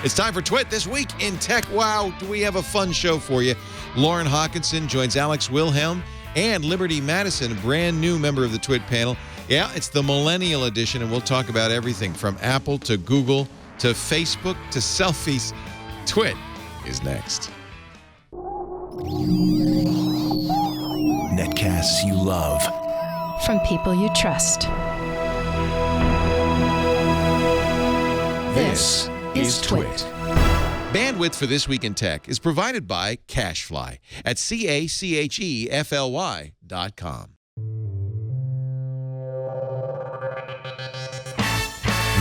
It's time for Twit This Week in Tech. Wow, do we have a fun show for you. Lauren Hockenson joins Alex Wilhelm and Liberty Madison, a brand new member of the Twit panel. Yeah, it's the Millennial Edition, and we'll talk about everything from Apple to Google to Facebook to selfies. Twit is next. Netcasts you love. From people you trust. This is Twit. Bandwidth for This Week in Tech is provided by CacheFly at CACHEFLY.com.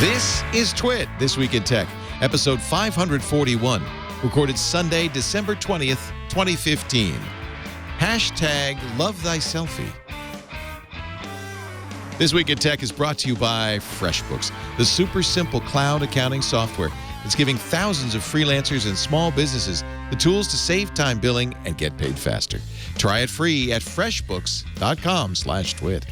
This is Twit This Week in Tech, episode 541, recorded Sunday, December 20th, 2015. Hashtag love thy selfie. This Week in Tech is brought to you by FreshBooks, the super simple cloud accounting software that's giving thousands of freelancers and small businesses the tools to save time billing and get paid faster. Try it free at freshbooks.com/twit.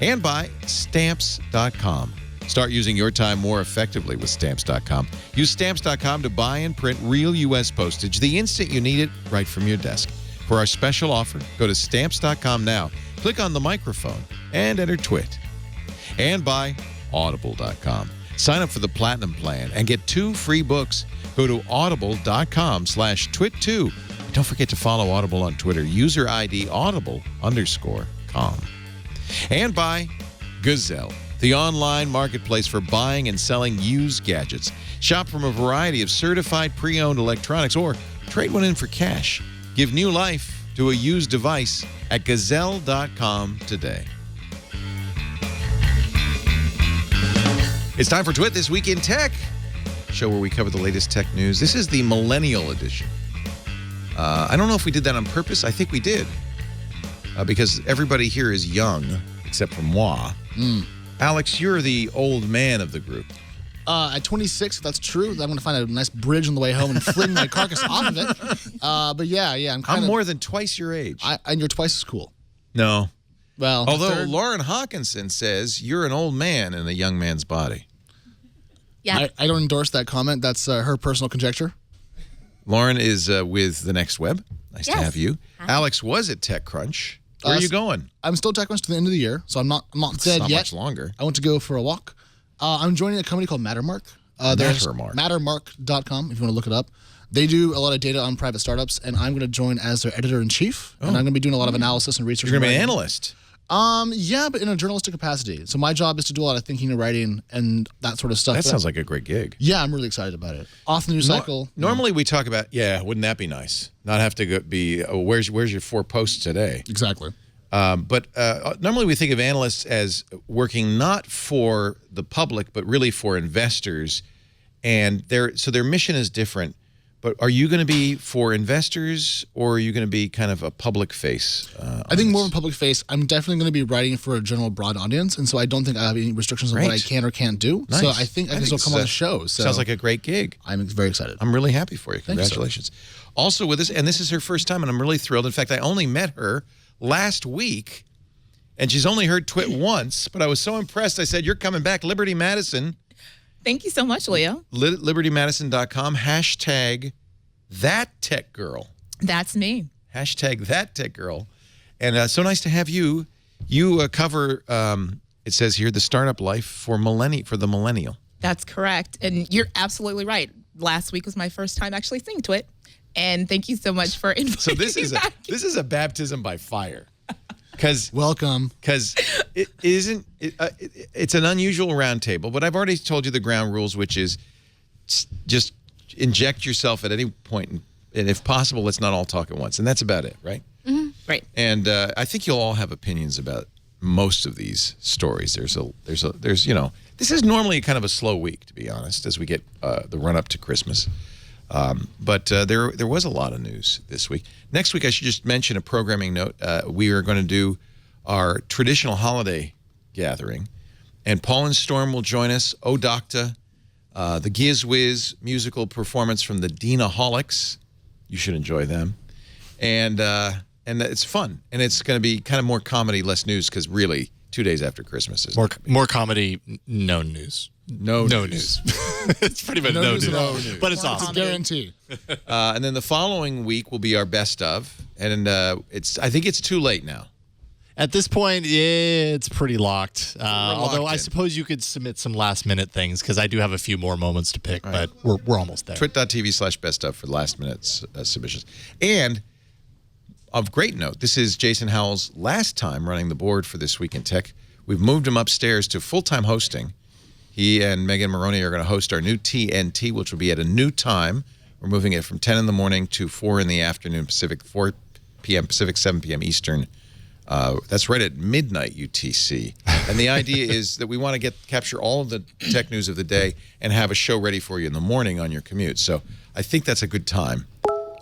And by Stamps.com. Start using your time more effectively with Stamps.com. Use Stamps.com to buy and print real U.S. postage the instant you need it right from your desk. For our special offer, go to Stamps.com now, click on the microphone, and enter Twit. And by Audible.com. Sign up for the Platinum Plan and get 2 free books. Go to audible.com/twit2. Don't forget to follow Audible on Twitter. User ID audible_com. And by Gazelle, the online marketplace for buying and selling used gadgets. Shop from a variety of certified pre-owned electronics or trade one in for cash. Give new life to a used device at gazelle.com today. It's time for Twit This Week in Tech, show where we cover the latest tech news. This is the Millennial Edition. I don't know if we did that on purpose. I think we did, because everybody here is young, except for moi. Alex, you're the old man of the group. At 26, if that's true, I'm going to find a nice bridge on the way home and fling my carcass off of it. But yeah, I'm more than twice your age. And you're twice as cool. No. Well, although Lauren Hockenson says you're an old man in a young man's body. Yeah. I don't endorse that comment. That's her personal conjecture. Lauren is with The Next Web. Nice to have you. Hi. Alex was at TechCrunch. Where are you going? I'm still TechCrunch to the end of the year, so I'm not dead not yet. Much longer. I went to go for a walk. I'm joining a company called Mattermark. There's Mattermark.com if you want to look it up. They do a lot of data on private startups, and I'm going to join as their editor-in-chief, and I'm going to be doing a lot of analysis and research. You're going to be an analyst? Yeah, but in a journalistic capacity. So my job is to do a lot of thinking and writing and that sort of stuff. That sounds like a great gig. Yeah, I'm really excited about it. Off the news cycle. Normally we talk about, wouldn't that be nice? Not have to be, where's your 4 posts today? Exactly. But normally we think of analysts as working not for the public, but really for investors. And so their mission is different. But are you going to be for investors, or are you going to be kind of a public face? I think more of a public face. I'm definitely going to be writing for a general broad audience, and so I don't think I have any restrictions on what I can or can't do. Nice. So I think I can still come on the show. So sounds like a great gig. I'm very excited. I'm really happy for you. Thank you, sir. Congratulations. Also with us, and this is her first time, and I'm really thrilled. In fact, I only met her last week, and she's only heard Twit once, but I was so impressed. I said, you're coming back. Liberty Madison. Thank you so much, Leo. LibertyMadison.com. Hashtag that tech girl. That's me. Hashtag that tech girl. And so nice to have you. You cover, it says here, the startup life for the millennial. That's correct. And you're absolutely right. Last week was my first time actually seeing Twit. And thank you so much for inviting So this me is back. this is a baptism by fire. Welcome. Because it's an unusual roundtable, but I've already told you the ground rules, which is just inject yourself at any point, and if possible, let's not all talk at once, and that's about it, right? Mm-hmm. Right. And I think you'll all have opinions about most of these stories. There's this is normally kind of a slow week, to be honest, as we get the run up to Christmas. But there was a lot of news this week. Next week, I should just mention a programming note. We are going to do our traditional holiday gathering, and Paul and Storm will join us. Odocta, the Giz Wiz musical performance from the Dinaholics. You should enjoy them, and it's fun, and it's going to be kind of more comedy, less news, because really 2 days after Christmas is more comedy, no news. No news. It's pretty much no news. But it's awesome. It's a guarantee. And then the following week will be our best of, and I think it's too late now. At this point, it's pretty locked. Although I suppose you could submit some last-minute things because I do have a few more moments to pick, but we're almost there. Twit.tv/best of for last-minute submissions. And of great note, this is Jason Howell's last time running the board for This Week in Tech. We've moved him upstairs to full-time hosting. He and Megan Maroney are going to host our new TNT, which will be at a new time. We're moving it from 10 in the morning to 4 in the afternoon Pacific, 4 p.m. Pacific, 7 p.m. Eastern. That's right at midnight UTC. And the idea is that we want to capture all of the tech news of the day and have a show ready for you in the morning on your commute. So I think that's a good time.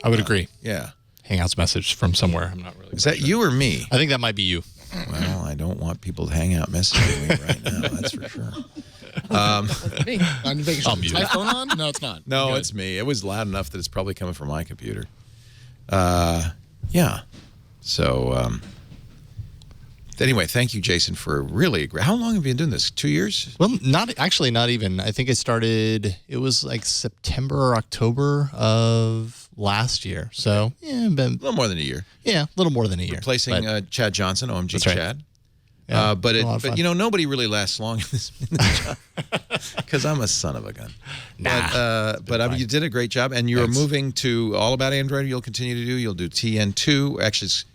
I would agree. Yeah. Hangouts message from somewhere. I'm not really Is that you or me? I think that might be you. Well, I don't want people to hang out messaging me right now. That's for sure. On vacation. Is my phone on? No, it's not. No, it's me. It was loud enough that it's probably coming from my computer. Yeah. So, anyway, thank you, Jason, for really great. How long have you been doing this? 2 years? Well, not even. I think it was like September or October of last year. So, yeah, a little more than a year. Yeah, a little more than a year. Replacing Chad Johnson, OMG That's right. Chad. Yeah, but nobody really lasts long in this job because I'm a son of a gun. Nah, but I mean, you did a great job, and you're moving to All About Android. You'll continue to do. You'll do TN2. Actually, it's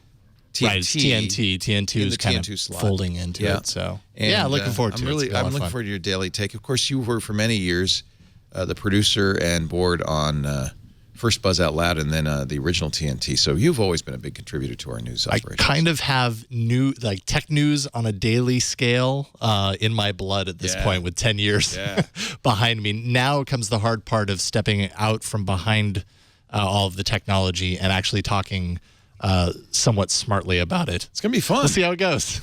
TNT. Right, it's TNT. TN2 is kind of slot. folding into it. So looking forward to it. I'm looking forward to your daily take. Of course, you were for many years the producer and board on first Buzz Out Loud and then the original TNT. So you've always been a big contributor to our news operations. I kind of have tech news on a daily scale in my blood at this point with 10 years behind me. Now comes the hard part of stepping out from behind all of the technology and actually talking somewhat smartly about it. It's going to be fun. We'll see how it goes.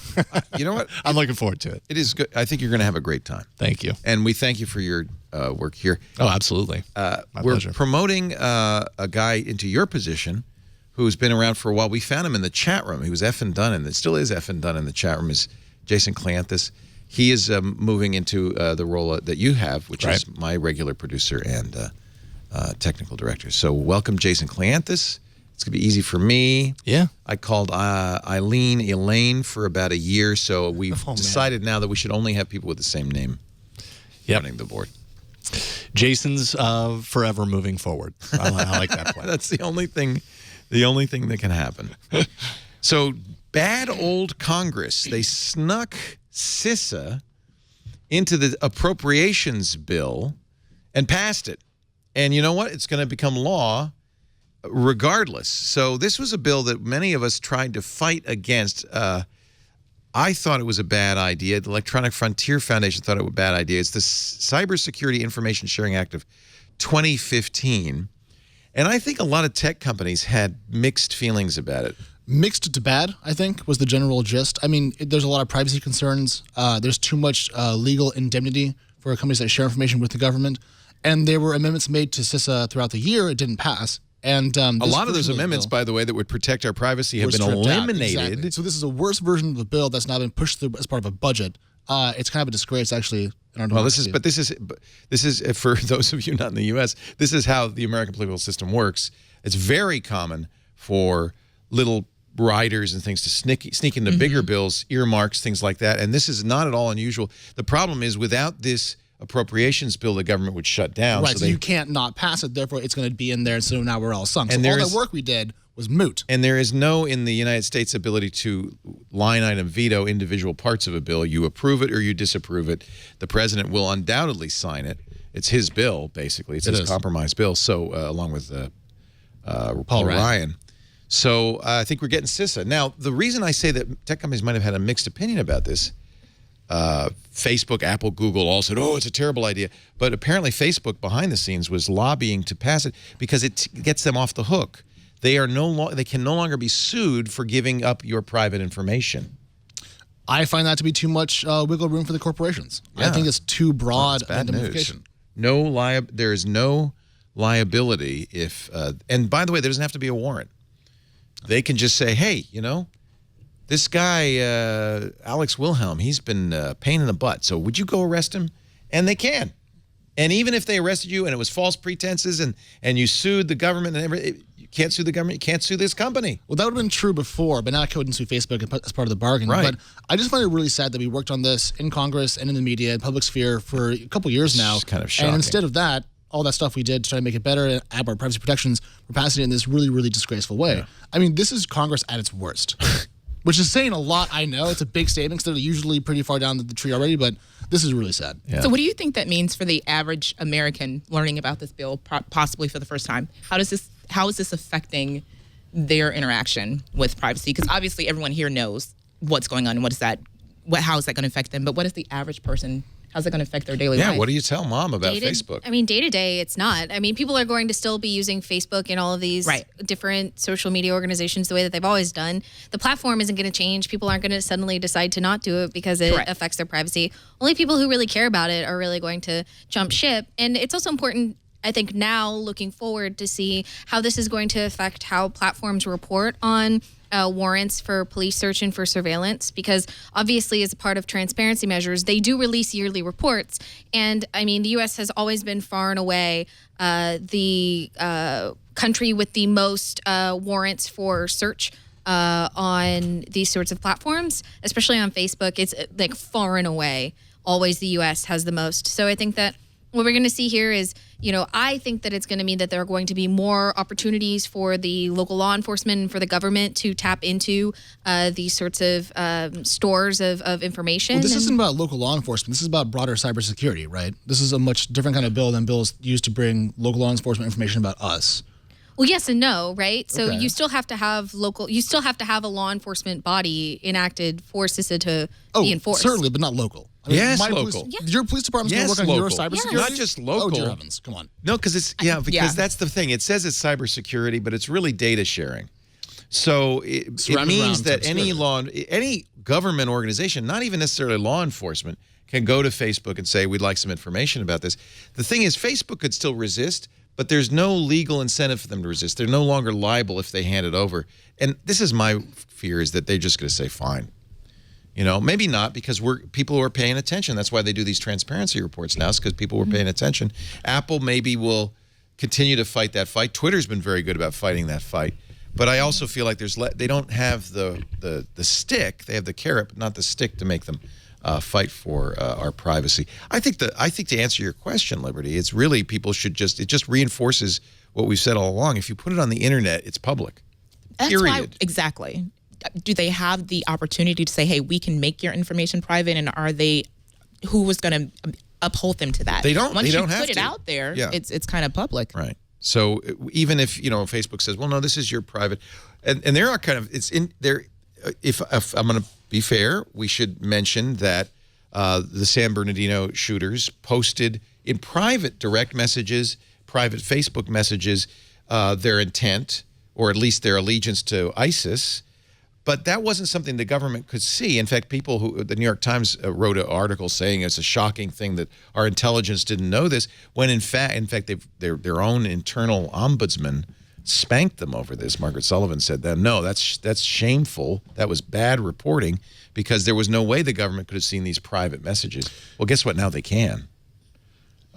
You know what? I'm looking forward to it. It is good. I think you're going to have a great time. Thank you. And we thank you for your work here. Oh, absolutely. We're pleasure. promoting a guy into your position who's been around for a while. We found him in the chat room. He was effing done, and it still is effing done in the chat room, is Jason Cleanthus. He is moving into the role that you have, which is my regular producer and technical director. So welcome, Jason Cleanthus. It's going to be easy for me. Yeah. I called Elaine for about a year, so we've decided now that we should only have people with the same name running the board. Jason's forever moving forward. I like that plan. That's the only thing that can happen. So bad old Congress, they snuck CISA into the appropriations bill and passed it. And you know what? It's going to become law regardless. So this was a bill that many of us tried to fight against. I thought it was a bad idea. The Electronic Frontier Foundation thought it was a bad idea. It's the Cybersecurity Information Sharing Act of 2015. And I think a lot of tech companies had mixed feelings about it. Mixed to bad, I think, was the general gist. I mean, there's a lot of privacy concerns. There's too much legal indemnity for companies that share information with the government. And there were amendments made to CISA throughout the year. It didn't pass. And a lot of those amendments, by the way, that would protect our privacy have been eliminated. Exactly. So this is a worse version of the bill that's now been pushed through as part of a budget. It's kind of a disgrace, actually. In our democracy. This is for those of you not in the U.S. This is how the American political system works. It's very common for little riders and things to sneak into bigger bills, earmarks, things like that. And this is not at all unusual. The problem is without this appropriations bill, the government would shut down. Right, so you can't not pass it. Therefore, it's going to be in there. And so now we're all sunk. And so all that work we did was moot. And there is no, in the United States, ability to line item veto individual parts of a bill. You approve it or you disapprove it. The president will undoubtedly sign it. It's his bill, basically. It's his compromise bill. So along with Paul Ryan. So I think we're getting CISA. Now, the reason I say that tech companies might have had a mixed opinion about this, Facebook, Apple, Google all said, oh, it's a terrible idea. But apparently Facebook behind the scenes was lobbying to pass it because it gets them off the hook. They can no longer be sued for giving up your private information. I find that to be too much wiggle room for the corporations. Yeah. I think it's too broad an indemnification. There is no liability if, and by the way, there doesn't have to be a warrant. They can just say, hey, you know, this guy, Alex Wilhelm, he's been a pain in the butt. So would you go arrest him? And they can. And even if they arrested you and it was false pretenses and you sued the government and everything, you can't sue the government, you can't sue this company. Well, that would have been true before, but now I couldn't sue Facebook as part of the bargain. Right. But I just find it really sad that we worked on this in Congress and in the media and public sphere for a couple years now. It's kind of shocking. And instead of that, all that stuff we did to try to make it better and add our privacy protections, we're passing it in this really, really disgraceful way. Yeah. I mean, this is Congress at its worst, which is saying a lot, I know. It's a big statement because they're usually pretty far down the tree already, but this is really sad. Yeah. So what do you think that means for the average American learning about this bill possibly for the first time? How is this affecting their interaction with privacy? Because obviously everyone here knows what's going on and how is that going to affect them? But what is the average person? How's it going to affect their daily life? Yeah, what do you tell mom about Facebook? I mean, day to day, it's not. I mean, people are going to still be using Facebook and all of these different social media organizations the way that they've always done. The platform isn't going to change. People aren't going to suddenly decide to not do it because it affects their privacy. Only people who really care about it are really going to jump ship. And it's also important, I think, now looking forward to see how this is going to affect how platforms report on warrants for police search and for surveillance, because obviously as a part of transparency measures, they do release yearly reports. And I mean, the U.S. has always been far and away the country with the most warrants for search on these sorts of platforms, especially on Facebook. It's like far and away always the U.S. has the most. So I think that what we're going to see here is, I think that it's going to mean that there are going to be more opportunities for the local law enforcement and for the government to tap into these sorts of stores of information. Well, this isn't about local law enforcement. This is about broader cybersecurity, right? This is a much different kind of bill than bills used to bring local law enforcement information about us. Well, yes and no, right? So you still have to have a law enforcement body enacted for CISA to be enforced. Certainly, but not local. I mean, Yes, local. Your police department's going to work on your cybersecurity? Not just local. Oh, dear heavens. Come on. No, because that's the thing. It says it's cybersecurity, but it's really data sharing. So it means that any government organization, not even necessarily law enforcement, can go to Facebook and say, we'd like some information about this. The thing is, Facebook could still resist, but there's no legal incentive for them to resist. They're no longer liable if they hand it over. And this is my fear, is that they're just going to say, fine. Maybe not, because people are paying attention. That's why they do these transparency reports now, is because people were paying attention. Apple maybe will continue to fight that fight. Twitter's been very good about fighting that fight. But I also feel like they don't have the stick. They have the carrot, but not the stick to make them fight for our privacy. I think to answer your question, Liberty, it's really people should it just reinforces what we've said all along. If you put it on the internet, it's public. Period. Exactly. Do they have the opportunity to say, hey, we can make your information private, and who was going to uphold them to that? They don't. Once they don't you have put it out there, it's kind of public. Right. So even if Facebook says, well, no, this is your private, and there are kind of if I'm going to be fair, we should mention that the San Bernardino shooters posted in private direct messages, private Facebook messages, their intent, or at least their allegiance to ISIS. But that wasn't something the government could see. In fact, the New York Times wrote an article saying it's a shocking thing that our intelligence didn't know this, when in fact their own internal ombudsman spanked them over this. Margaret Sullivan said that, no, that's shameful. That was bad reporting, because there was no way the government could have seen these private messages. Well, guess what? Now they can.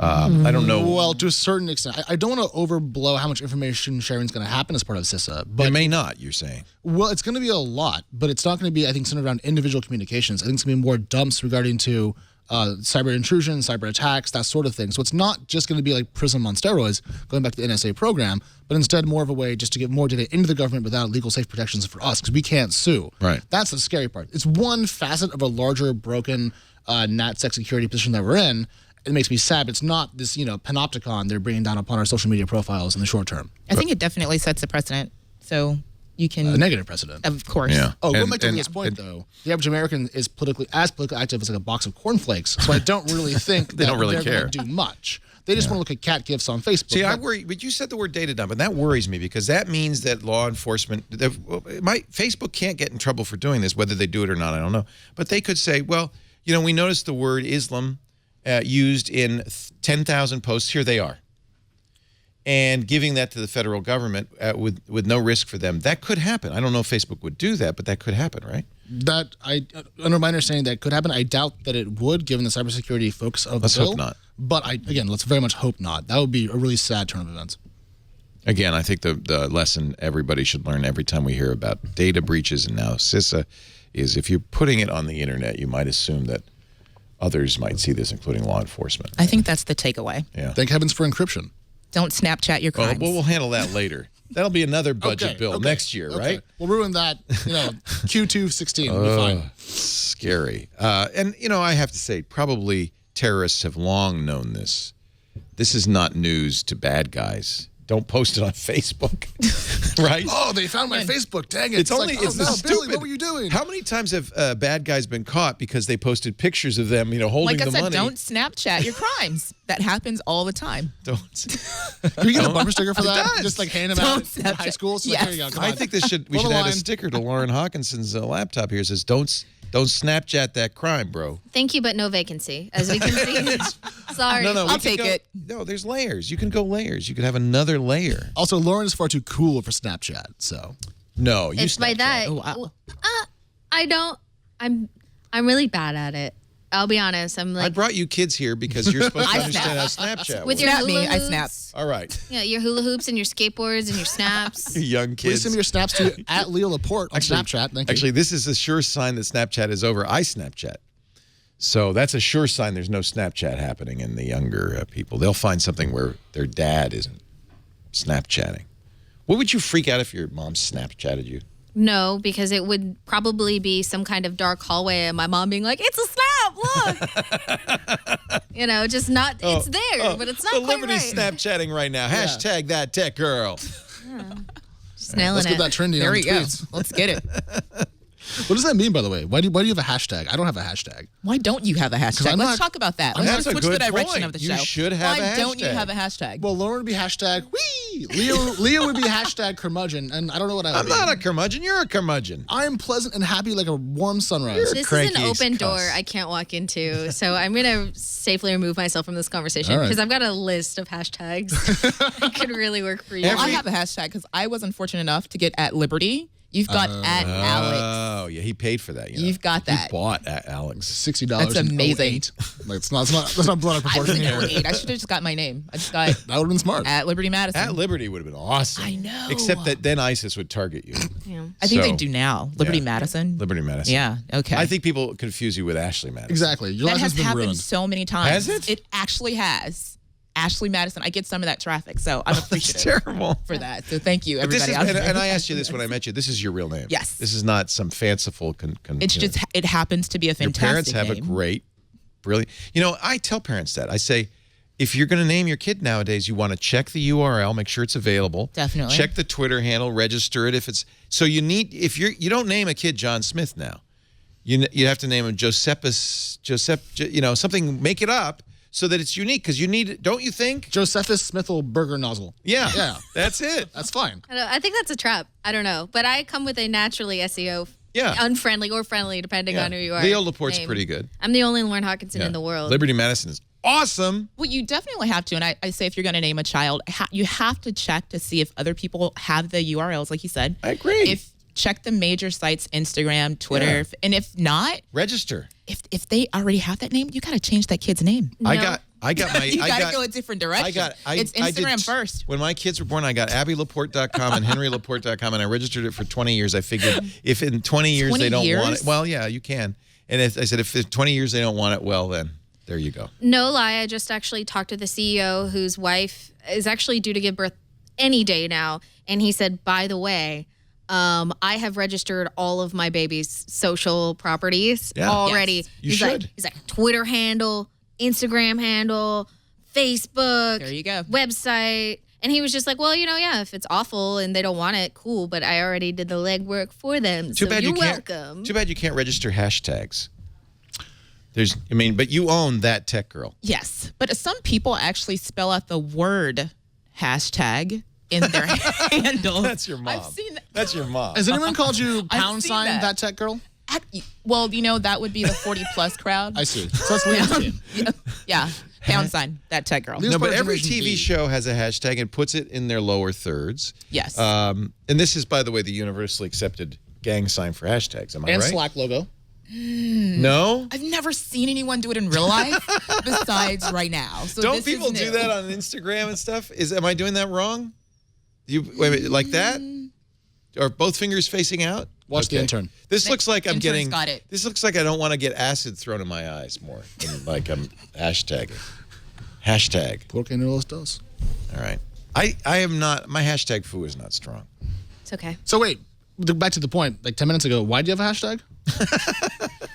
I don't know. Well, to a certain extent. I don't want to overblow how much information sharing is going to happen as part of CISA. But it may not, you're saying. Well, it's going to be a lot, but it's not going to be, I think, centered around individual communications. I think it's going to be more dumps regarding to cyber intrusion, cyber attacks, that sort of thing. So it's not just going to be like PRISM on steroids, going back to the NSA program, but instead more of a way just to get more data into the government without legal safe protections for us, because we can't sue. Right. That's the scary part. It's one facet of a larger, broken NatSec security position that we're in. It makes me sad, but it's not this, panopticon they're bringing down upon our social media profiles in the short term. I think it definitely sets a precedent. So you can... A negative precedent. Of course. Yeah. Oh, going back to Leah's point, though, the average American is politically active as like a box of cornflakes, so I don't really think they don't really care. Going to do much. They just want to look at cat gifs on Facebook. See, I worry, but you said the word data dump, and that worries me, because that means that law enforcement, Facebook can't get in trouble for doing this, whether they do it or not, I don't know. But they could say, well, we noticed the word Islam used in 10,000 posts. Here they are. And giving that to the federal government with no risk for them. That could happen. I don't know if Facebook would do that, but that could happen, right? That under my understanding, that could happen. I doubt that it would, given the cybersecurity focus of the bill. Let's hope not. But let's very much hope not. That would be a really sad turn of events. Again, I think the lesson everybody should learn every time we hear about data breaches and now CISA is if you're putting it on the internet, you might assume that others might see this, including law enforcement. I think that's the takeaway. Yeah. Thank heavens for encryption. Don't Snapchat your crimes. Well, we'll handle that later. That'll be another budget bill next year, right? We'll ruin that. Q2 16 will be fine. Scary. And I have to say, probably terrorists have long known this. This is not news to bad guys. Don't post it on Facebook, right? Oh, they found my Facebook. Dang it! It's only like, it's stupid. Billy, what were you doing? How many times have bad guys been caught because they posted pictures of them, holding the money? Like I said, don't Snapchat your crimes. That happens all the time. Don't. Can you get a bumper sticker for that? does. Just like hand them out in high school. So Yes. there you go. Come I on. think we should add a sticker to Lauren Hockenson's laptop here. It says, don't Snapchat that crime, bro. Thank you, but no vacancy, as we can see. Sorry. No, I'll take it. No, there's layers. You can go layers. You could have another layer. Also, Lauren is far too cool for Snapchat. So No, you It's by Snapchat. that. Oh, wow. I don't. I'm really bad at it. I'll be honest. I'm I like brought you kids here because you're supposed to I understand how snap. Snapchat with works. your Snap hula me, I hoops. snap. All right. Yeah, your hula hoops and your skateboards and your snaps. Young please kids. send me your snaps to at Leo Laporte on Snapchat. Thank you. Actually, this is a sure sign that Snapchat is over. I Snapchat. So that's a sure sign there's no Snapchat happening in the younger people. They'll find something where their dad isn't Snapchatting. What would you freak out if your mom Snapchatted you? No, because it would probably be some kind of dark hallway and my mom being like, "It's a snap, look." Just not, it's there, but it's not the quite Liberty's right. Snapchatting right now. Hashtag that tech girl. Just nailing Let's it. get that trendy There on we the go. tweets. Let's get it. What does that mean, by the way? Why do you have a hashtag? I don't have a hashtag. Why don't you have a hashtag? I'm Let's not- talk about that. That's Let's a switch good the direction point. of the You show. should have Why a don't you hashtag. have a hashtag? Well, Lauren would be hashtag wee. Leo would be hashtag curmudgeon, and I don't know what I would I'm be. not a curmudgeon. You're a curmudgeon. I am pleasant and happy like a warm sunrise. You're- This is Cranky an open door cuss. I can't walk into, so I'm gonna safely remove myself from this conversation All right. because I've got a list of hashtags that could really work for you. Well, I have a hashtag because I was unfortunate enough to get at Liberty. You've got at Alex. Oh, yeah. He paid for that. You've got that. You bought at Alex. $60. That's and amazing. 08. Like that's not blood out of I was proportion in here. 08. I should have just got my name. I just got That would have been smart. at Liberty Madison. At Liberty would have been awesome. I know. Except that then ISIS would target you. I think So- they do now. Liberty Yeah. Madison. Liberty Madison. Yeah. Okay. I think people confuse you with Ashley Madison. Exactly. Your that life has has been happened ruined. so many times. Has it? It actually has. Ashley Madison. I get some of that traffic, so I'm It's appreciative terrible. for that. So thank you, But this everybody. is, out there. and I asked you this when I met you. This is your real name. Yes. This is not some fanciful. It's just it happens to be a your fantastic parents have name. a great, brilliant. I tell parents that. I say, if you're going to name your kid nowadays, you want to check the URL, make sure it's available. Definitely. Check the Twitter handle, register it if it's. So you need you don't name a kid John Smith now. You have to name him Giuseppe, something. Make it up so that it's unique because you need. Don't you think? Josephus Smithel Burger Nozzle. Yeah. Yeah. That's it. That's fine. I think that's a trap. I don't know, but I come with a naturally SEO, unfriendly or friendly, depending on who you are. Leo Laporte's name. pretty good. I'm the only Lauren Hockenson in the world. Liberty Madison is awesome. Well, you definitely have to, and I say if you're going to name a child, you have to check to see if other people have the URLs, like you said. I agree. If check the major sites, Instagram, Twitter, and if not, Register. if they already have that name, you got to change that kid's name. I got my. You I got to got, go a different direction. It's I did- Instagram first. When my kids were born, I got AbbyLaporte.com and HenryLaporte.com, and I registered it for 20 years. I figured if in 20 years 20 they don't want years? it, well, yeah, you can. And I said, if in 20 years they don't want it, well, then there you go. No lie, I just actually talked to the CEO whose wife is actually due to give birth any day now. And he said, by the way, I have registered all of my baby's social properties already. Yes. You He's should. He's like Twitter handle, Instagram handle, Facebook. There you go. Website. And he was just like, well, if it's awful and they don't want it, cool. But I already did the legwork for them. Too so bad you're you can't. welcome. Too bad you can't register hashtags. But you own that tech girl. Yes, but some people actually spell out the word hashtag in their handle. That's your mom. I've seen that. That's your mom. Has anyone called you I've pound seen sign that. that tech girl? Well, that would be the 40+ crowd. I see. So that's Leo's team. Yeah, pound sign that tech girl. Leo's No, part but of every Generation TV B. show has a hashtag and puts it in their lower thirds. Yes. And this is, by the way, the universally accepted gang sign for hashtags. Am I And right? Slack logo. No? I've never seen anyone do it in real life besides right now. So Don't this people is do new. that on Instagram and stuff? Am I doing that wrong? You wait a minute, like that? Are both fingers facing out? Watch the intern. This looks like I'm Intern's getting. got it. This looks like I don't want to get acid thrown in my eyes more. Than like I'm hashtagging. Hashtag. Porque no los dos. All right. I am not. My hashtag foo is not strong. It's okay. So wait, back to the point. Like 10 minutes ago, why do you have a hashtag?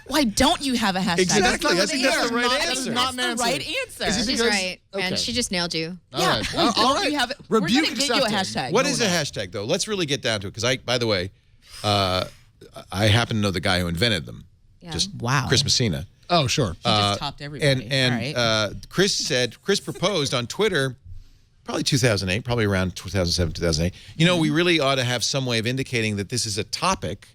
Why don't you have a hashtag? Exactly. That's I think that's the right That is answer. not Not an the right answer. answer. Is it She's because- right, man. okay. She just nailed you. Yeah. All right. Why All don't right. you have it? Rebuke We're gonna get you a accepted. hashtag. What is a hashtag though? Let's really get down to it because by the way, I happen to know the guy who invented them. Yeah. Just Wow. Chris Messina. Oh, sure. He just topped everybody. And Chris proposed on Twitter, probably 2008, probably around 2007, 2008. You know, we really ought to have some way of indicating that this is a topic,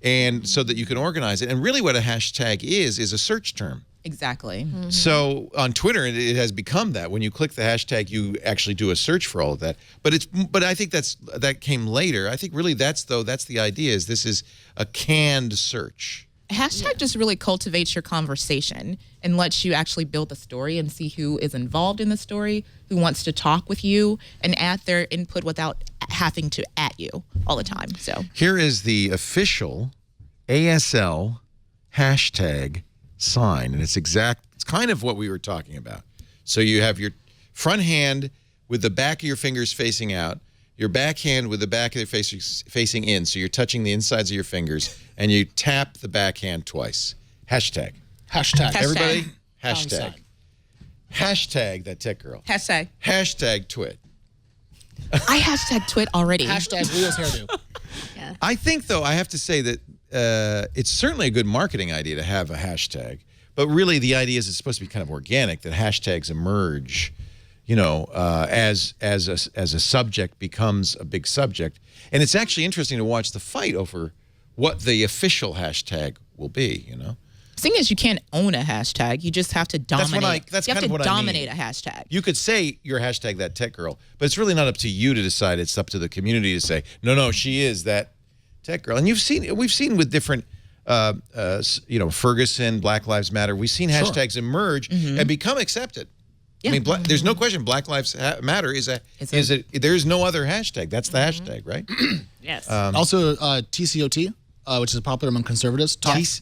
and so that you can organize it. And really, what a hashtag is a search term. Exactly. So on Twitter, it has become that. When you click the hashtag, you actually do a search for all of that. But I think that came later. I think really that's the idea. Is this is a canned search. Hashtag just really cultivates your conversation and lets you actually build the story and see who is involved in the story, who wants to talk with you and add their input without having to at you all the time. So Here is the official ASL hashtag sign, and it's kind of what we were talking about. So you have your front hand with the back of your fingers facing out, your back hand with the back of your face facing in, so you're touching the insides of your fingers, and you tap the back hand twice. Hashtag. Hashtag. Everybody, Pound hashtag. sign. Hashtag that tech girl. hashtag. Hashtag twit. I hashtag twit already. Hashtag Leo's hairdo. Yeah. I think, though, I have to say that it's certainly a good marketing idea to have a hashtag, but really the idea is it's supposed to be kind of organic, that hashtags emerge, you know, as a subject becomes a big subject. And it's actually interesting to watch the fight over what the official hashtag will be, you know. The thing is, you can't own a hashtag. You just have to dominate. That's you have kind of to what I mean. dominate a hashtag. You could say your hashtag that tech girl, but it's really not up to you to decide. It's up to the community to say, no, she is that tech girl. And we've seen with different, you know, Ferguson, Black Lives Matter. We've seen hashtags emerge and become accepted. Yeah. I mean, there's no question. Black Lives Matter there's no other hashtag. That's the hashtag, right? Yes. Also, TCOT, which is popular among conservatives. TCOT.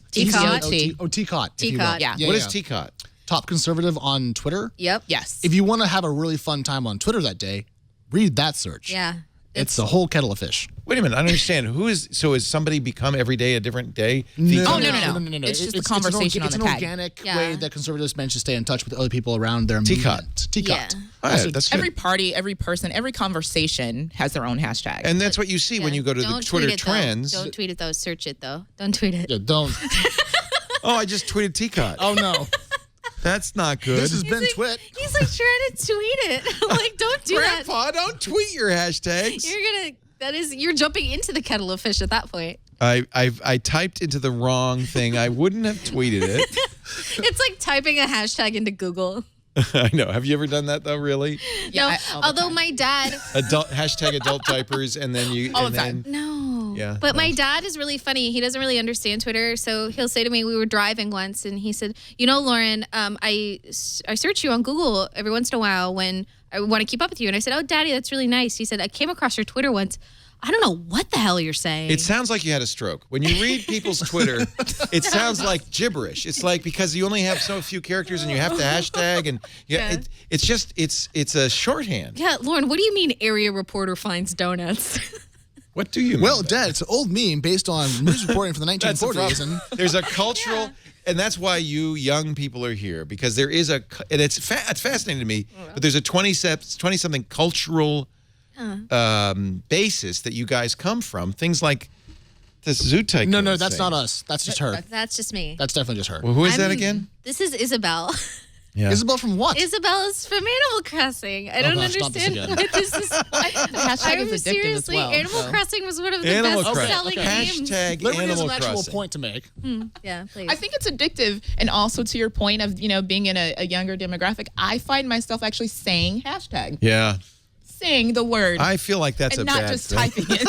Oh, TCOT. if you will. TCOT. Yeah. What is TCOT? Top conservative on Twitter. Yep. Yes. If you want to have a really fun time on Twitter that day, read that search. Yeah. It's a whole kettle of fish. Wait a minute. I don't understand. Has somebody become every day a different day? No. No. It's just the conversation on it's the an tag. organic Yeah. way that conservatives manage to stay in touch with other people around their TCOT. movement. TCOT. Yeah. All right, that's good. Every party, every person, every conversation has their own hashtag. And that's what you see when you go to the Don't Twitter tweet it, though. trends. Don't tweet it though. Search it though. Don't tweet it. Yeah, don't. Oh, I just tweeted TCOT. Oh, no. That's not good. This has been Twit. He's like trying to tweet it. Like, don't do that. Grandpa, don't tweet your hashtags. You're jumping into the kettle of fish at that point. I typed into the wrong thing. I wouldn't have tweeted it. It's like typing a hashtag into Google. I know. Have you ever done that though? Really? Yeah, No, although my dad. Hashtag adult diapers, and then you. All and the time. then, No. Yeah, But my no. dad is really funny. He doesn't really understand Twitter. So he'll say to me, we were driving once and he said, you know, Lauren, I search you on Google every once in a while when I want to keep up with you. And I said, oh, Daddy, that's really nice. He said, I came across your Twitter once. I don't know what the hell you're saying. It sounds like you had a stroke. When you read people's Twitter, it sounds like gibberish. It's like because you only have so few characters and you have to hashtag and it's a shorthand. Yeah, Lauren, what do you mean area reporter finds donuts? What do you mean? Well, Dad, it's an old meme based on news reporting from the That's the 1940s. problem. And There's a cultural, and that's why you young people are here, because there is and it's fascinating to me, but there's a 20-something cultural basis that you guys come from. Things like the zoo tycoon. no, that's not us. That's just her. That's just me. That's definitely just her. Well, who is that I'm- again? This is Isabel. Yeah. Isabel from what? Isabel is from Animal Crossing. I don't gosh, not this understand again. what this is. The hashtag is addictive as Seriously, well. Animal so. Crossing was one of the Animal best Crossing. selling games. Hashtag Liberty has Animal an actual Crossing. point to make. Yeah, please. I think it's addictive, and also to your point of being in a younger demographic, I find myself actually saying hashtag, Yeah. saying the word, I feel like that's and a not bad just thing. typing it.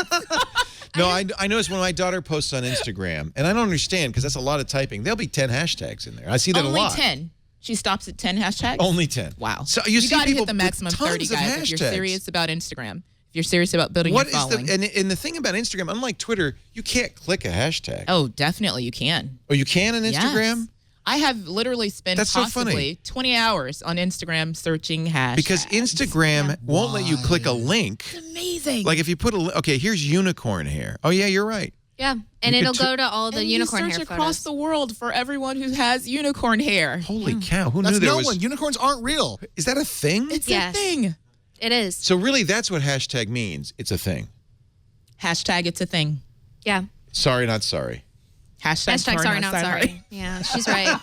No, I noticed when my daughter posts on Instagram, and I don't understand because that's a lot of typing. There'll be 10 hashtags in there. I see that a lot. Only 10. She stops at 10 hashtags? Only 10. Wow. So you see got to people hit the maximum with 30, tons of guys, if you're hashtags. serious about Instagram. If you're serious about building your following. And the thing about Instagram, unlike Twitter, you can't click a hashtag. Oh, definitely you can. Oh, you can on Instagram? Yes. I have literally spent possibly 20 hours on Instagram searching hashtags. Because Instagram won't let you click a link. It's amazing. Like if you put okay, here's unicorn hair. Oh yeah, you're right. Yeah, and it'll go to all the and unicorn you hair search photos. across the world for everyone who has unicorn hair. Holy cow! Who knew That's there no was? one. Unicorns aren't real. Is that a thing? It's Yes. a thing. It is. So really, that's what hashtag means. It's a thing. Hashtag it's a thing. Yeah. Sorry, not sorry. Hashtag Sorry, not sorry. Yeah, she's right.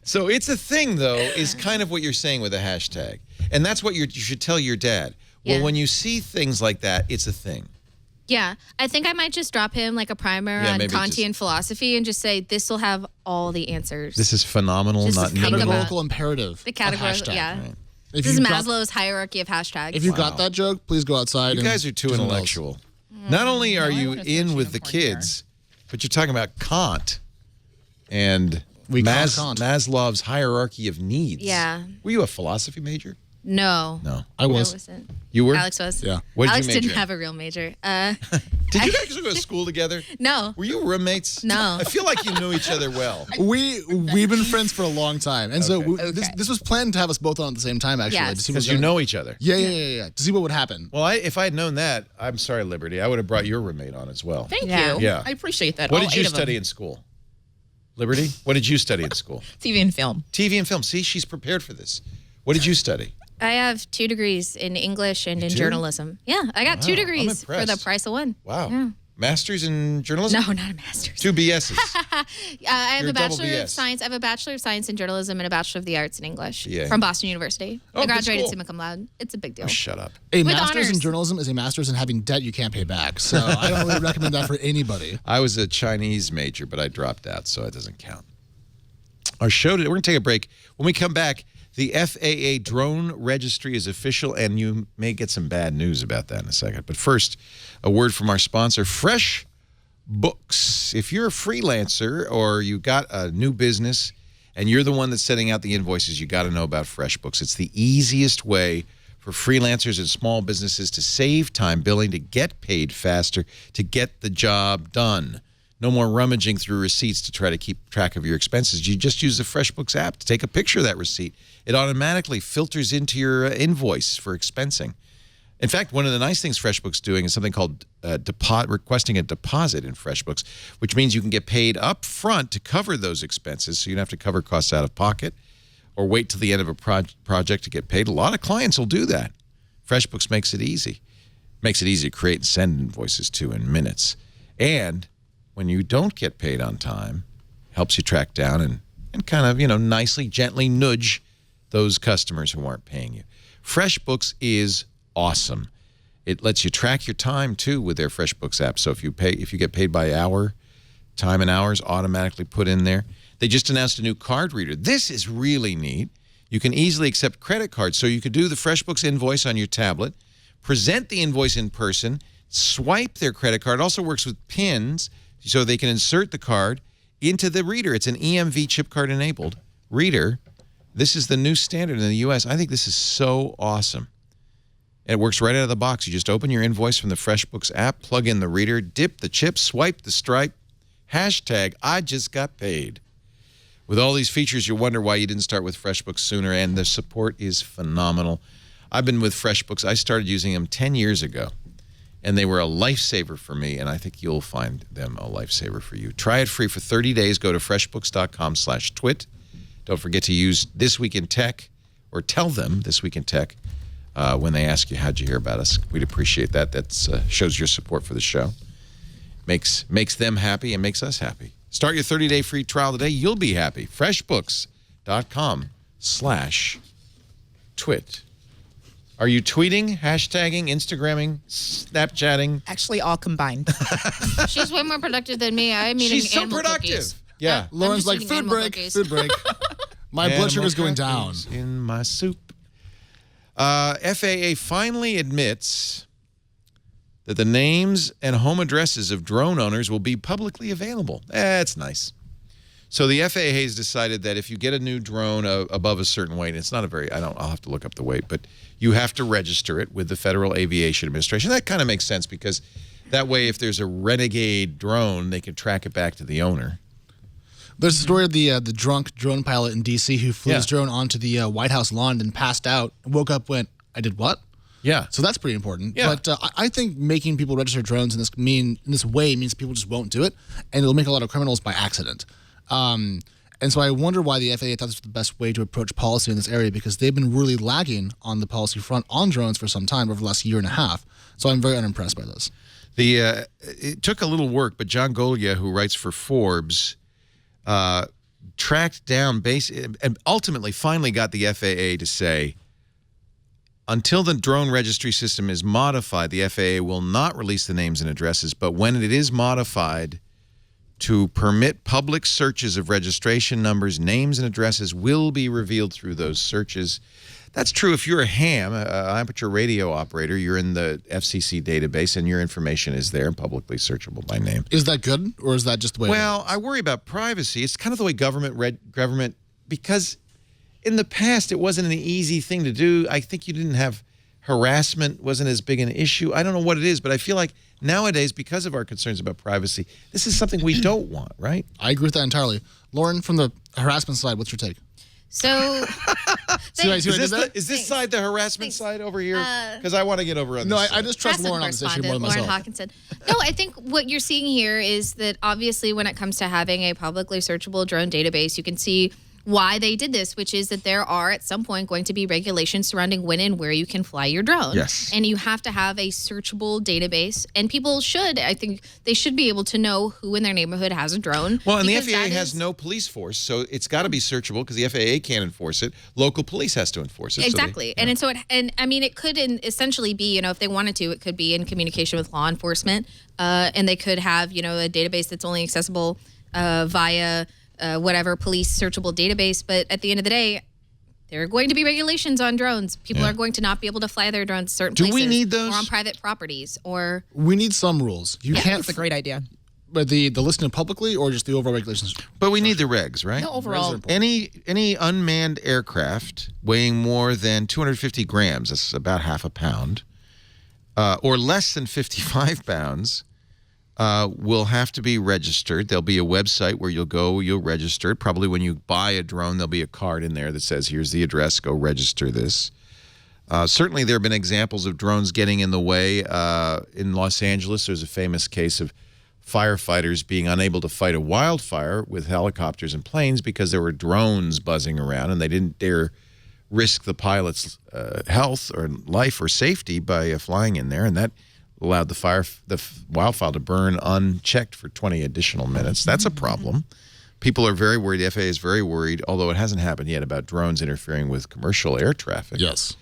So it's a thing, though, is kind of what you're saying with a hashtag. And that's what you should tell your dad. Well, Yeah. when you see things like that, it's a thing. Yeah, I think I might just drop him like a primer Yeah, on maybe Kantian philosophy and just say this will have all the answers. This is phenomenal, Just not think new. about Categorical imperative. the category. of hashtag. Yeah. Right. If This is you got- Maslow's hierarchy of hashtags. If you got that joke, please go outside. You and guys are too do something else. intellectual. Not only are I you wanna in search with the unicorn hair. kids, but you're talking about Kant and We caught Kant. Maslow's hierarchy of needs. Yeah. Were you a philosophy major? No. No. I was. wasn't. You were? Alex was. Yeah. What did Alex you major didn't in? have a real major. Did you guys go to school together? No. Were you roommates? No. I feel like you knew each other well. We've been friends for a long time, and so Okay. this was planned to have us both on at the same time. Actually, Yes. to see Because what you was know each other. Yeah. To see what would happen. Well, if I had known that, I'm sorry, Liberty, I would have brought your roommate on as well. Thank Yeah. you. Yeah. I appreciate that. What All did you 8 of them. study in school? Liberty, what did you study in school? TV and film. TV and film. See, she's prepared for this. What did you study? I have 2 degrees in English and in do? journalism. Yeah, I got Wow, 2 I'm degrees for the impressed. price of 1. Wow. Yeah. Master's in journalism? No, not a master's. 2 BSs. I have You're a a double bachelor BS. of science. I have a bachelor of science in journalism and a bachelor of the arts in English Yeah. from Boston University. Oh, I good graduated school. summa cum laude. It's a big deal. Shut up. A With master's in honors. journalism is a master's in having debt you can't pay back. So I don't really recommend that for anybody. I was a Chinese major, but I dropped out, so it doesn't count. Our show today, we're going to take a break. When we come back, the FAA drone registry is official, and you may get some bad news about that in a second. But first, a word from our sponsor, FreshBooks. If you're a freelancer or you got a new business and you're the one that's sending out the invoices, you got to know about FreshBooks. It's the easiest way for freelancers and small businesses to save time billing, to get paid faster, to get the job done. No more rummaging through receipts to try to keep track of your expenses. You just use the FreshBooks app to take a picture of that receipt. It automatically filters into your invoice for expensing. In fact, one of the nice things FreshBooks doing is something called requesting a deposit in FreshBooks, which means you can get paid up front to cover those expenses, so you don't have to cover costs out of pocket or wait till the end of a project to get paid. A lot of clients will do that. FreshBooks makes it easy. Makes it easy to create and send invoices to in minutes. And when you don't get paid on time, helps you track down and kind of, nicely, gently nudge those customers who aren't paying you. FreshBooks is awesome. It lets you track your time, too, with their FreshBooks app. So if you get paid by hour, time and hours automatically put in there. They just announced a new card reader. This is really neat. You can easily accept credit cards. So you could do the FreshBooks invoice on your tablet, present the invoice in person, swipe their credit card. It also works with PINs, so they can insert the card into the reader. It's an EMV chip card enabled reader. This is the new standard in the U.S. I think this is so awesome. And it works right out of the box. You just open your invoice from the FreshBooks app, plug in the reader, dip the chip, swipe the stripe, hashtag I just got paid. With all these features, you wonder why you didn't start with FreshBooks sooner, and the support is phenomenal. I've been with FreshBooks. I started using them 10 years ago. And they were a lifesaver for me, and I think you'll find them a lifesaver for you. Try it free for 30 days. Go to freshbooks.com/twit. Don't forget to use This Week in Tech, or tell them This Week in Tech when they ask you, how'd you hear about us? We'd appreciate that. That shows your support for the show. Makes them happy and makes us happy. Start your 30-day free trial today. You'll be happy. freshbooks.com/twit. Are you tweeting, hashtagging, Instagramming, Snapchatting? Actually, all combined. She's way more productive than me. I'm eating She's so animal productive. cookies. Yeah. Lauren's just like, eating food animal break, cookies." food break. My blood sugar's going down. Animal in my soup. FAA finally admits that the names and home addresses of drone owners will be publicly available. That's nice. So the FAA has decided that if you get a new drone above a certain weight, it's not a very, I'll have to look up the weight, but you have to register it with the Federal Aviation Administration. That kind of makes sense because that way if there's a renegade drone, they can track it back to the owner. There's a story of the drunk drone pilot in D.C. who flew his drone onto the White House lawn and passed out, and woke up, went, I did what? Yeah. So that's pretty important. Yeah. But I think making people register drones in this way means people just won't do it, and it'll make a lot of criminals by accident. And so I wonder why the FAA thought this was the best way to approach policy in this area, because they've been really lagging on the policy front on drones for some time, over the last year and a half. So I'm very unimpressed by this. It took a little work, but John Golia, who writes for Forbes, tracked down and ultimately finally got the FAA to say, until the drone registry system is modified, the FAA will not release the names and addresses, but when it is modified to permit public searches of registration numbers, names and addresses will be revealed through those searches. That's true if you're a ham, amateur radio operator, you're in the FCC database and your information is there and publicly searchable by name. Is that good, or is that just the way it is? Well, I worry about privacy. It's kind of the way government, because in the past it wasn't an easy thing to do. I think you didn't have harassment, wasn't as big an issue. I don't know what it is, but I feel like nowadays, because of our concerns about privacy, this is something we don't want, right? I agree with that entirely. Lauren, from the harassment side, what's your take? So, is this side the harassment side over here? Because I want to get over on this side. I just trust Lauren on this issue more than myself. Lauren Hockenson. No, I think what you're seeing here is that obviously when it comes to having a publicly searchable drone database, you can see why they did this, which is that there are at some point going to be regulations surrounding when and where you can fly your drone. Yes. And you have to have a searchable database. And people should, I think, they should be able to know who in their neighborhood has a drone. Well, and the FAA has no police force, so it's got to be searchable because the FAA can't enforce it. Local police has to enforce it. Exactly. So and I mean, it could essentially be, if they wanted to, it could be in communication with law enforcement. And they could have, a database that's only accessible via whatever police searchable database. But at the end of the day, there are going to be regulations on drones. People are going to not be able to fly their drones certain places. Do we need those? Or on private properties. Or we need some rules. You can't. That's a great idea. But the listing publicly or just the overall regulations? But we need the regs, right? No, overall. Any unmanned aircraft weighing more than 250 grams, that's about half a pound, or less than 55 pounds, will have to be registered. There'll be a website where you'll register it. Probably when you buy a drone, there'll be a card in there that says, here's the address, go register this. Certainly there have been examples of drones getting in the way. In Los Angeles, there's a famous case of firefighters being unable to fight a wildfire with helicopters and planes because there were drones buzzing around and they didn't dare risk the pilot's health or life or safety by flying in there, and that allowed the wildfire to burn unchecked for 20 additional minutes. That's a problem. People are very worried. The FAA is very worried, although it hasn't happened yet, about drones interfering with commercial air traffic. Yes.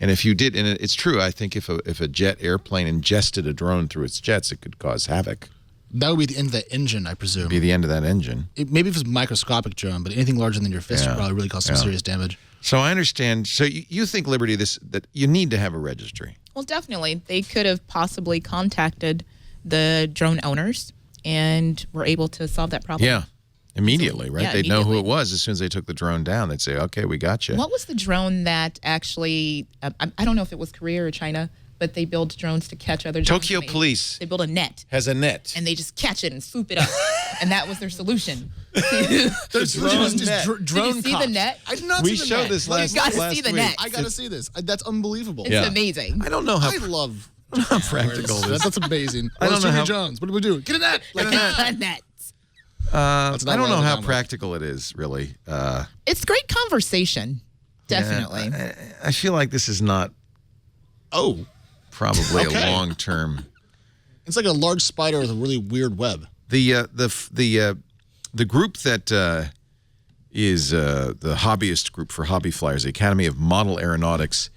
And if you did, and it's true, I think if a jet airplane ingested a drone through its jets, it could cause havoc. That would be the end of that engine, I presume. Be the end of that engine. Maybe if it's a microscopic drone, but anything larger than your fist would probably really cause some serious damage. So I understand. So you think, Liberty, that you need to have a registry? Well, definitely. They could have possibly contacted the drone owners and were able to solve that problem. Yeah. Immediately, right? Yeah, They'd know who it was as soon as they took the drone down. They'd say, okay, we got you. What was the drone that actually, I don't know if it was Korea or China, but they build drones to catch other drones. Tokyo Police They build a net. Has a net. And they just catch it and swoop it up. And that was their solution. There's drone net. Did you see the net? I did not see the net. We showed this last You gotta see the week. net. I got to see this. That's unbelievable. It's amazing. I don't know how I love practical it is. That's amazing. I don't know how Jones. What do we do? Get a net. A net. I don't know how practical it is, really. It's great conversation. Definitely. I feel like this is not. Probably a long-term. It's like a large spider with a really weird web. The group that is the hobbyist group for hobby flyers, the Academy of Model Aeronautics,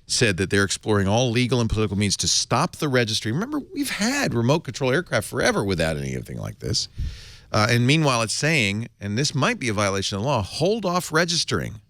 said that they're exploring all legal and political means to stop the registry. Remember, we've had remote control aircraft forever without anything like this. And meanwhile, it's saying, and this might be a violation of the law, hold off registering.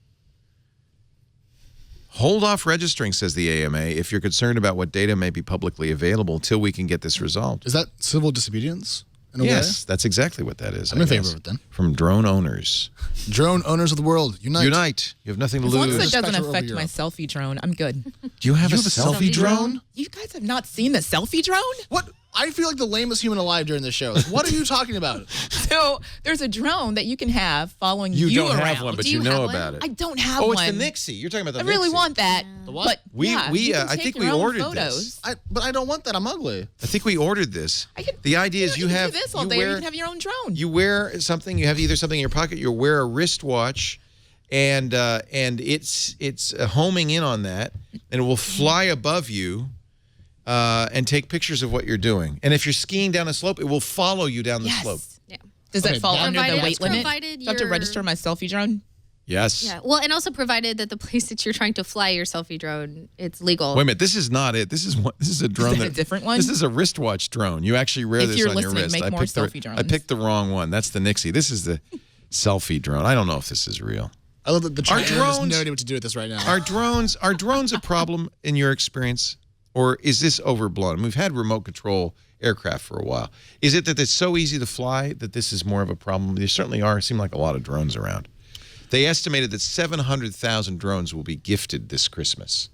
Hold off registering, says the AMA, if you're concerned about what data may be publicly available until we can get this resolved. Is that civil disobedience? Yes, that's exactly what that is. I'm in favor of it then. From drone owners. Drone owners of the world, unite. Unite. You have nothing to As lose. long as it doesn't Spectre affect over my Europe. selfie drone, I'm good. Do you have a selfie drone? You guys have not seen the selfie drone? What? I feel like the lamest human alive during this show. Like, what are you talking about? So there's a drone that you can have following You you don't around. have one, but Do you you know have one? about it. I don't have Oh, one. it's the Nixie. You're talking about the I Nixie. really want that. The what? But We- yeah, we, you can I take think your we own ordered photos. this. But I don't want that. I'm ugly. I think we ordered this. The idea is You you can have do this all you day. Or wear you can have your own drone. you wear something. You have either something in your pocket. You wear a wristwatch, and it's homing in on that, and it will fly above you. And take pictures of what you're doing. And if you're skiing down a slope, it will follow you down the slope. Yeah. Does Okay, that fall under the provided- weight limit? provided Do I have to you're- register my selfie drone? Yes. Yeah. Well, and also provided that the place that you're trying to fly your selfie drone, it's legal. Wait a minute. This is not it. This is a drone. that a different one? This is a wristwatch drone. You actually wear If this you're on your listening, wrist. make I more picked selfie the, drones. I picked the wrong one. That's the Nixie. This is the selfie drone. I don't know if this is real. I love that the Are Chinese has drones- no idea what to do with this right now. Are drones a problem in your experience, or is this overblown? We've had remote control aircraft for a while. Is it that it's so easy to fly that this is more of a problem? There certainly seem like a lot of drones around. They estimated that 700,000 drones will be gifted this Christmas.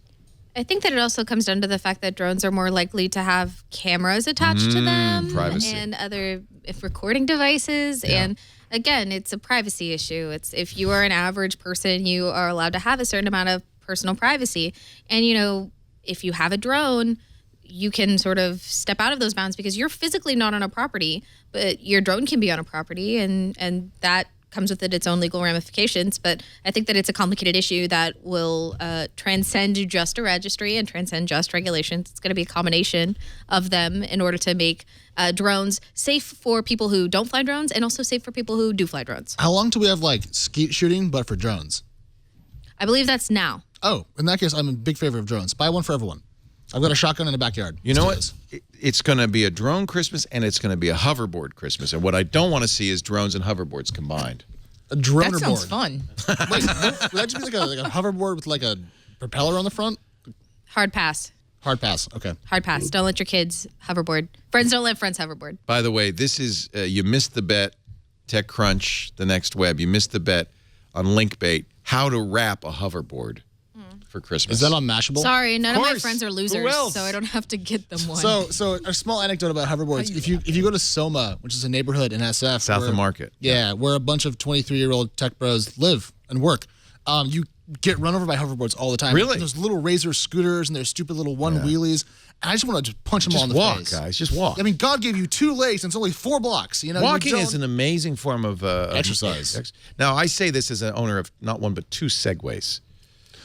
I think that it also comes down to the fact that drones are more likely to have cameras attached to them privacy. and other recording devices. And again, it's a privacy issue. It's if you are an average person, you are allowed to have a certain amount of personal privacy. And, you know, if you have a drone, you can sort of step out of those bounds because you're physically not on a property, but your drone can be on a property, and that comes with its own legal ramifications. But I think that it's a complicated issue that will transcend just a registry and transcend just regulations. It's going to be a combination of them in order to make drones safe for people who don't fly drones and also safe for people who do fly drones. How long do we have like skeet shooting, but for drones? I believe that's now. Oh, in that case, I'm in big favor of drones. Buy one for everyone. I've got a shotgun in the backyard. You know Let's what? do this. It's going to be a drone Christmas, and it's going to be a hoverboard Christmas. And what I don't want to see is drones and hoverboards combined. A droner That sounds board. fun. Wait, would that just be like a hoverboard with like a propeller on the front? Hard pass. Hard pass. Okay. Hard pass. Don't let your kids hoverboard. Friends don't let friends hoverboard. By the way, this is, you missed the bet, TechCrunch, the next web. You missed the bet on Linkbait, how to wrap a hoverboard for Christmas. Is that on Mashable? Sorry, none of my course. friends are Who losers, else? so I don't have to get them one. So a small anecdote about hoverboards. If you go to Soma, which is a neighborhood in SF, South of Market. yeah, where a bunch of 23-year-old tech bros live and work, you get run over by hoverboards all the time. Really? There's little Razor scooters and there's stupid little wheelies. And I just want to punch them all in Just the walk, face. guys. Just walk. I mean, God gave you 2 legs and it's only 4 blocks. You know, Walking is an amazing form of Exercise. Now, I say this as an owner of not one but 2 Segways.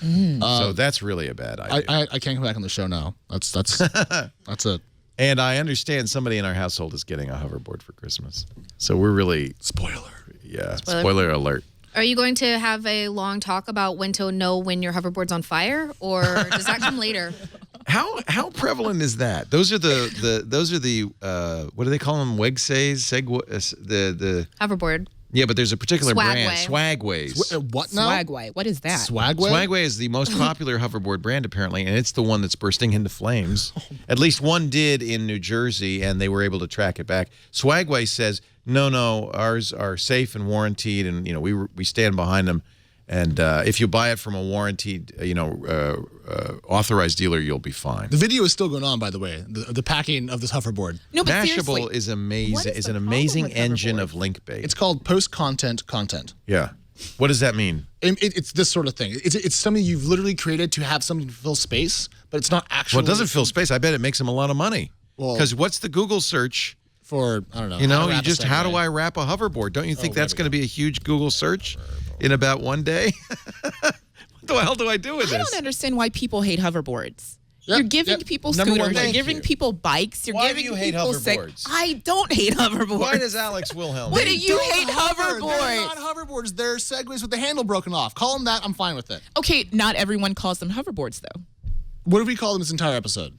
So that's really a bad idea. I can't come back on the show now. That's that's it. And I understand somebody in our household is getting a hoverboard for Christmas. So we're really, Spoiler. spoiler alert. Are you going to have a long talk about when to know when your hoverboard's on fire, or does that come later? How prevalent is that? Those are the what do they call them? Wegsays, the Hoverboard. yeah, but there's a particular brand, Swagway. Swagways. What now? Swagway. What is that? Swagway? Swagway is the most popular hoverboard brand apparently, and it's the one that's bursting into flames. At least one did in New Jersey, and they were able to track it back. Swagway says, no, ours are safe and warranted, and we stand behind them. And if you buy it from a warranted, authorized dealer, you'll be fine. The video is still going on, by the way. The packing of this hoverboard. No, but Mashable seriously, is amazing. what is Is the an problem amazing with engine hoverboards? of Linkbait. It's called post-content. Yeah. What does that mean? It's this sort of thing. It's something you've literally created to have something to fill space, but it's not actually. Well, it doesn't fill space. I bet it makes them a lot of money. Well- Because what's the Google search? for, I don't know. You how know, to you wrap a just, how do Segway. I wrap a hoverboard? Don't you think that's there we going to be a huge Google search in about one day? What the hell do I do with I this? don't understand why people hate hoverboards. Yep, You're giving yep. people Number one scooters. You're Thank giving you. people bikes. You're Why do giving you hate people hoverboards? I don't hate hoverboards. Why does Alex Wilhelm? Why do you Don't hate hover. They're hoverboards? not hoverboards. They're Segways with the handle broken off. Call them that. I'm fine with it. Okay, not everyone calls them hoverboards though. What did we call them this entire episode?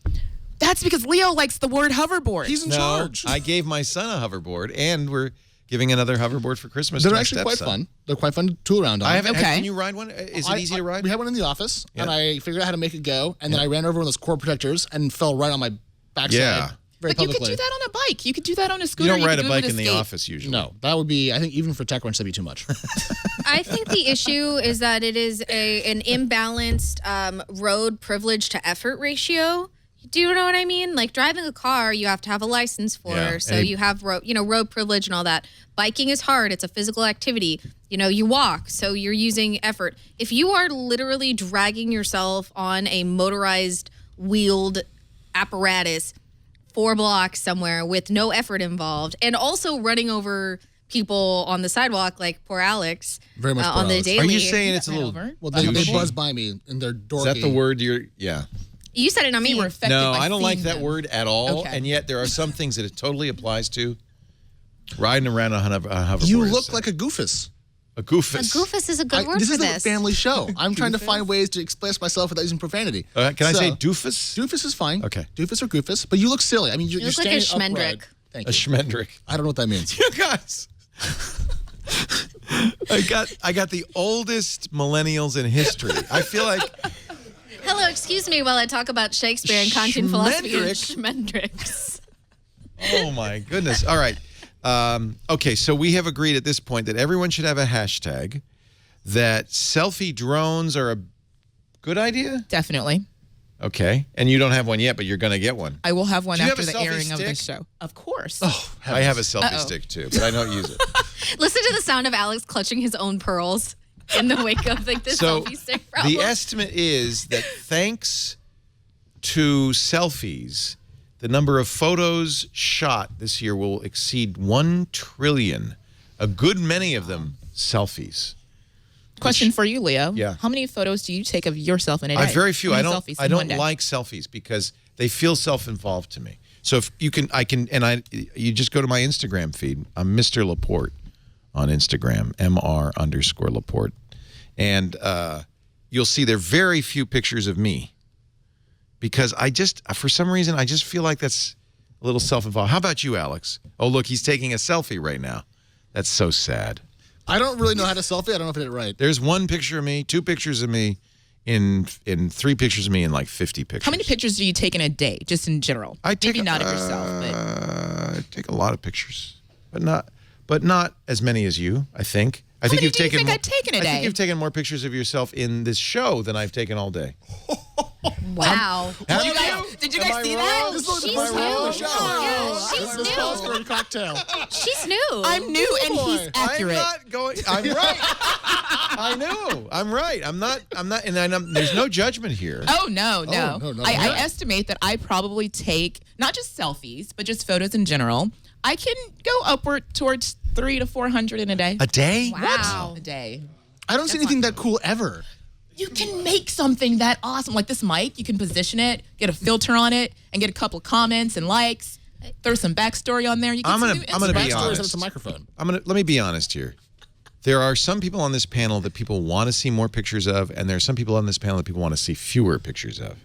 That's because Leo likes the word hoverboard. He's in No, charge. I gave my son a hoverboard, and we're giving another hoverboard for Christmas. They're to my actually quite stepson. fun. They're quite fun to tool around on. I haven't. Okay. Can you ride one? Is it easy to ride? We had one in the office, Yeah. and I figured out how to make it go, and then I ran over one of those core protectors and fell right on my backside. Yeah. Very But you publicly. could do that on a bike. You could do that on a You scooter. don't ride could a do it bike with in the skate. office usually. No, that would be. I think even for tech wrench, that'd be too much. I think the issue is that it is an imbalanced road privilege to effort ratio. Do you know what I mean? Like driving a car, you have to have a license for, Yeah. so you have road privilege and all that. Biking is hard; it's a physical activity. You walk, so you're using effort. If you are literally dragging yourself on a motorized wheeled apparatus 4 blocks somewhere with no effort involved, and also running over people on the sidewalk, like poor Alex, Very much poor on the Alex. daily. Are you saying it's a Right little? over. Well, they douchey? buzz by me and they're dorky. Is that the word you're? Yeah. You said it, not me. You were affected No, by I don't like seeing that them. word at all. Okay. And yet there are some things that it totally applies to. Riding around on a hoverboard. You is, look like a goofus. a goofus. A goofus is a good word This for is a this. family show. I'm trying to find ways to express myself without using profanity. Can I So, say doofus? Doofus is fine. Okay. Doofus or goofus, but you look silly. I mean, you're You look like a standing schmendrick. upright. Thank A you. schmendrick. I don't know what that means. You guys. I got the oldest millennials in history. I feel like Hello, excuse me while I talk about Shakespeare and Kantian philosophy and Schmendricks. oh my goodness. All right. Okay, so we have agreed at this point that everyone should have a hashtag, that selfie drones are a good idea. Definitely. Okay. And you don't have one yet, but you're going to get one. I will have one Do you after have a the selfie airing of the stick? show. Of course. Oh, I have a selfie stick too, but I don't use it. Listen to the sound of Alex clutching his own pearls in the wake of like this So selfie stick problem. the estimate is that thanks to selfies, the number of photos shot this year will exceed 1 trillion. A good many of them selfies. Question for you, Leo. Yeah. How many photos do you take of yourself in a day? I very few. How I many don't. selfies I in don't one day? like selfies because they feel self-involved to me. So if you can, I can, and you just go to my Instagram feed. I'm Mr. Laporte on Instagram, Mr_Laporte, and you'll see there are very few pictures of me because for some reason, I just feel like that's a little self-involved. How about you, Alex? Oh, look, he's taking a selfie right now. That's so sad. I don't really know how to selfie. I don't know if I did it right. There's 1 picture of me, 2 pictures of me, in 3 pictures of me, in like 50 pictures. How many pictures do you take in a day, just in general? I take Maybe not of yourself, but I take a lot of pictures, but not as many as you. I think. I think many you've do you taken. think more, I've taken a I think day? you've taken more pictures of yourself in this show than I've taken all day. wow. Did you guys see that? She's Am I wrong? new. Show. Yeah, she's This calls for new. a cocktail. She's new. I'm new and he's accurate. I'm not going. I'm right. I know. I'm right. I'm not. And there's no judgment here. Oh, no. no, I no. estimate that I probably take not just selfies, but just photos in general. I can go upward towards 300 to 400 in a day. A day? Wow. A day. I don't see anything that cool ever. You can make something that awesome. Like this mic, you can position it, get a filter on it, and get a couple of comments and likes. Throw some backstory on there. You get I'm some gonna- new I'm gonna be Instagram Backstory is honest. that it's a microphone. Let me be honest here. There are some people on this panel that people want to see more pictures of, and there are some people on this panel that people want to see fewer pictures of.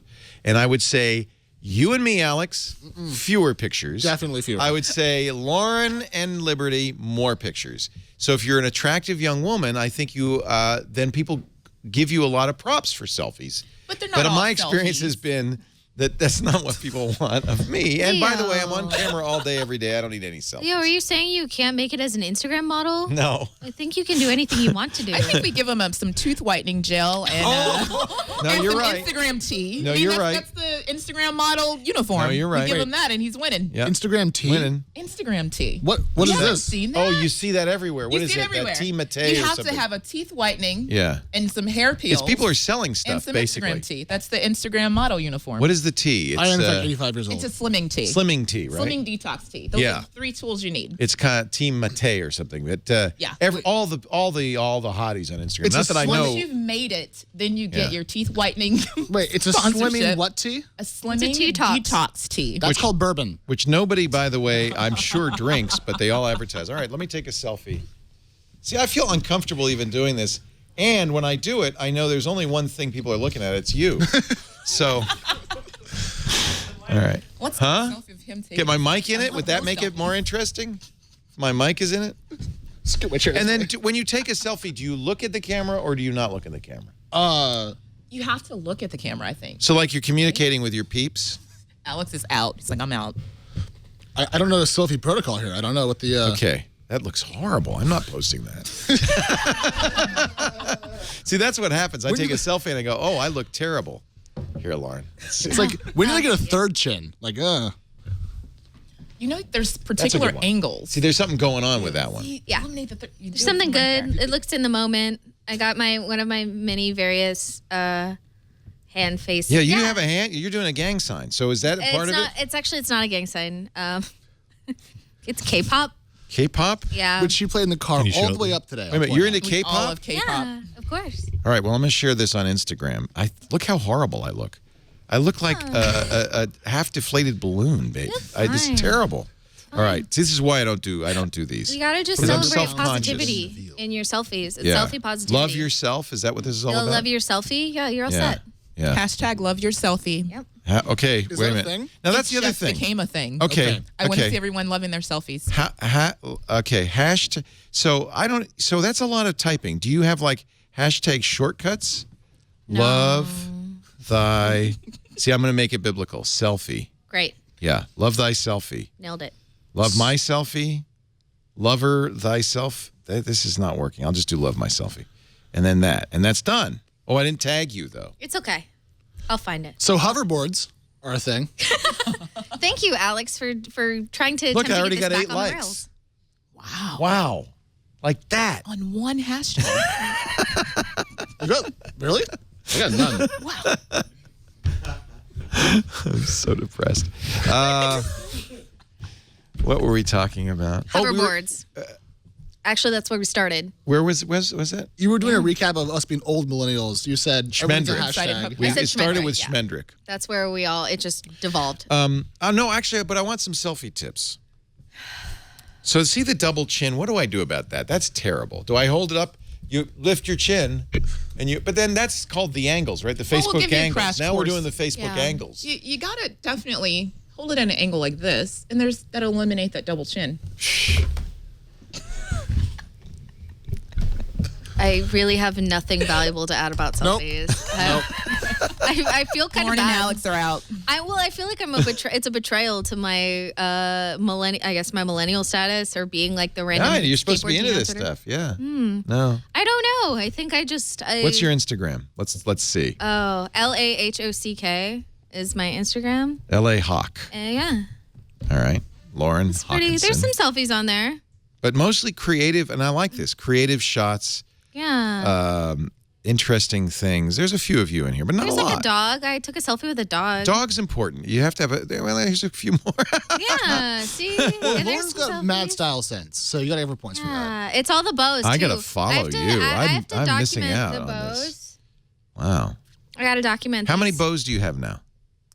And I would say you and me, Alex, fewer pictures. Definitely fewer. I would say Lauren and Liberty, more pictures. So if you're an attractive young woman, I think you then people give you a lot of props for selfies. But they're not all my experience selfies. has been that that's not what people want of me. And by the way, I'm on Leo. camera all day, every day. I don't need any selfies. Yo, are you saying you can't make it as an Instagram model? No. I think you can do anything you want to do. I think we give them some tooth whitening gel and, No, and you're some right. Instagram tee. No, I mean, you're that's, right. That's the Instagram model uniform. No, you're right. We give Wait. him that, and he's winning. Yeah. Instagram tea. Winning. Instagram tee. What You is haven't this? Seen that? Oh, you see that everywhere. What You is see it? it everywhere. That T Matei You or have something? to have a teeth whitening. Yeah. And some hair peel. It's people are selling and stuff, some basically. Instagram tee. That's the Instagram model uniform. What is the T? It's, I am in fact 85 years old. It's a slimming tee. slimming tea, right? Slimming detox tea. Those Yeah. are the 3 tools you need. It's kind of Team Matei or something. But Yeah. all the hotties on Instagram. It's Not a that I slim- know. Once you've made it, then you get Yeah. your teeth whitening. Wait, it's a sponsorship. slimming what tea? A slimming detox. detox tea. That's called bourbon. Which nobody, by the way, I'm sure drinks, but they all advertise. All right, let me take a selfie. See, I feel uncomfortable even doing this. And when I do it, I know there's only one thing people are looking at. It's you. So, all right. What's Huh? the selfie of him taking Get my mic in it? Would that No make it selfies. more interesting? My mic is in it? Scoot my chair. And then when you take a selfie, do you look at the camera or do you not look at the camera? You have to look at the camera, I think. So like you're communicating with your peeps? Alex is out. He's like, I'm out. I don't know the selfie protocol here. I don't know what the... Okay. That looks horrible. I'm not posting that. See, that's what happens. I take a selfie and I go, oh, I look terrible. Here, Lauren. It's like, when did I get a third chin? Like, You know, there's particular angles. See, there's something going on with that one. Yeah. There's something good. It looks in the moment. I got one of my many various hand faces. Yeah, you have a hand. You're doing a gang sign. So is that a part of it? It's not a gang sign. It's K-pop. K-pop? Yeah. which she played in the car all the way up today. Wait a minute, you're into All K-pop? of K-pop. Yeah, of course. All right, well, I'm going to share this on Instagram. Look how horrible I look. I look like a half-deflated balloon, babe. It's terrible. All right, this is why I don't do these. You gotta just Because I'm celebrate self-conscious. positivity in your selfies. It's Yeah. selfie positivity. Love yourself. Is that what this is all You'll about? love your selfie. Yeah, you're all set. Yeah. Hashtag love your selfie. Yep. Okay, Is wait that a a minute. thing? Now that's the other Just thing. became a thing. Okay. I want to see everyone loving their selfies. Okay. Hashtag. So I don't. So that's a lot of typing. Do you have like hashtag shortcuts? No. Love thy. See, I'm going to make it biblical. Selfie. Great. Yeah. Love thy selfie. Nailed it. Love my selfie. Lover thyself. This is not working. I'll just do love my selfie, and then that, and that's done. Oh, I didn't tag you though. It's okay. I'll find it. So hoverboards are a thing. Thank you, Alex, for trying to Look, I already get got this 8 back on the likes. rails. Wow. Wow. Like that. On one hashtag. Really? I got none. I'm so depressed. What were we talking about? Hoverboards. Actually, that's where we started. Where was that? You were doing a recap of us being old millennials. You said everyone's a Schmendrick. hashtag. said It started Schmendrick, with yeah. Schmendrick. That's where it just devolved. No, actually, but I want some selfie tips. So see the double chin. What do I do about that? That's terrible. Do I hold it up? You lift your chin, but then that's called the angles, right? The Well, Facebook we'll give you a angles. crash Now we're course. doing the Facebook Yeah. angles. You got to definitely hold it at an angle like this, and that'll eliminate that double chin. I really have nothing valuable to add about Nope. selfies. I feel kind Lauren of and bad. Alex are out. I feel like it's a betrayal to my my millennial status or being like the random. Yeah, you're supposed to be skateboard into teen on this Twitter. stuff. Yeah. No. I don't know. I think I What's your Instagram? Let's see. Oh, LAHOCK is my Instagram. L.A. Hawk. Yeah. All right. Lauren It's pretty. Hockenson. There's some selfies on there. But mostly creative, and I like this. Creative shots, Yeah. interesting things. There's a few of you in here, but not There's a like lot. a dog. I took a selfie with a dog. Dog's important. You have to have well, there's a few more. Yeah. See, Well, there's Lauren's some got mad selfies. style sense, so you got to give her points for that. Yeah, it's all the bows. I too. gotta follow I have to, you. I have to I'm document missing out the on bows. this. Wow. I gotta document. How many these. bows do you have now?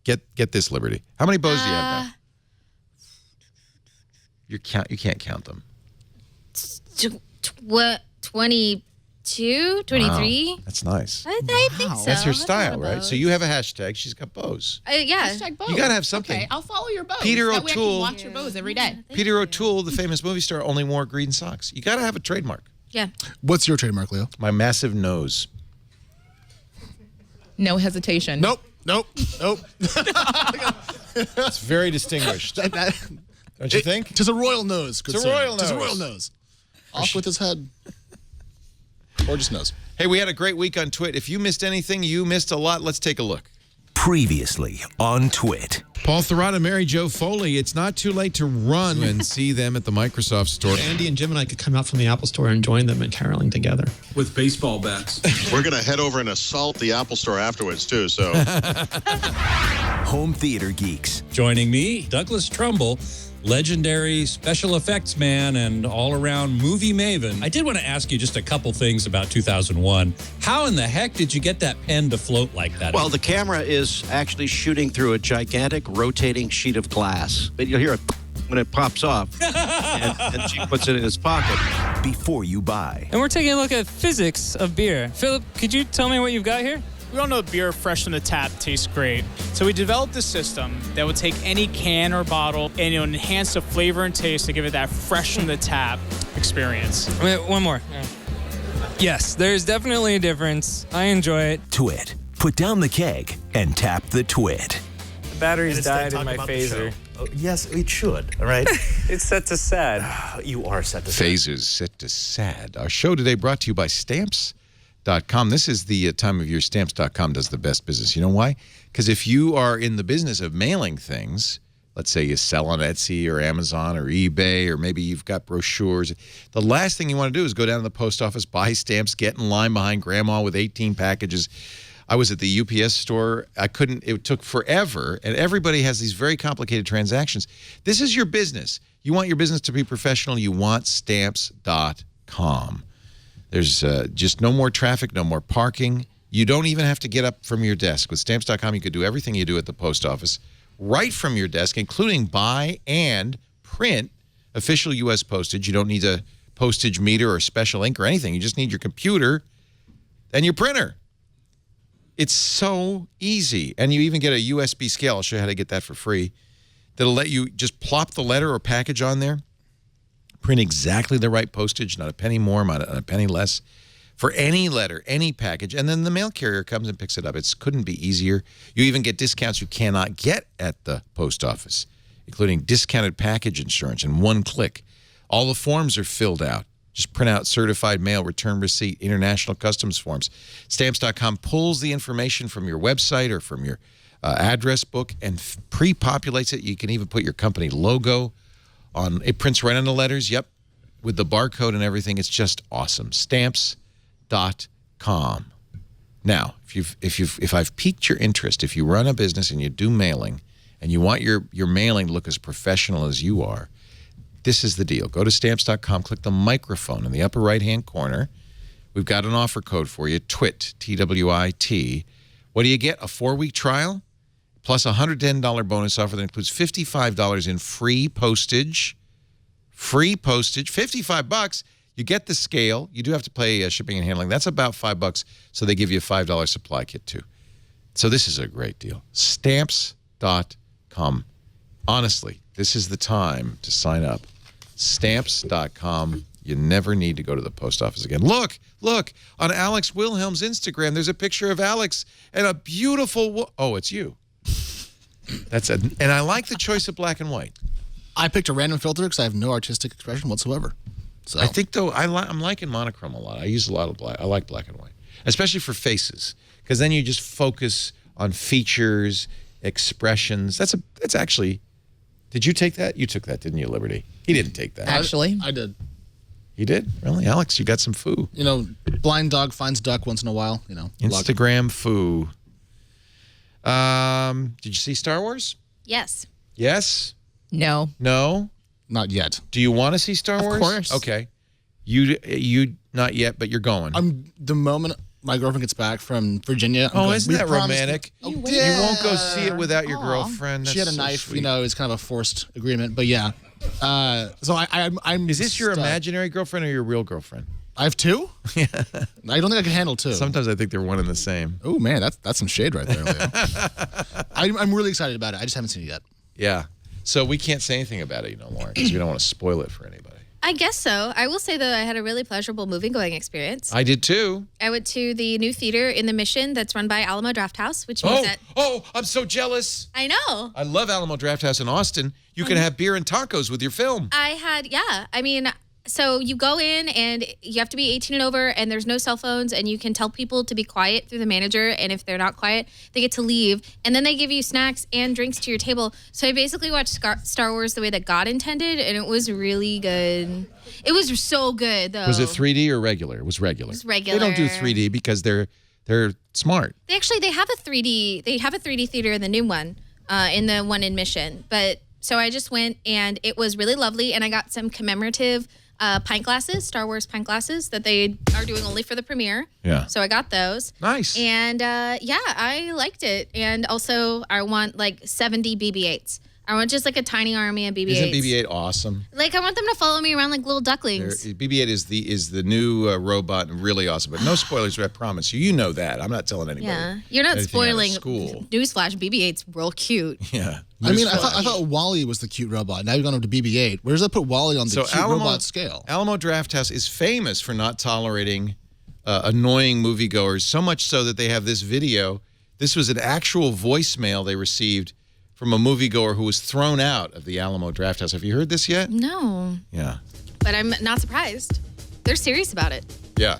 Get this, Liberty. How many bows do you have now? You can't count them. 22, 23. Wow, that's nice. I think so. That's her I've style, got right? bows. So you have a hashtag. She's got bows. Yeah. Hashtag bows. You gotta have something. Okay, I'll follow your bows. Peter that way I O'Toole. can watch your bows every day. Peter O'Toole, the famous movie star, only wore green socks. You gotta have a trademark. Yeah. What's your trademark, Leo? My massive nose. No hesitation. Nope. It's very distinguished. Don't you think? Tis a royal nose. Good It's a sir. royal Tis a nose. royal nose. Off with his head. Or just nose. Hey, we had a great week on Twit. If you missed anything, you missed a lot. Let's take a look. Previously on Twit. Paul Thurrott and Mary Jo Foley, it's not too late to run and see them at the Microsoft store. Andy and Jim and I could come out from the Apple store and join them in caroling together. With baseball bats. We're going to head over and assault the Apple store afterwards, too, so. Home Theater Geeks. Joining me, Douglas Trumbull, legendary special effects man and all-around movie maven. I did want to ask you just a couple things about 2001. How in the heck did you get that pen to float like that? Well, the camera is actually shooting through a gigantic rotating sheet of glass. But you'll hear it when it pops off, and she puts it in his pocket. Before you buy. And we're taking a look at physics of beer. Philip, could you tell me what you've got here? We all know beer fresh from the tap tastes great. So we developed a system that would take any can or bottle and enhance the flavor and taste to give it that fresh from the tap. experience. Wait, one more. Yes, there's definitely a difference. I enjoy it. Twit. Put down the keg and tap the twit. The batteries died in my phaser. Yes, it should, all right? It's set to sad. You are set to sad. Phasers set to sad. Our show today brought to you by Stamps.com. This is the time of year Stamps.com does the best business. You know why? Because if you are in the business of mailing things, let's say you sell on Etsy or Amazon or eBay, or maybe you've got brochures, the last thing you want to do is go down to the post office, buy stamps, get in line behind grandma with 18 packages. I was at the UPS store. It took forever, and everybody has these very complicated transactions. This is your business. You want your business to be professional, you want Stamps.com. There's just no more traffic, no more parking. You don't even have to get up from your desk. With Stamps.com, you could do everything you do at the post office right from your desk, including buy and print official U.S. postage. You don't need a postage meter or special ink or anything. You just need your computer and your printer. It's so easy. And you even get a USB scale. I'll show you how to get that for free. That'll let you just plop the letter or package on there, print exactly the right postage, not a penny more, not a penny less, for any letter, any package, and then the mail carrier comes and picks it up. It couldn't be easier. You even get discounts you cannot get at the post office, including discounted package insurance in one click. All the forms are filled out. Just print out certified mail, return receipt, international customs forms. Stamps.com pulls the information from your website or from your address book and pre-populates it. You can even put your company logo on. It prints right on the letters, yep, with the barcode and everything. It's just awesome. Stamps.com. Now, if I've piqued your interest, if you run a business and you do mailing and you want your mailing to look as professional as you are, this is the deal. Go to Stamps.com, click the microphone in the upper right-hand corner. We've got an offer code for you, TWIT, T-W-I-T. What do you get? A 4-week trial plus a $110 bonus offer that includes $55 in free postage. Free postage, $55. You get the scale. You do have to pay shipping and handling. That's about $5, so they give you a $5 supply kit too. So this is a great deal. Stamps.com. Honestly, this is the time to sign up. Stamps.com. You never need to go to the post office again. Look, on Alex Wilhelm's Instagram, there's a picture of Alex and a beautiful, oh, it's you. And I like the choice of black and white. I picked a random filter because I have no artistic expression whatsoever. So I think, though, I'm liking monochrome a lot. I use a lot of black. I like black and white, especially for faces, because then you just focus on features, expressions. That's actually, did you take that? You took that, didn't you, Liberty? He didn't take that. Actually. I did. You did? Really? Alex, you got some foo. You know, blind dog finds duck once in a while, you know. Instagram foo. Did you see Star Wars? Yes. Yes? No. No? Not yet. Do you want to see Star Wars? Of course. Okay. You not yet, but you're going. The moment my girlfriend gets back from Virginia. Isn't that romantic? You won't go see it without your girlfriend. That's she had a so knife, sweet. you know, it's kind of a forced agreement, but yeah. So I'm. Is this your imaginary girlfriend or your real girlfriend? I have two? Yeah. I don't think I can handle two. Sometimes I think they're one and the same. Oh man, that's some shade right there, Leo. I'm really excited about it. I just haven't seen it yet. Yeah. So we can't say anything about it, Lauren, because we don't want to spoil it for anybody. I guess so. I will say that I had a really pleasurable movie-going experience. I did too. I went to the new theater in the Mission that's run by Alamo Drafthouse, which means that... Oh, I'm so jealous. I know. I love Alamo Drafthouse in Austin. You can have beer and tacos with your film. I mean, so you go in and you have to be 18 and over, and there's no cell phones, and you can tell people to be quiet through the manager, and if they're not quiet, they get to leave, and then they give you snacks and drinks to your table. So I basically watched Star Wars the way that God intended, and it was really good. It was so good, though. Was it 3D or regular? It was regular. It was regular. They don't do 3D because they're smart. They have a 3D. They have a 3D theater in the new one, in the one in Mission. But so I just went, and it was really lovely, and I got some commemorative pint glasses, Star Wars pint glasses that they are doing only for the premiere. Yeah. So I got those. Nice. And I liked it. And also I want like 70 BB-8s. I want just like a tiny army of BB-8s. Isn't BB-8 awesome? Like I want them to follow me around like little ducklings. BB-8 is the new robot and really awesome. But no spoilers, I promise you. You know that. I'm not telling anybody. Yeah, you're not spoiling. School. Newsflash: BB-8's real cute. Yeah. I mean, I thought Wally was the cute robot. Now you've gone up to BB-8. Where does that put Wally on the cute robot scale? Alamo Drafthouse is famous for not tolerating annoying moviegoers, so much so that they have this video. This was an actual voicemail they received from a moviegoer who was thrown out of the Alamo Drafthouse. Have you heard this yet? No. Yeah. But I'm not surprised. They're serious about it. Yeah.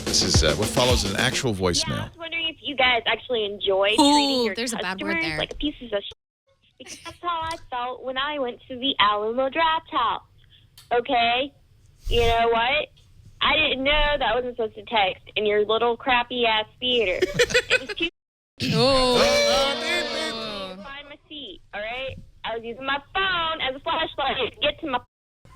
This is what follows an actual voicemail. Yeah, I was wondering if you guys actually enjoy treating your there's a bad word there. like pieces of shit. Because that's how I felt when I went to the Alamo Drafthouse. Okay? You know what? I didn't know that I wasn't supposed to text in your little crappy-ass theater. It was too... Find my seat, all right? I was using my phone as a flashlight to get to my...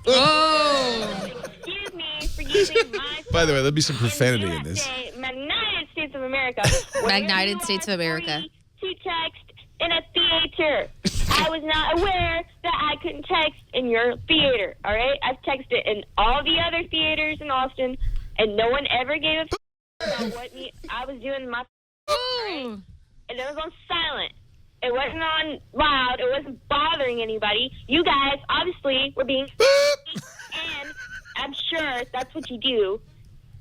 Excuse me for using my phone. By the way, there'll be some profanity in this. United States of America. United States of America. To text in a theater. I was not aware that I couldn't text in your theater, all right? I've texted in all the other theaters in Austin, and no one ever gave a about what I was doing in my... Right? And it was on silent. It wasn't on loud. It wasn't bothering anybody. You guys, obviously, were being... and I'm sure that's what you do,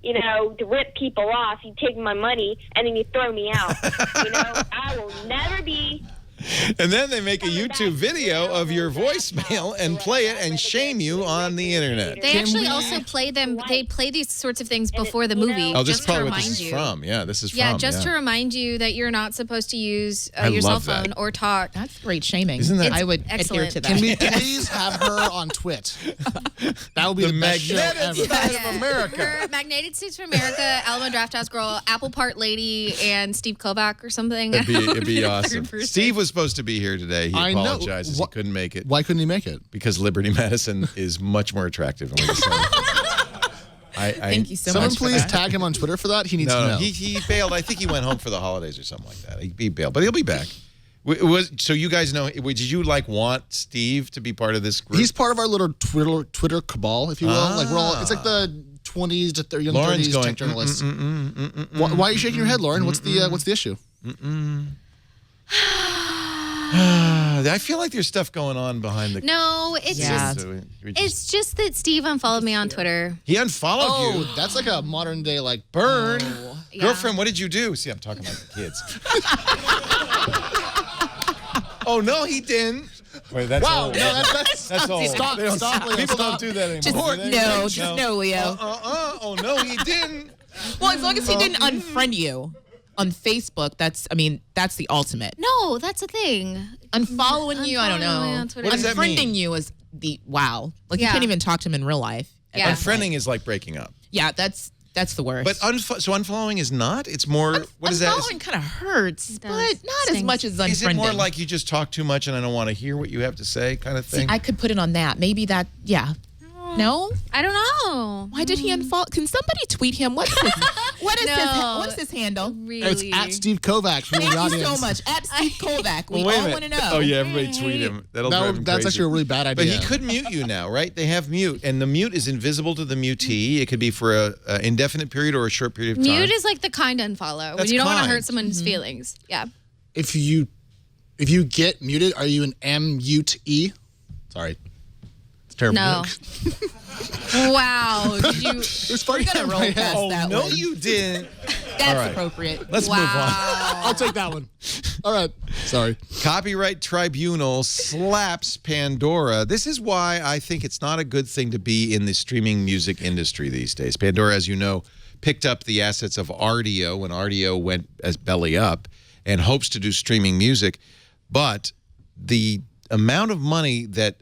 you know, to rip people off. You take my money, and then you throw me out. You know, I will never be... And then they make a YouTube video of your voicemail and play it and shame you on the internet. They actually also play them. They play these sorts of things before the movie. Oh, this just is probably to what remind this is you. from. Yeah, this is from. Yeah, just to remind you that you're not supposed to use your cell phone or talk. That's great shaming. Isn't that? I would adhere to that. Can we please have her on Twit? That would be the best show ever. State of America. We're Magnetic States of America, Alamo Drafthouse Girl, Apple Part Lady, and Steve Kovac or something. It'd be awesome. Steve was supposed to be here today. He apologizes. He couldn't make it. Why couldn't he make it? Because Liberty Madison is much more attractive. Thank you so Someone much. please tag him on Twitter for that. He needs to know. He bailed. I think he went home for the holidays or something like that. He bailed, but he'll be back. So you guys know? Did you want Steve to be part of this group? He's part of our little Twitter cabal, if you will. Like we're all. It's like the 20s to 30s, Lauren's 30s going, tech journalists. Why are you shaking your head, Lauren? What's the issue? I feel like there's stuff going on behind the... No, it's it's just that Steve unfollowed me on Twitter. He unfollowed you. Oh, that's like a modern day burn. Yeah. Girlfriend, what did you do? See, I'm talking like the kids. Oh, no, he didn't. Wait, that's old. No, that's old. Stop, Leo, people don't do that anymore. Just no, Leo. Oh, no, he didn't. Well, as long as he didn't unfriend you on Facebook, that's the ultimate. No, that's a thing. Unfollowing you, I don't know. What does that mean? Unfriending you is wow. Like you can't even talk to him in real life. Yeah. Unfriending is like breaking up. Yeah, that's the worst. But so unfollowing is not? It's more, what is that? Unfollowing kind of hurts, but not as much as unfriending. Is it more like you just talk too much and I don't want to hear what you have to say kind of thing? See, I could put it on that. Maybe that, yeah. No? I don't know. Why did he unfollow? Can somebody tweet him? What is his handle? Really? It's at Steve Kovac. Thank you so much. At Steve Kovac. We all want to know. Oh, yeah, everybody tweet him. That's actually a really bad idea. But he could mute you now, right? They have mute, and the mute is invisible to the mutee. It could be for an indefinite period or a short period of time. Mute is like the kind unfollow when you don't want to hurt someone's feelings. Yeah. If you get muted, are you an M-mute-E? Sorry. It's terrible. No. Wow. Did you? We're gonna roll past that no, one. you didn't. That's appropriate. Let's move on. I'll take that one. All right. Sorry. Copyright Tribunal slaps Pandora. This is why I think it's not a good thing to be in the streaming music industry these days. Pandora, as you know, picked up the assets of Rdio when Rdio went as belly up and hopes to do streaming music. But the amount of money that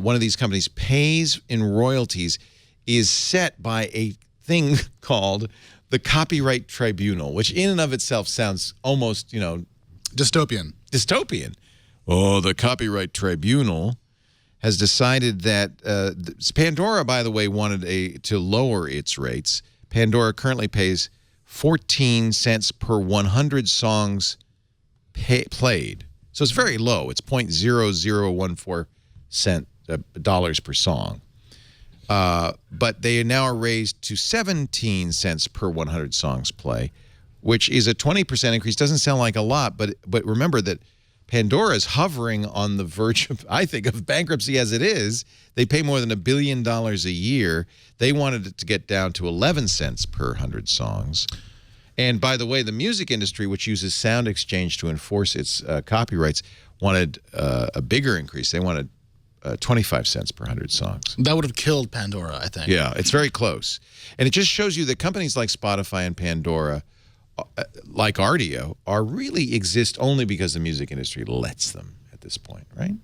one of these companies pays in royalties is set by a thing called the Copyright Tribunal, which in and of itself sounds almost, dystopian. Oh, the Copyright Tribunal has decided that Pandora, by the way, wanted to lower its rates. Pandora currently pays 14 cents per 100 songs played. So it's very low. It's 0.0014 dollars per song. But they now are raised to 17 cents per 100 songs play, which is a 20% increase. Doesn't sound like a lot, but remember that Pandora is hovering on the verge of, I think, of bankruptcy as it is. They pay more than $1 billion a year. They wanted it to get down to 11 cents per 100 songs. And by the way, the music industry, which uses sound exchange to enforce its copyrights, wanted a bigger increase. They wanted 25 cents per 100 songs. That would have killed Pandora, I think. Yeah, it's very close. And it just shows you that companies like Spotify and Pandora, like Rdio, really exist only because the music industry lets them at this point, right?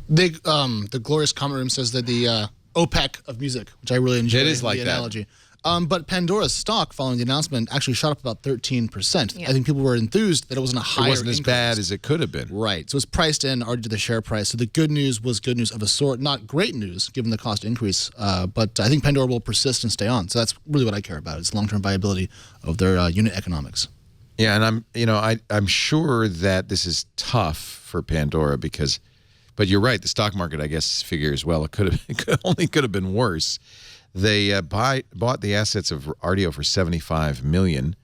The Glorious Comment Room says that the OPEC of music, which I really enjoy. It is like the that. analogy. But Pandora's stock, following the announcement, actually shot up about 13%. Yeah. I think people were enthused that it wasn't a higher It wasn't as increase. bad as it could have been. Right. So it's priced in already to the share price. So the good news was good news of a sort. Not great news, given the cost increase. But I think Pandora will persist and stay on. So that's really what I care about. It's long-term viability of their unit economics. Yeah, and I'm sure that this is tough for Pandora because, but you're right. The stock market, I guess, figures it could have been worse. They bought the assets of Rdio for $75 million.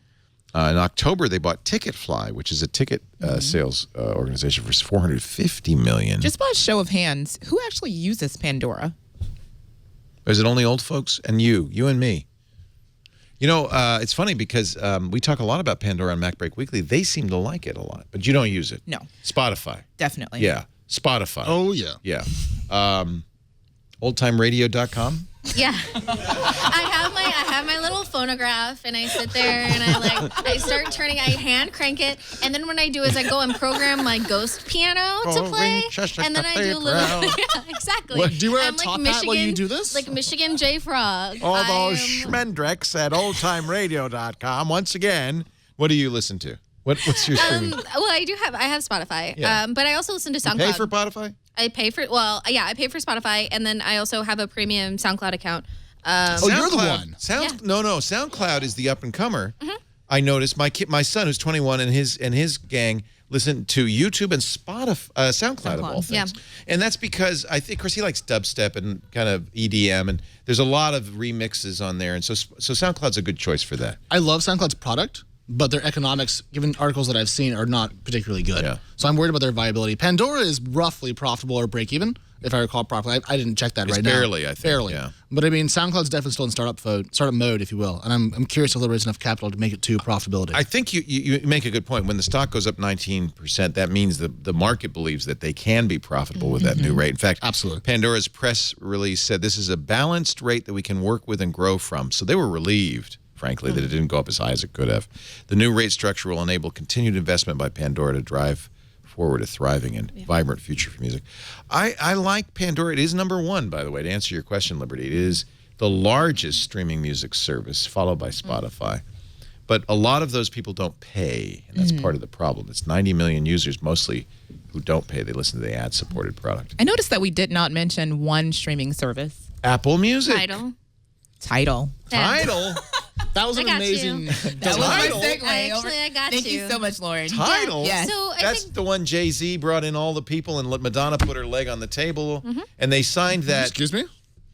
In October, they bought Ticketfly, which is a ticket sales organization, for $450 million. Just by a show of hands, who actually uses Pandora? Is it only old folks? And you and me. You know, it's funny because we talk a lot about Pandora on MacBreak Weekly. They seem to like it a lot, but you don't use it. No. Spotify. Definitely. Yeah. Spotify. Oh, yeah. Yeah. Oldtimeradio.com. Yeah. I have my little phonograph and I sit there and I start turning, I hand crank it, and then what I do is I go and program my ghost piano to play, and then I do a little yeah, exactly. What, do you wear a I'm top like hat while you do this? Like Michigan J Frog. All those schmendricks at oldtimeradio.com. Once again, what do you listen to? What's your streaming? Well, I have Spotify. Yeah. But I also listen to SoundCloud. You pay for Spotify? I pay for I pay for Spotify, and then I also have a premium SoundCloud account. Oh, you're the one. No, SoundCloud is the up and comer. I noticed my son, who's 21, and his gang listen to YouTube and Spotify, SoundCloud of all things. Yeah. And that's because I think, of course, he likes dubstep and kind of EDM, and there's a lot of remixes on there, and so SoundCloud's a good choice for that. I love SoundCloud's product, but their economics, given articles that I've seen, are not particularly good. Yeah. So I'm worried about their viability. Pandora is roughly profitable or break even, if I recall properly. I didn't check that right now. Barely, I think. Barely. Yeah. But I mean, SoundCloud's definitely still in startup mode, if you will. And I'm curious if they'll raise enough capital to make it to profitability. I think you make a good point. When the stock goes up 19%, that means the market believes that they can be profitable with that new rate. In fact, absolutely. Pandora's press release said this is a balanced rate that we can work with and grow from. So they were relieved, frankly, that it didn't go up as high as it could have. The new rate structure will enable continued investment by Pandora to drive forward a thriving and vibrant future for music. I like Pandora. It is #1, by the way, to answer your question, Liberty. It is the largest streaming music service, followed by Spotify. But a lot of those people don't pay, and that's part of the problem. It's 90 million users, mostly, who don't pay. They listen to the ad-supported product. I noticed that we did not mention one streaming service. Apple Music. Tidal. That was an amazing. That was my segue. Actually, I got Thank you so much, Lauren. Tidal? Yes. So That's the one Jay-Z brought in all the people and let Madonna put her leg on the table, and they signed that. Excuse me?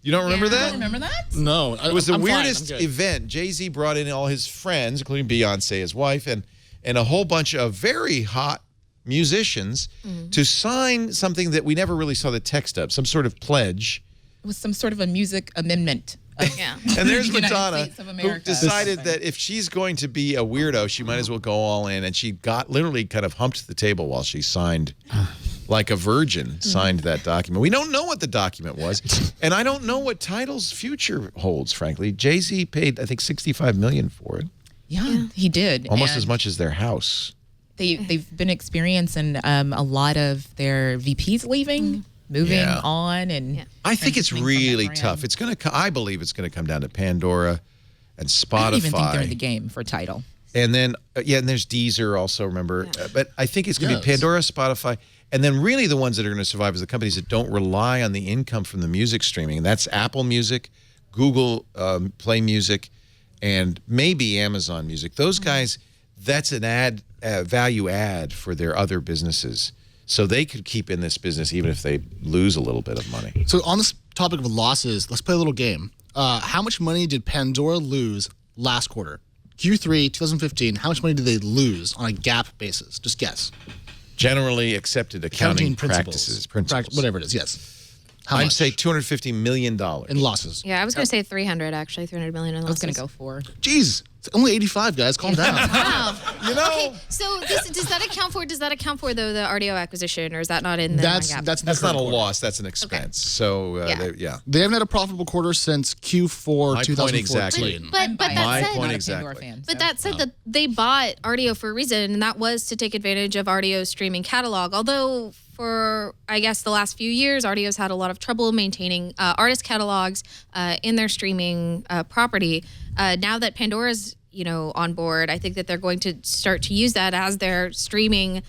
You don't remember that? Remember that? No. It was the weirdest event. Jay-Z brought in all his friends, including Beyonce, his wife, and a whole bunch of very hot musicians to sign something that we never really saw the text of, some sort of pledge. It was some sort of a music amendment. And there's United Madonna, States of who America. decided that if she's going to be a weirdo, she might as well go all in. And she literally kind of humped the table while she signed, like a virgin, signed that document. We don't know what the document was. And I don't know what Tidal's future holds, frankly. Jay-Z paid, I think, $65 million for it. Yeah, he did. Almost as much as their house. They've been experiencing a lot of their VPs leaving. Moving on, and I think it's really tough. It's going to. I believe it's going to come down to Pandora and Spotify. I don't even think they're in the game for Tidal. And then and there's Deezer also. Remember, but I think it's going to be Pandora, Spotify, and then really the ones that are going to survive is the companies that don't rely on the income from the music streaming. And that's Apple Music, Google Play Music, and maybe Amazon Music. Those guys, that's an value add for their other businesses. So they could keep in this business even if they lose a little bit of money. So on this topic of losses, let's play a little game. How much money did Pandora lose last quarter? Q3 2015, how much money did they lose on a GAAP basis? Just guess. Generally accepted accounting practices. Whatever it is, yes. I'd say $250 million. In losses. Yeah, I was going to say 300, actually. 300 million in losses. I was going to go 4. Jeez. It's only 85, guys. Calm down. Wow. You know? Okay, so does that account for though the RDO acquisition, or is that not in the GAAP? That's not a loss. That's an expense. Okay. So they haven't had a profitable quarter since Q4 2014. Exactly. But But that said, that they bought RDO for a reason, and that was to take advantage of RDO's streaming catalog. Although for, I guess, the last few years, RDO's had a lot of trouble maintaining artist catalogs in their streaming property. Now that Pandora's on board, I think that they're going to start to use that as their streaming,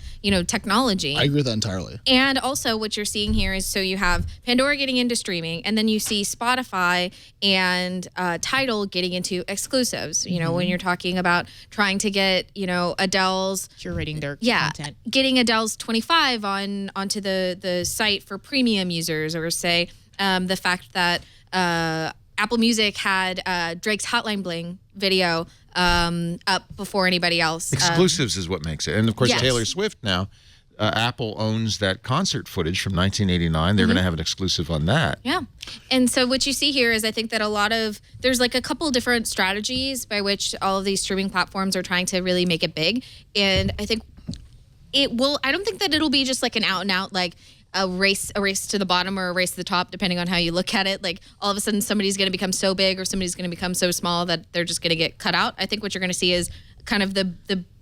technology. I agree with that entirely. And also what you're seeing here is, so you have Pandora getting into streaming, and then you see Spotify and Tidal getting into exclusives. When you're talking about trying to get, Adele's curating their content, getting Adele's 25 onto the site for premium users, or say the fact that Apple Music had Drake's Hotline Bling video up before anybody else. Exclusives is what makes it. And, of course, yes. Taylor Swift now, Apple owns that concert footage from 1989. They're going to have an exclusive on that. Yeah. And so what you see here is, I think that there's like a couple different strategies by which all of these streaming platforms are trying to really make it big. And I think I don't think that it'll be just like an out and out, like, a race to the bottom or a race to the top, depending on how you look at it. Like, all of a sudden somebody's going to become so big or somebody's going to become so small that they're just going to get cut out. I think what you're going to see is kind of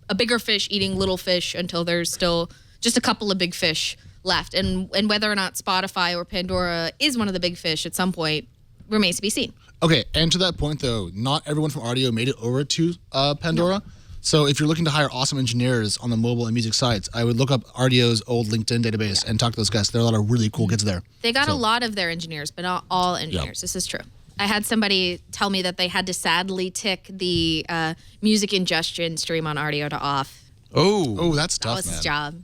a bigger fish eating little fish until there's still just a couple of big fish left. And whether or not Spotify or Pandora is one of the big fish at some point remains to be seen. Okay, and to that point, though, not everyone from RDO made it over to Pandora. No. So if you're looking to hire awesome engineers on the mobile and music sites, I would look up RDO's old LinkedIn database and talk to those guys. There are a lot of really cool kids there. They got a lot of their engineers, but not all engineers. Yep. This is true. I had somebody tell me that they had to sadly tick the music ingestion stream on RDO to off. Oh, that's tough, That was his job.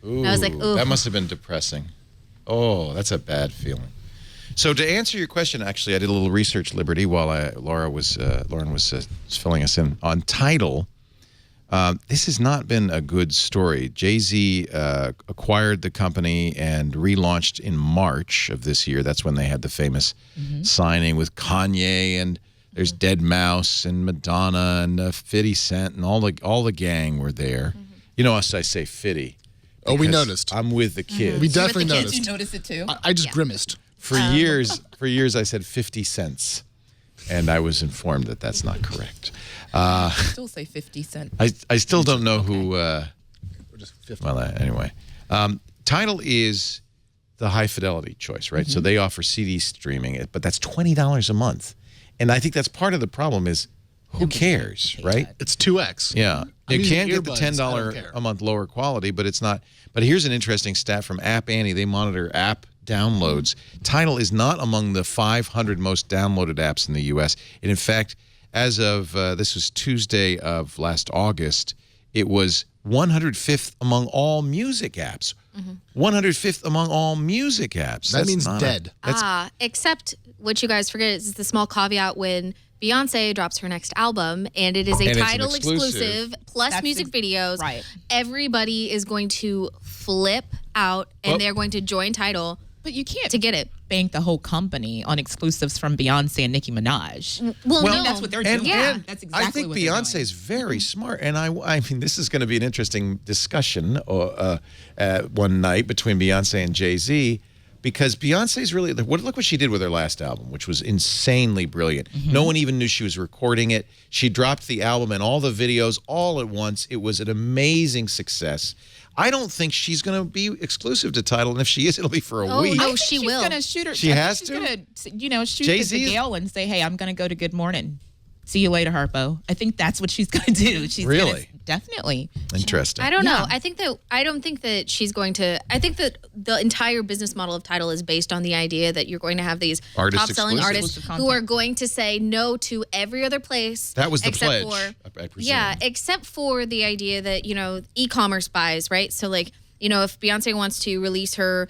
Ooh, I was like, ooh. That must have been depressing. Oh, that's a bad feeling. So to answer your question, actually, I did a little research, Liberty, while Lauren was filling us in on Tidal. This has not been a good story. Jay-Z acquired the company and relaunched in March of this year. That's when they had the famous signing with Kanye, and there's Deadmau5 and Madonna and 50 Cent, and all the gang were there. You know us, I say 50. Oh, we noticed. I'm with the kids. We definitely noticed. Did you notice it too? I just grimaced. For years, I said 50 cents. And I was informed that that's not correct. I still say 50 cents. I still don't know who. Well, anyway, Tidal is the high fidelity choice, right? So they offer CD streaming, but that's $20 a month, and I think that's part of the problem. Is who cares, right? It's 2x. Yeah, you can get the $10 a month lower quality, but it's not. But here's an interesting stat from App Annie. They monitor app downloads. Tidal is not among the 500 most downloaded apps in the U.S. And in fact, as of this was Tuesday of last August, it was 105th among all music apps. 105th among all music apps. That means dead. Except what you guys forget is the small caveat when Beyonce drops her next album, and it is a Tidal exclusive plus music videos. Right. Everybody is going to flip out, and they're going to join Tidal. But you can't to get it. Bank the whole company on exclusives from Beyonce and Nicki Minaj. Well, no. That's what they're doing. And that's exactly I think what Beyonce is very smart, and I mean, this is going to be an interesting discussion one night between Beyonce and Jay-Z, because Beyonce's really look what she did with her last album, which was insanely brilliant. No one even knew she was recording it. She dropped the album and all the videos all at once. It was an amazing success. I don't think she's going to be exclusive to Tidal, and if she is, it'll be for a week. No, she will. She's going to shoot her. She has to? She's going to, shoot the Gale and say, hey, I'm going to go to Good Morning See you later, Harpo. I think that's what she's going to do. She's Really? Definitely. Interesting. I don't know. I don't think that she's going to. I think that the entire business model of Tidal is based on the idea that you're going to have these top-selling artists who are going to say no to every other place. That was the except pledge, for, I presume. Yeah, except for the idea that, e-commerce buys, right? So, like, if Beyonce wants to release her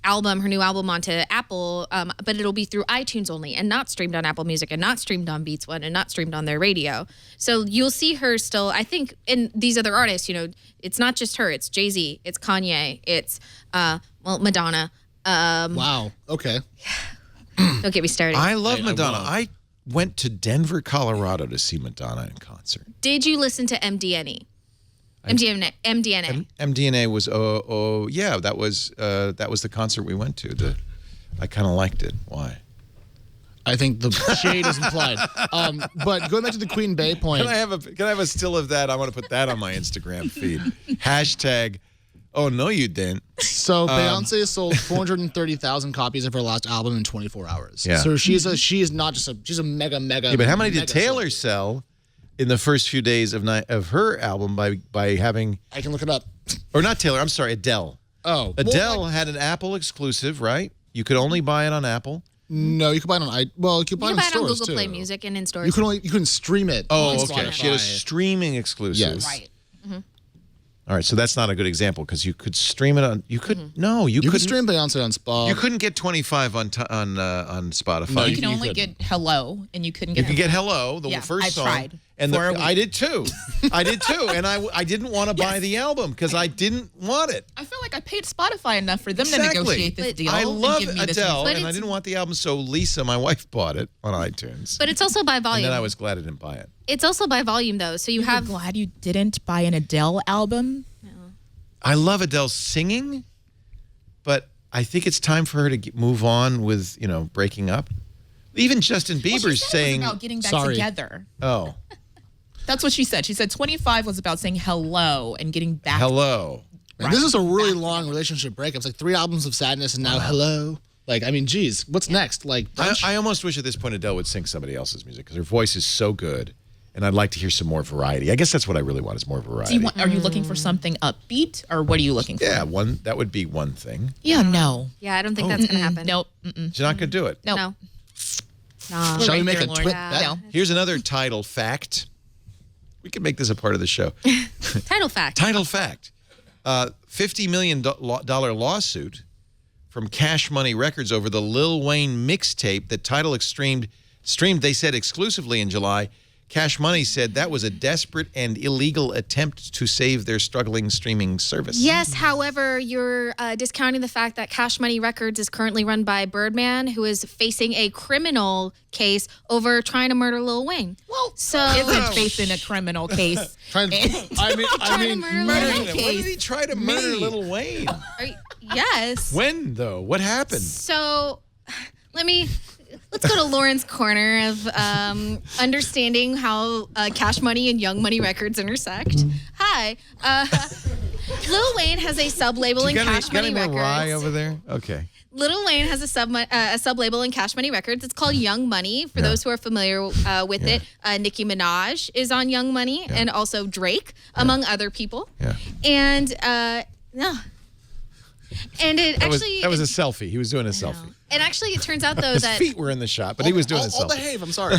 her new album onto Apple, but it'll be through iTunes only and not streamed on Apple Music and not streamed on Beats One and not streamed on their radio. So you'll see her still, I think, in these other artists, it's not just her. It's Jay-Z, it's Kanye, it's, Madonna. Wow. Okay. Don't get me started. I love Madonna. I went to Denver, Colorado to see Madonna in concert. Did you listen to MDNA? MDNA. MDNA was yeah, that was the concert we went to. I kind of liked it. Why? I think the shade is implied. But going back to the Queen Bey point, Can I have a still of that? I want to put that on my Instagram feed. Hashtag. Oh no, you didn't. So Beyonce sold 430,000 copies of her last album in 24 hours. Yeah. So she's a mega. Yeah, but how many did Taylor sell in the first few days of her album by having? I can look it up. Or not Taylor. I'm sorry, Adele. Oh, Adele had an Apple exclusive, right? You could only buy it on Apple. No, you could buy it on you could buy it in stores on Google too. Play Music and in stores. You couldn't stream it. Oh, on okay. Spotify. She had a streaming exclusive. Yes. Right. Mm-hmm. All right, so that's not a good example because you could stream it on. You could no, you could stream Beyonce on Spotify. You couldn't get 25 on Spotify. No, you can only get Hello, and you couldn't get. You could get Hello, the first song. Tried. And I did too. I did too, and I didn't want to buy the album because I didn't want it. I feel like I paid Spotify enough for them to negotiate this deal. I love and give me Adele, this and I didn't want the album, so Lisa, my wife, bought it on iTunes. But it's also by volume. And then I was glad I didn't buy it. It's also by volume, though. So you have. Glad you didn't buy an Adele album. I love Adele singing, but I think it's time for her to move on with breaking up. Even Justin Bieber's saying it was about getting back together. Oh. That's what she said. She said 25 was about saying hello and getting back. Hello. Right. This is a really long relationship breakup. It's like 3 albums of sadness and now hello. Like, I mean, geez, what's next? Like, I almost wish at this point Adele would sing somebody else's music because her voice is so good, and I'd like to hear some more variety. I guess that's what I really want is more variety. Are you looking for something upbeat, or what are you looking for? Yeah, that would be one thing. Yeah, no. Yeah, I don't think that's going to happen. Nope. She's not going to do it. Nope. No. Shall we make a twit bet? No. Here's another title fact. We can make this a part of the show. Title fact. Title fact. $50 million lawsuit from Cash Money Records over the Lil Wayne mixtape that Tidal streamed, they said, exclusively in July. Cash Money said that was a desperate and illegal attempt to save their struggling streaming service. Yes, however, you're discounting the fact that Cash Money Records is currently run by Birdman, who is facing a criminal case over trying to murder Lil Wayne. Well, so isn't facing a criminal case. Murder case. When did he try to murder Lil Wayne? Yes. When, though? What happened? So, let's go to Lauren's corner of understanding how Cash Money and Young Money Records intersect. Hi. Lil Wayne has a sub-label in Cash Money Records. Got any more rye over there? Okay. Lil Wayne has a sub-label in Cash Money Records. It's called Young Money. For those who are familiar with it, Nicki Minaj is on Young Money, and also Drake, among other people. Yeah. And And it that was a selfie. He was doing a selfie. And actually, it turns out, though, His that feet were in the shot, but he was doing a selfie. I'll behave. I'm sorry.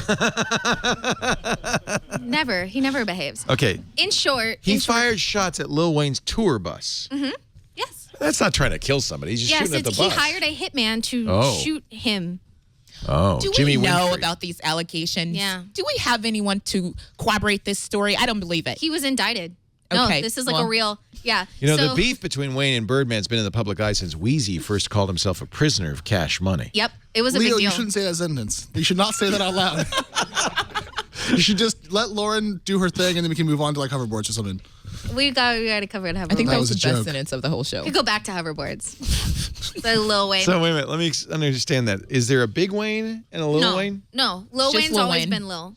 He never behaves. Okay. In short, he fired shots at Lil Wayne's tour bus. Mm-hmm. Yes. That's not trying to kill somebody. He's just shooting at the bus. He hired a hitman to shoot him. Oh, do Jimmy we know Winfrey. about these allegations? Yeah. Do we have anyone to corroborate this story? I don't believe it. He was indicted. Okay, No, this is like a real, You know, the beef between Wayne and Birdman's been in the public eye since Wheezy first called himself a prisoner of Cash Money. Yep, it was a Leo, big deal. you shouldn't say that sentence. You should not say that out loud. You should just let Lauren do her thing, and then we can move on to like hoverboards or something. We got to cover it. Hoverboards. I think that was the best sentence of the whole show. We go back to hoverboards. The Lil Wayne. So wait a minute, let me understand that. Is there a Big Wayne and a Lil Wayne? No, Lil Just Wayne's Lil always Wayne. been Lil.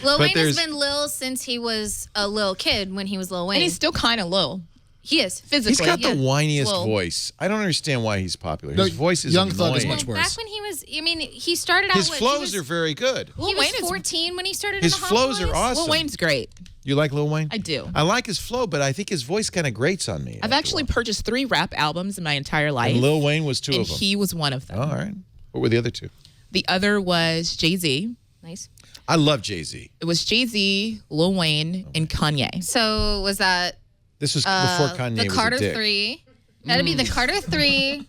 Lil Wayne has been Lil since he was a little kid when he was Lil Wayne. And he's still kind of Lil. He is physically. He's got the whiniest Well- voice. I don't understand why he's popular. No, His voice is Young annoying. Thug is much worse. Back when he was, I mean, he started out. His what, flows are very good. He was 14 when he started. His in the flows Hot are Boys. awesome. Lil Wayne's great. You like Lil Wayne? I do. I like his flow, but I think his voice kind of grates on me. I've actually purchased 3 rap albums in my entire life. And Lil Wayne was 2 and of them. he was one of them. All right. What were the other 2? The other was Jay-Z. Nice. I love Jay-Z. It was Jay-Z, Lil Wayne, and Kanye. So was that This was before Kanye the was Carter a dick. 3? That'd be the Carter 3.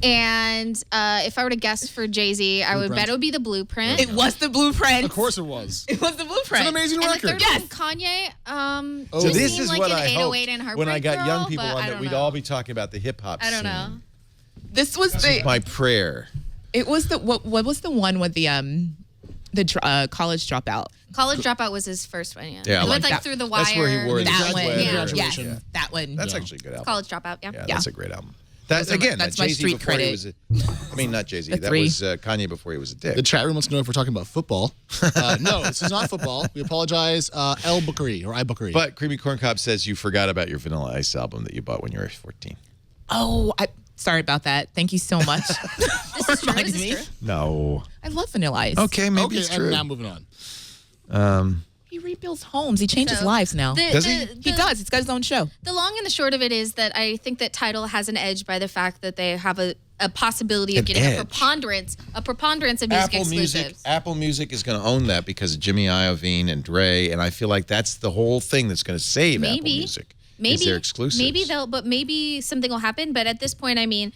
And if I were to guess for Jay-Z, I would bet it would be the Blueprint. It was the Blueprint. Of course it was. It was the Blueprint. It's an amazing And record. the third one, Kanye. So just this seemed is like what an I 808 hoped and Heartbreak when I got young Girl, people but on I that don't we'd know. all be talking about the hip hop I don't scene. know. This was This the. is my prayer. It was the what was the one with the college dropout? College Dropout was his first one. Yeah. Yeah, I It went like like that. through the wire. That's where he wore the That one. sweater. Yeah. Graduation. Yes. That one. That's actually a good album. College Dropout. Yeah. Yeah, Yeah. that's a great album. That, Those are my- again, that's that my Jay-Z street before he credit. was I mean, not Jay-Z. The That 3. was Kanye before he was a dick. The chat room wants to know if we're talking about football. No, this is not football. We apologize. El Bookery or iBookery. But Creamy Corn Cob says you forgot about your Vanilla Ice album that you bought when you were 14. Oh, sorry about that. Thank you so much. This is true. Reminded This is me. true. No. I love Vanilla Ice. Okay, maybe it's and true. now moving on. He rebuilds homes. He changes So, lives now. the- Does he? He does. He's got his own show. The long and the short of it is that I think that Tidal has an edge by the fact that they have a possibility of An getting edge. a preponderance of music exclusives. Apple Music is going to own that because of Jimmy Iovine and Dre, and I feel like that's the whole thing that's going to save Apple Music. Is their exclusives. Maybe something will happen. But at this point, I mean,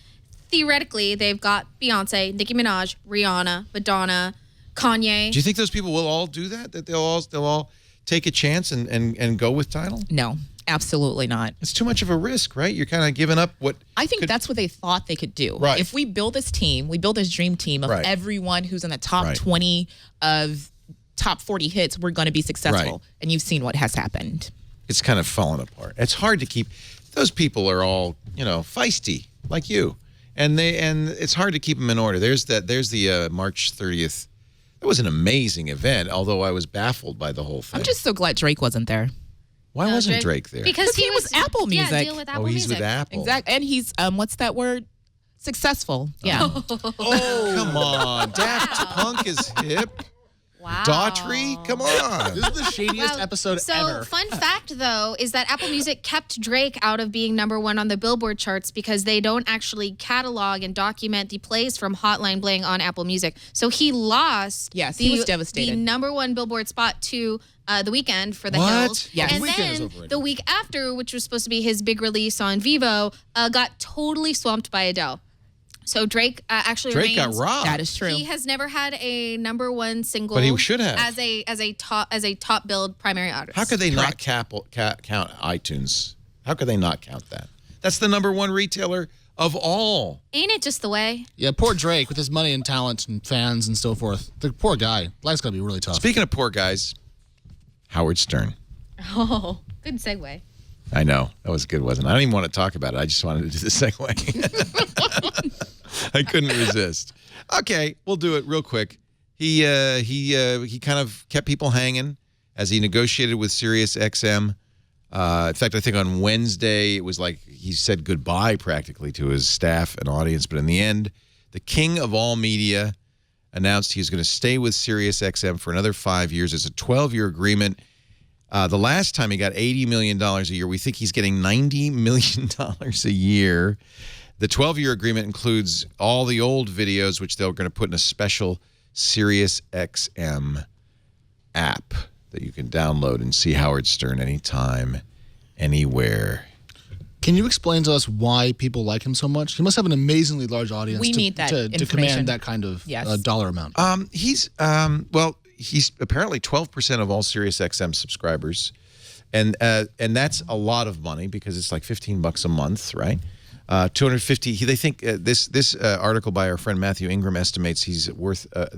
theoretically, they've got Beyonce, Nicki Minaj, Rihanna, Madonna, Kanye. Do you think those people will all do that? That they'll all take a chance and go with Tidal? No, absolutely not. It's too much of a risk, right? You're kind of giving up what. I think that's what they thought they could do. Right. If we build this team, we build this dream team of Right. everyone who's in the top Right. 20 of top 40 hits, we're going to be successful. Right. And you've seen what has happened. It's kind of falling apart. It's hard to keep. Those people are all, feisty like you, and it's hard to keep them in order. There's the March 30th. It was an amazing event, although I was baffled by the whole thing. I'm just so glad Drake wasn't there. Why wasn't Drake there? Because he was Apple Music. Yeah, deal with Apple he's Music. with Apple. Exactly. And he's, what's that word? Successful. Yeah. Oh, come on. Daft Punk is hip. Wow. Daughtry? Come on. This is the shadiest Wow. episode So, ever. fun fact, though, is that Apple Music kept Drake out of being #1 on the Billboard charts because they don't actually catalog and document the plays from Hotline Bling on Apple Music. So he lost he was devastated. the #1 Billboard spot to The Weeknd for The What? Hills. Yes. And The Weeknd is then overrated. the week after, which was supposed to be his big release on Vivo, got totally swamped by Adele. So Drake actually Drake got remains. robbed. That is true. He has never had a #1 single, But he should have. as a top billed primary artist. How could they not count iTunes? How could they not count that? That's the #1 retailer of all. Ain't it just the way? Yeah, poor Drake with his money and talent and fans and so forth. The poor guy. Life's got to be really tough. Speaking of poor guys, Howard Stern. Oh, good segue. I know. That was good, wasn't it? I don't even want to talk about it. I just wanted to do the segue. I couldn't resist. Okay, we'll do it real quick. He kind of kept people hanging as he negotiated with Sirius XM. In fact, I think on Wednesday it was like he said goodbye practically to his staff and audience. But in the end, the king of all media announced he's going to stay with Sirius XM for another 5 years. It's a 12-year agreement. The last time he got $80 million a year, we think he's getting $90 million a year. The 12-year agreement includes all the old videos, which they're going to put in a special Sirius XM app that you can download and see Howard Stern anytime, anywhere. Can you explain to us why people like him so much? He must have an amazingly large audience We need that to information. command that kind of dollar amount. He's apparently 12% of all Sirius XM subscribers, and that's a lot of money because it's like $15 a month, right? 250. They think this article by our friend Matthew Ingram estimates he's worth about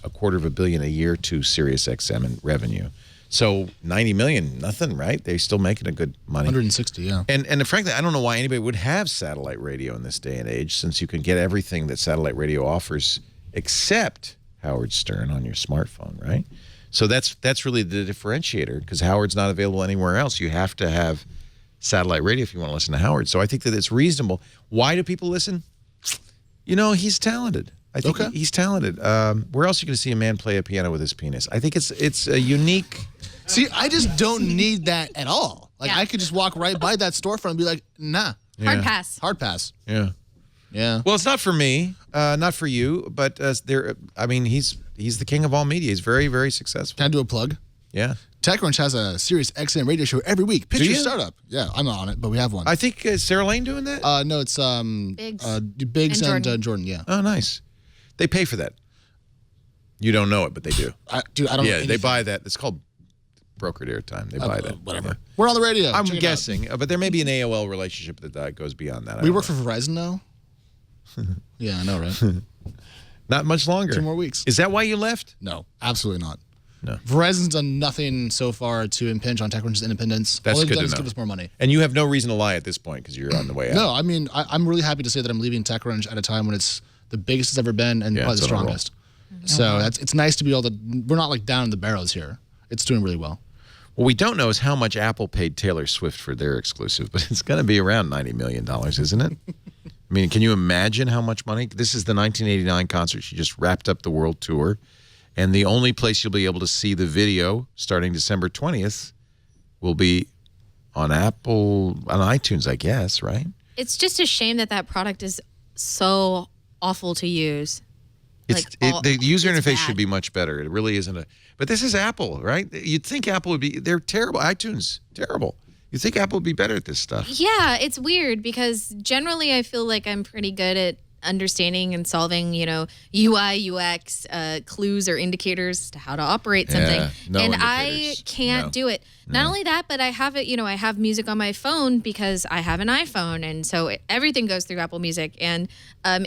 $250 million a year to Sirius XM in revenue. So 90 million, nothing, right? They're still making a good money. 160, yeah. And frankly, I don't know why anybody would have satellite radio in this day and age, since you can get everything that satellite radio offers except Howard Stern on your smartphone, right? So that's really the differentiator, because Howard's not available anywhere else. You have to have satellite radio if you want to listen to Howard. So I think that it's reasonable. Why do people listen? You know, he's talented. I think he's talented. Where else are you going to see a man play a piano with his penis? I think it's a unique... See, I just don't need that at all. Like, I could just walk right by that storefront and be like, nah. Hard pass. Hard pass. Yeah. Yeah. Well, it's not for me, not for you, but I mean, he's the king of all media. He's very, very successful. Can I do a plug? Yeah. TechCrunch has a Sirius XM radio show every week. Pitch your startup. Yeah, I'm not on it, but we have one. I think Sarah Lane doing that? No, it's Biggs and Jordan. Yeah. Oh, nice. They pay for that. You don't know it, but they do. I don't know anything. They buy that. It's called brokered airtime. They buy that. Whatever. Yeah. We're on the radio. I'm guessing, but there may be an AOL relationship that goes beyond that. We work for Verizon now. Yeah, I know, right? Not much longer. 2 more weeks. Is that why you left? No, absolutely not. No. Verizon's done nothing so far to impinge on TechCrunch's independence. That's All good they've done to is know. give us more money. And you have no reason to lie at this point because you're on the way out. No, I mean, I'm really happy to say that I'm leaving TechCrunch at a time when it's the biggest it's ever been and probably the strongest. So it's nice to be able to. We're not like down in the barrels here. It's doing really well. What we don't know is how much Apple paid Taylor Swift for their exclusive, but it's going to be around $90 million, isn't it? I mean, can you imagine how much money? This is the 1989 concert. She just wrapped up the world tour. And the only place you'll be able to see the video starting December 20th will be on iTunes, I guess, right? It's just a shame that product is so awful to use. The user interface should be much better. It really isn't but this is Apple, right? You'd think Apple would be, they're terrible. iTunes, terrible. You'd think Apple would be better at this stuff. Yeah, it's weird because generally I feel like I'm pretty good at understanding and solving, UI, UX, clues or indicators as to how to operate something. And I can't do it. Not only that, but I have it, I have music on my phone because I have an iPhone. And so everything goes through Apple Music. And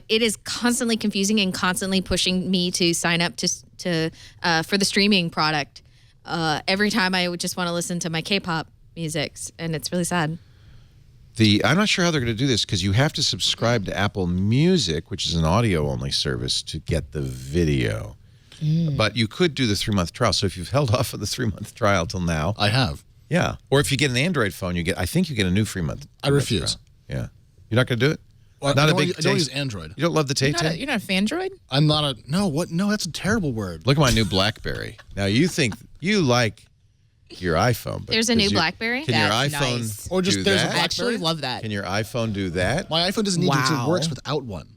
it is constantly confusing and constantly pushing me to sign up for the streaming product. Every time I would just want to listen to my K-pop musics. And it's really sad. I'm not sure how they're going to do this because you have to subscribe to Apple Music, which is an audio-only service, to get the video. But you could do the 3-month trial. So if you've held off of the 3-month trial till now, I have. Yeah. Or if you get an Android phone, I think you get a new 3-month. I refuse. Trial. Yeah. You're not going to do it? Well, I don't use Android. You don't love the Tay-Tay? You're not a Fandroid? I'm not a. No, what? No, that's a terrible word. Look at my new BlackBerry. Now you think you like your iPhone. But there's a new BlackBerry? Can your iPhone nice. Or just do there's that? a BlackBerry? I actually love that. Can your iPhone do that? My iPhone doesn't need to. It works without one.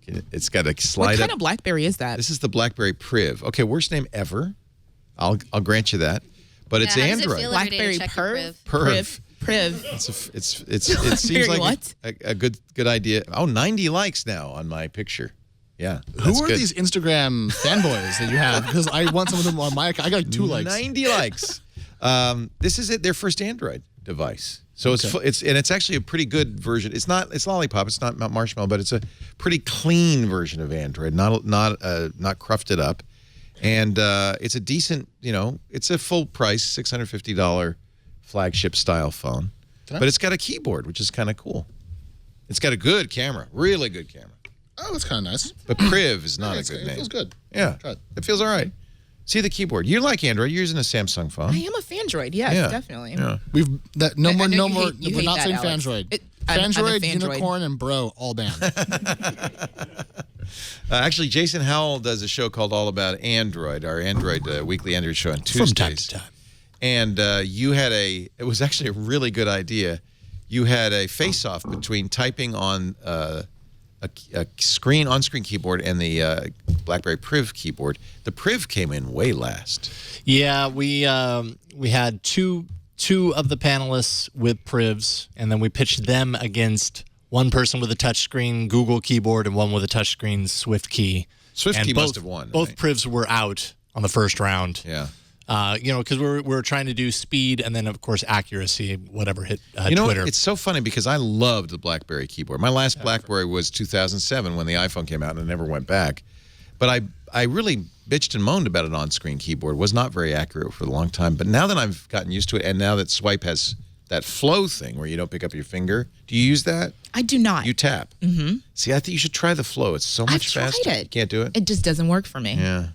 It's got a slide up. What kind of BlackBerry is that? This is the BlackBerry Priv. Okay, worst name ever. I'll grant you that. But it's Android. BlackBerry Priv. Priv. It seems like a good idea. Oh, 90 likes now on my picture. Yeah. Who are these Instagram fanboys that you have? Because I want some of them on my account. I got like 2 likes. 90 likes. This is their first Android device. So it's actually a pretty good version. It's Lollipop. It's not Marshmallow, but it's a pretty clean version of Android, not crufted up, and it's a decent. It's a full price $650 flagship style phone, but it's got a keyboard, which is kind of cool. It's got a good camera, really good camera. Oh, that's kind of nice. But Priv is not a good name. It feels good. Yeah, it feels all right. See the keyboard. You like Android. You're using a Samsung phone. I am a Fandroid. Yes, definitely. Yeah. No more. You we're not saying Alex. Fandroid. I'm Fandroid, a Fandroid. Unicorn, and Bro all banned. Actually, Jason Howell does a show called All About Android, our Android weekly Android show on Tuesdays. From time to time. And it was actually a really good idea. You had a face-off between typing on a on-screen keyboard and the BlackBerry Priv keyboard. The Priv came in way last. Yeah, we had two of the panelists with Privs, and then we pitched them against one person with a touchscreen Google keyboard and one with a touchscreen Swift key. Key must have won. Both Privs were out on the first round. Yeah. Because we're trying to do speed and then, of course, accuracy, whatever hit Twitter. It's so funny because I loved the BlackBerry keyboard. My last BlackBerry was 2007 when the iPhone came out and it never went back. But I really bitched and moaned about an on-screen keyboard. It was not very accurate for a long time. But now that I've gotten used to it, and now that Swipe has that flow thing where you don't pick up your finger, do you use that? I do not. You tap. Mm-hmm. See, I think you should try the flow. It's so much faster. I've tried it. You can't do it? It just doesn't work for me. Yeah.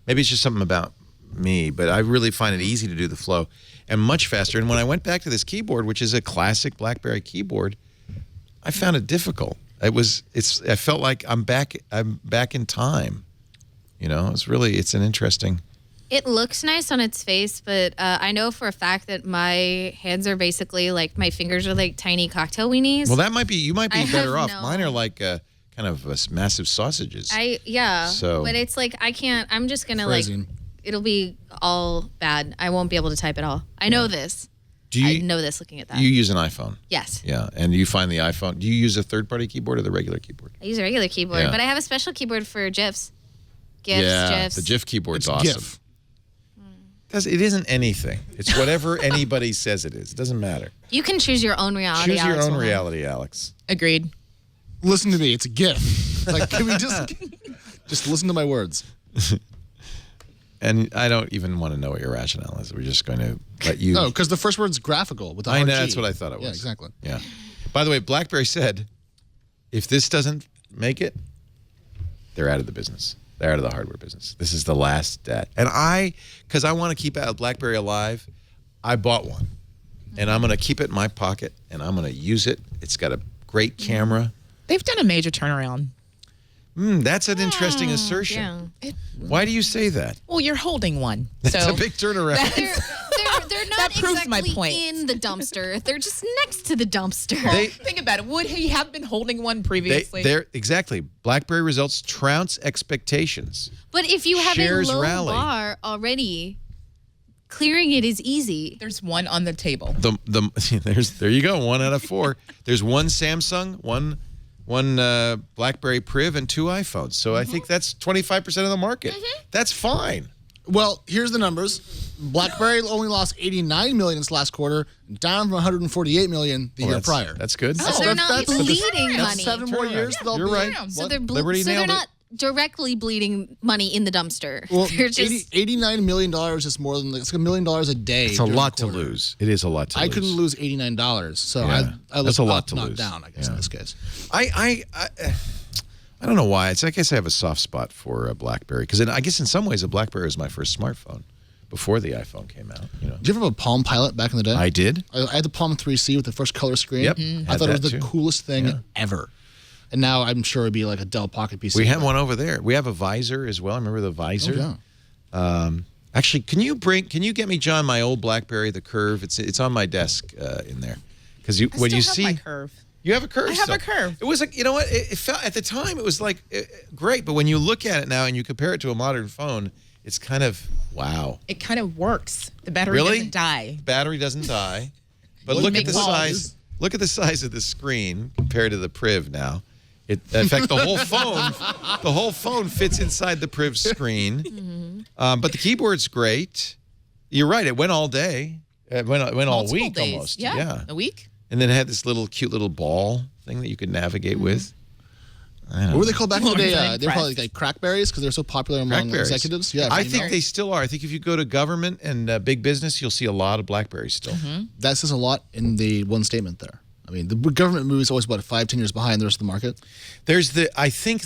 Maybe it's just something about me, but I really find it easy to do the flow. and much faster. And when I went back to this keyboard, which is a classic BlackBerry keyboard, I found it difficult. I felt like I'm back in time. It's an interesting. It looks nice on its face, but I know for a fact that my hands are basically like, my fingers are like tiny cocktail weenies. Well, you might be better off. Mine are like kind of massive sausages. So, but it's like, I can't, I'm just going to it'll be all bad. I won't be able to type at all. I know this. I know this looking at that. You use an iPhone? Yes. Yeah, and you find the iPhone. Do you use a third-party keyboard or the regular keyboard? I use a regular keyboard, but I have a special keyboard for GIFs. GIFs. The GIF keyboard's awesome. GIF. Because it isn't anything. It's whatever anybody says it is. It doesn't matter. You can choose your own reality, Choose your own reality, Alex. Agreed. Listen to me. It's a GIF. Like, can we just listen to my words? And I don't even want to know what your rationale is. We're just going to let you. No, because the first word's graphical with the hard I know, G. that's what I thought it was. Yeah, exactly. Yeah. By the way, BlackBerry said, if this doesn't make it, they're out of the business. They're out of the hardware business. This is the last stat. And because I want to keep BlackBerry alive, I bought one. And I'm going to keep it in my pocket, and I'm going to use it. It's got a great camera. They've done a major turnaround. That's an interesting assertion. Yeah. Why do you say that? Well, you're holding one. That's a big turnaround. They're not proves my exactly point. in the dumpster. They're just next to the dumpster. Think about it. Would he have been holding one previously? Exactly. BlackBerry results trounce expectations. But if you have Shares a low rally. bar already, clearing it is easy. There's one on the table. There you go. 1 out of 4. There's one Samsung, one BlackBerry Priv, and 2 iPhones. So I think that's 25% of the market. That's fine. Well, here's the numbers. BlackBerry only lost $89 million in its last quarter, down from $148 million the year prior. That's good. So they're not bleeding money. 7 more years. You're right. So they're not directly bleeding money in the dumpster. Well, they're just $89 million is more than it's $1 million a day. It's a lot to lose. It is a lot to lose. I couldn't lose $89, so I that's a lot to not lose. down. I guess in this case. I don't know why. I guess I have a soft spot for BlackBerry because I guess in some ways a BlackBerry was my first smartphone before the iPhone came out. Did you ever have a Palm Pilot back in the day? I did. I had the Palm 3C with the first color screen. Yep. I thought it was the coolest thing ever. And now I'm sure it'd be like a Dell Pocket PC. We have one over there. We have a visor as well. Remember the visor? Oh, yeah. Actually, can you get me, John, my old BlackBerry, the Curve? It's on my desk in there. Because when you see my Curve. You have a Curve. I have a Curve. It was like, you know what? It felt at the time it was like great, but when you look at it now and you compare it to a modern phone, it's kind of wow. It kind of works. The battery doesn't die. Battery doesn't die. But look at the size. Look at the size of the screen compared to the Priv now. In fact, the whole phone fits inside the Priv screen. But the keyboard's great. You're right. It went all day. It went all week days. almost. Yeah, a week. And then it had this cute little ball thing that you could navigate with. What were they called back in the day? They were called like crackberries because they're so popular among executives. Yeah, I think they still are. I think if you go to government and big business, you'll see a lot of BlackBerries still. That says a lot in the one statement there. I mean, the government moves always 5-10 years behind the rest of the market. There's I think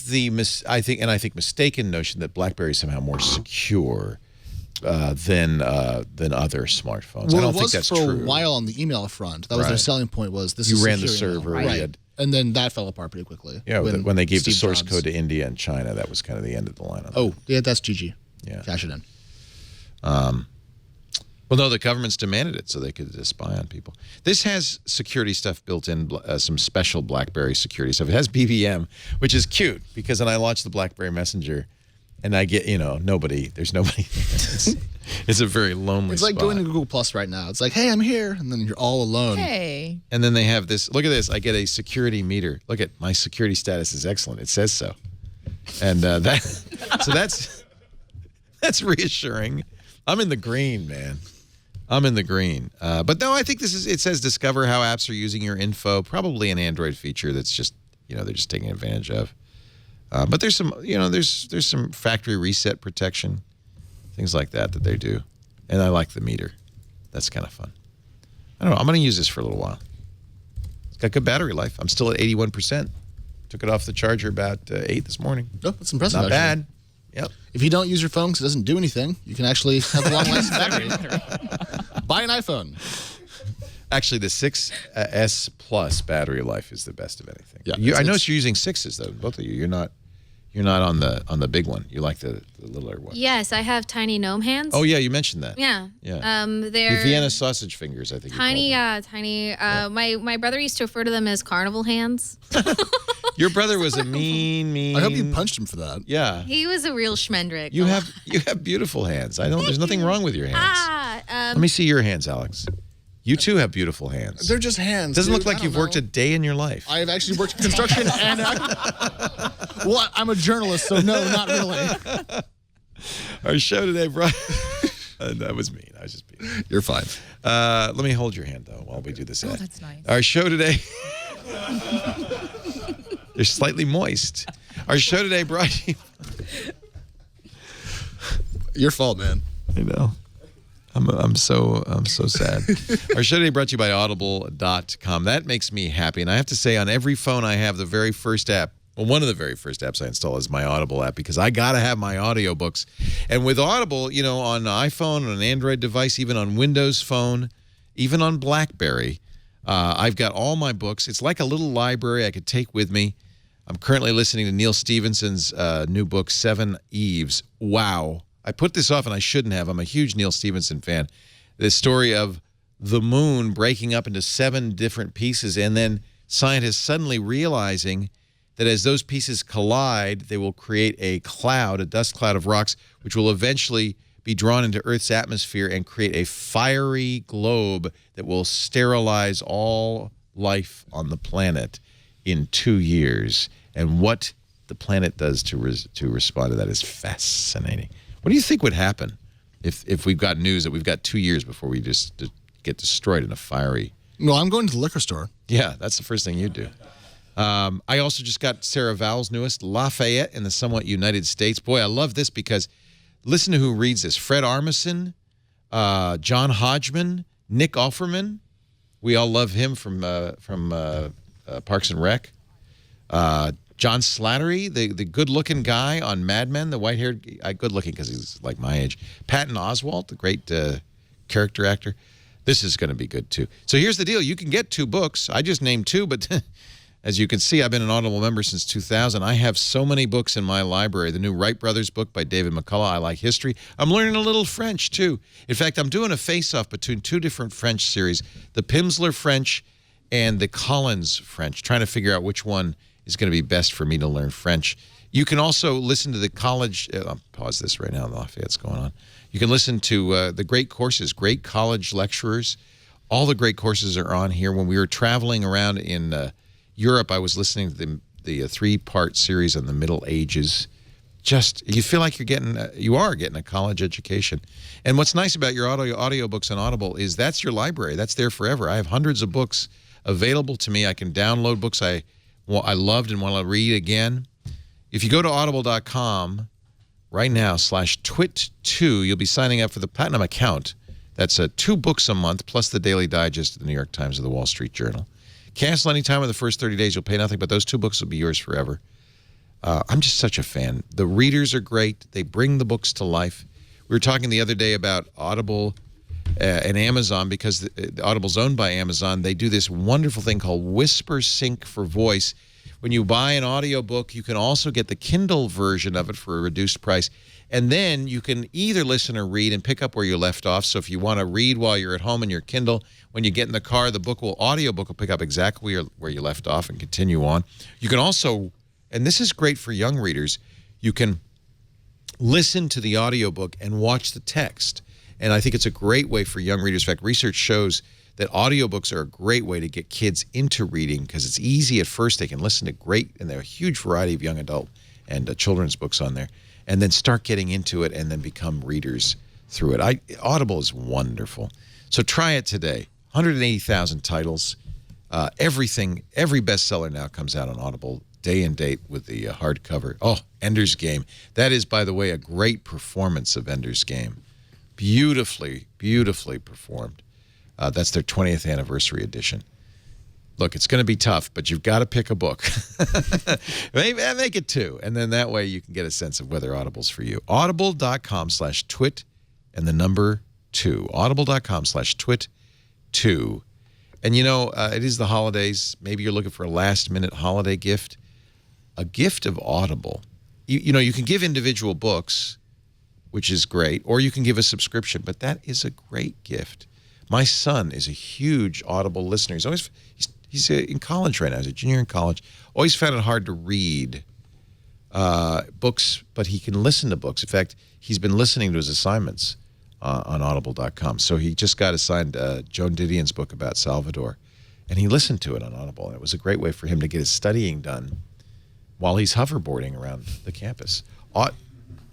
mistaken notion that BlackBerry is somehow more secure than other smartphones. Well, I don't think that's for true. a while on the email front. That was their selling point. Was this? You is ran the secure server, email. right? And then that fell apart pretty quickly. Yeah, when they gave Steve the source Jobs. code to India and China, that was kind of the end of the line. Oh, yeah, that's GG. Yeah, cash it in. Well, no, the government's demanded it so they could spy on people. This has security stuff built in, some special BlackBerry security stuff. It has BBM, which is cute because when I launch the BlackBerry Messenger, and I get, nobody. There's nobody. It's a very lonely. It's like going to Google Plus right now. It's like, hey, I'm here, and then you're all alone. Hey. And then they have this. Look at this. I get a security meter. Look at my security status is excellent. It says so, and that's reassuring. I'm in the green, man. I'm in the green. But no, I think it says discover how apps are using your info. Probably an Android feature that's just they're just taking advantage of. But there's some there's some factory reset protection, things like that they do, and I like the meter. That's kind of fun. I don't know. I'm going to use this for a little while. It's got good battery life. I'm still at 81%. Took it off the charger about 8 this morning. Oh, that's impressive. Not bad. Yep. If you don't use your phone because it doesn't do anything, you can actually have a long lasting battery. Buy an iPhone. Actually, the 6S Plus battery life is the best of anything. Yeah, I noticed you're using 6s though, both of you. You're not on the big one. You like the littler one. Yes, I have tiny gnome hands. Oh yeah, you mentioned that. Yeah. Yeah. They're the Vienna sausage fingers, I think. tiny. Yeah, tiny. My brother used to refer to them as carnival hands. Your brother was a mean. I hope you punched him for that. Yeah. He was a real schmendrick. You have beautiful hands. There's nothing wrong with your hands. Let me see your hands, Alex. You too have beautiful hands. They're just hands. Doesn't dude. look like you've worked a day in your life. I've actually worked in construction and well, I'm a journalist, so no, not really. Our show today, Brian. That was mean. I was just being. You're fine. Let me hold your hand though while we do this. Oh, that's nice. Our show today. They're slightly moist. Our show today brought to you. Your fault, man. I know. I'm so sad. Our show today brought to you by Audible.com. That makes me happy. And I have to say, on every phone I have, the very first app, well, one of the very first apps I install is my Audible app because I got to have my audiobooks. And with Audible, on iPhone, on an Android device, even on Windows Phone, even on BlackBerry, I've got all my books. It's like a little library I could take with me. I'm currently listening to Neil Stephenson's new book, 7 Eves. Wow. I put this off and I shouldn't have. I'm a huge Neil Stephenson fan. The story of the moon breaking up into 7 different pieces and then scientists suddenly realizing that as those pieces collide, they will create a cloud, a dust cloud of rocks, which will eventually be drawn into Earth's atmosphere and create a fiery globe that will sterilize all life on the planet in 2 years. And what the planet does to respond to that is fascinating. What do you think would happen if we've got news that we've got 2 years before we just get destroyed in a fiery... Well, I'm going to the liquor store. Yeah, that's the first thing you do. I also just got Sarah Vowell's newest, Lafayette in the Somewhat United States. Boy, I love this because listen to who reads this. Fred Armisen, John Hodgman, Nick Offerman. We all love him from Parks and Rec. John Slattery, the good-looking guy on Mad Men, the white-haired, good-looking because he's like my age. Patton Oswalt, the great character actor. This is going to be good, too. So here's the deal. You can get 2 books. I just named 2, but as you can see, I've been an Audible member since 2000. I have so many books in my library. The new Wright Brothers book by David McCullough. I like history. I'm learning a little French, too. In fact, I'm doing a face-off between 2 different French series, the Pimsleur French and the Collins French, trying to figure out which one is going to be best for me to learn French. You can also listen to the college... I'll pause this right now. Lafayette's going on. You can listen to the great courses, great college lecturers. All the great courses are on here. When we were traveling around in Europe, I was listening to the 3-part series on the Middle Ages. You feel like you are getting a college education. And what's nice about your audiobooks on Audible is that's your library. That's there forever. I have hundreds of books available to me. I can download books I loved and want to read again. If you go to audible.com right now /twit2, you'll be signing up for the Platinum account. That's 2 books a month plus the Daily Digest of the New York Times or the Wall Street Journal. Cancel anytime in the first 30 days. You'll pay nothing, but those 2 books will be yours forever. I'm just such a fan. The readers are great. They bring the books to life. We were talking the other day about Audible and Amazon because Audible's owned by Amazon. They do this wonderful thing called Whisper Sync for Voice. When you buy an audiobook, you can also get the Kindle version of it for a reduced price. And then you can either listen or read and pick up where you left off. So if you want to read while you're at home in your Kindle, when you get in the car, the audiobook will pick up exactly where you left off and continue on. You can also, and this is great for young readers, you can listen to the audiobook and watch the text. And I think it's a great way for young readers. In fact, research shows that audiobooks are a great way to get kids into reading because it's easy at first. They can listen to and there are a huge variety of young adult and children's books on there, and then start getting into it and then become readers through it. Audible is wonderful. So try it today. 180,000 titles. Every bestseller now comes out on Audible day and date with the hardcover. Oh, Ender's Game. That is, by the way, a great performance of Ender's Game. Beautifully, beautifully performed. That's their 20th anniversary edition. Look, it's going to be tough, but you've got to pick a book. Make it 2, and then that way you can get a sense of whether Audible's for you. Audible.com /twit and the number twit2. Audible.com/twit2. And it is the holidays. Maybe you're looking for a last-minute holiday gift. A gift of Audible. You can give individual books, which is great, or you can give a subscription, but that is a great gift. My son is a huge Audible listener. He's in college right now. He's a junior in college. Always found it hard to read books, but he can listen to books. In fact, he's been listening to his assignments on Audible.com. So he just got assigned Joan Didion's book about Salvador, and he listened to it on Audible. And it was a great way for him to get his studying done while he's hoverboarding around the campus.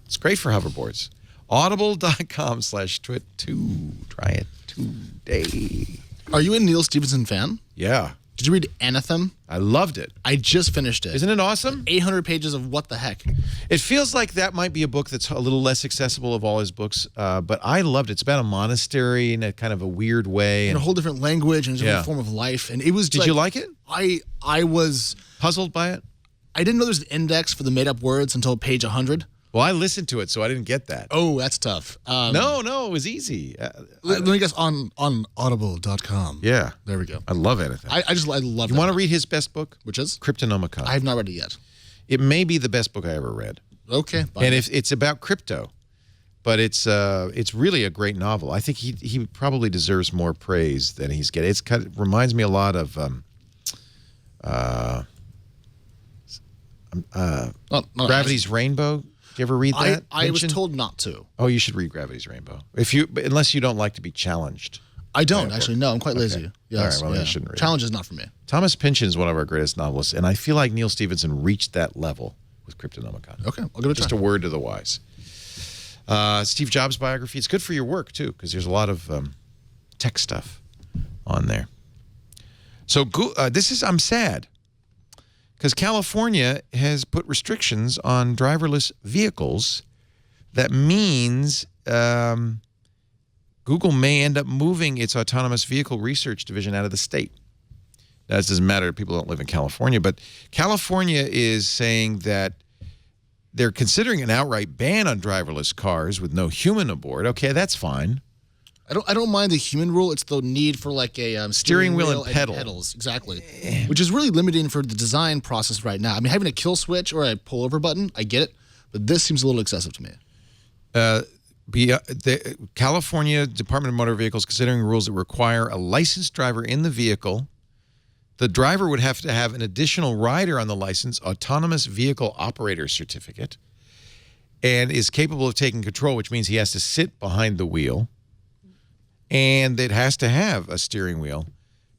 It's great for hoverboards. Audible.com/twit2. Try it today. Are you a Neil Stephenson fan? Yeah. Did you read Anthem? I loved it. I just finished it. Isn't it awesome? 800 pages of what the heck. It feels like that might be a book that's a little less accessible of all his books, but I loved it. It's about a monastery in a kind of a weird way. In a whole different language and a different form of life. And it was Did you like it? I was puzzled by it. I didn't know there's an index for the made-up words until page 100. Well, I listened to it, so I didn't get that. Oh, that's tough. No, it was easy. Let me guess, on audible.com. Yeah. There we go. I love anything. I love it. You want to read his best book? Which is? Cryptonomicon. I have not read it yet. It may be the best book I ever read. Okay. And if it's about crypto, but it's really a great novel. I think he probably deserves more praise than he's getting. It reminds me a lot of Gravity's Rainbow. Did you ever read that? I was told not to. Oh, you should read Gravity's Rainbow. Unless you don't like to be challenged. I don't, actually. No, I'm quite lazy. Okay. Yes, All right, well, I shouldn't read Challenge is not for me. Thomas Pynchon is one of our greatest novelists, and I feel like Neil Stephenson reached that level with Cryptonomicon. Okay, I'll give it a try. Just a word to the wise. Steve Jobs' biography. It's good for your work, too, because there's a lot of tech stuff on there. So I'm sad. Because California has put restrictions on driverless vehicles. That means Google may end up moving its autonomous vehicle research division out of the state. Now, this doesn't matter if people don't live in California, but California is saying that they're considering an outright ban on driverless cars with no human aboard. Okay, that's fine. I don't mind the human rule. It's the need for like a steering wheel and pedals. Exactly. Which is really limiting for the design process right now. I mean, having a kill switch or a pull over button, I get it. But this seems a little excessive to me. The California Department of Motor Vehicles considering rules that require a licensed driver in the vehicle. The driver would have to have an additional rider on the license, autonomous vehicle operator certificate, and is capable of taking control, which means he has to sit behind the wheel. And it has to have a steering wheel,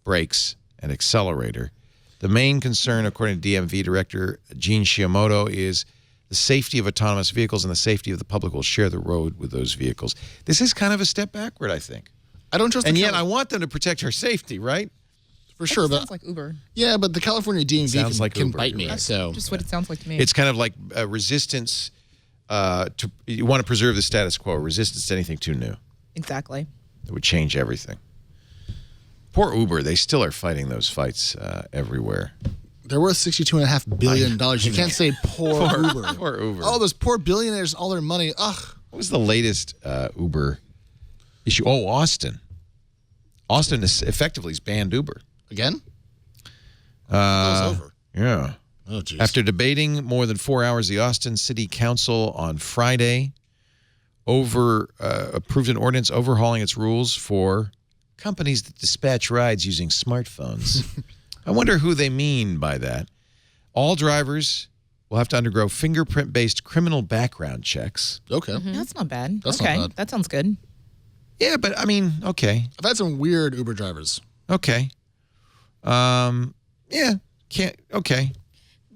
brakes, and accelerator. The main concern, according to DMV Director Gene Shimoto, is the safety of autonomous vehicles and the safety of the public will share the road with those vehicles. This is kind of a step backward, I think. I don't trust. And yet, I want them to protect our safety, right? For sure, but sounds like Uber. Yeah, but the California DMV can bite me. That's so just what it sounds like to me. It's kind of like a resistance you want to preserve the status quo, resistance to anything too new. Exactly. It would change everything. Poor Uber, they still are fighting those fights everywhere. They're worth $62.5 billion. You can't say poor Uber. Poor Uber. Oh, those poor billionaires, all their money. Ugh. What was the latest Uber issue? Oh, Austin. Austin effectively has banned Uber. Again? That was over. Yeah. Oh, geez. After debating more than 4 hours, the Austin City Council on Friday approved an ordinance overhauling its rules for companies that dispatch rides using smartphones. I wonder who they mean by that. All drivers will have to undergo fingerprint-based criminal background checks. Okay. That's not bad. That's okay. not bad. That sounds good. Yeah, but I mean, okay. I've had some weird Uber drivers. Okay. Yeah. Okay.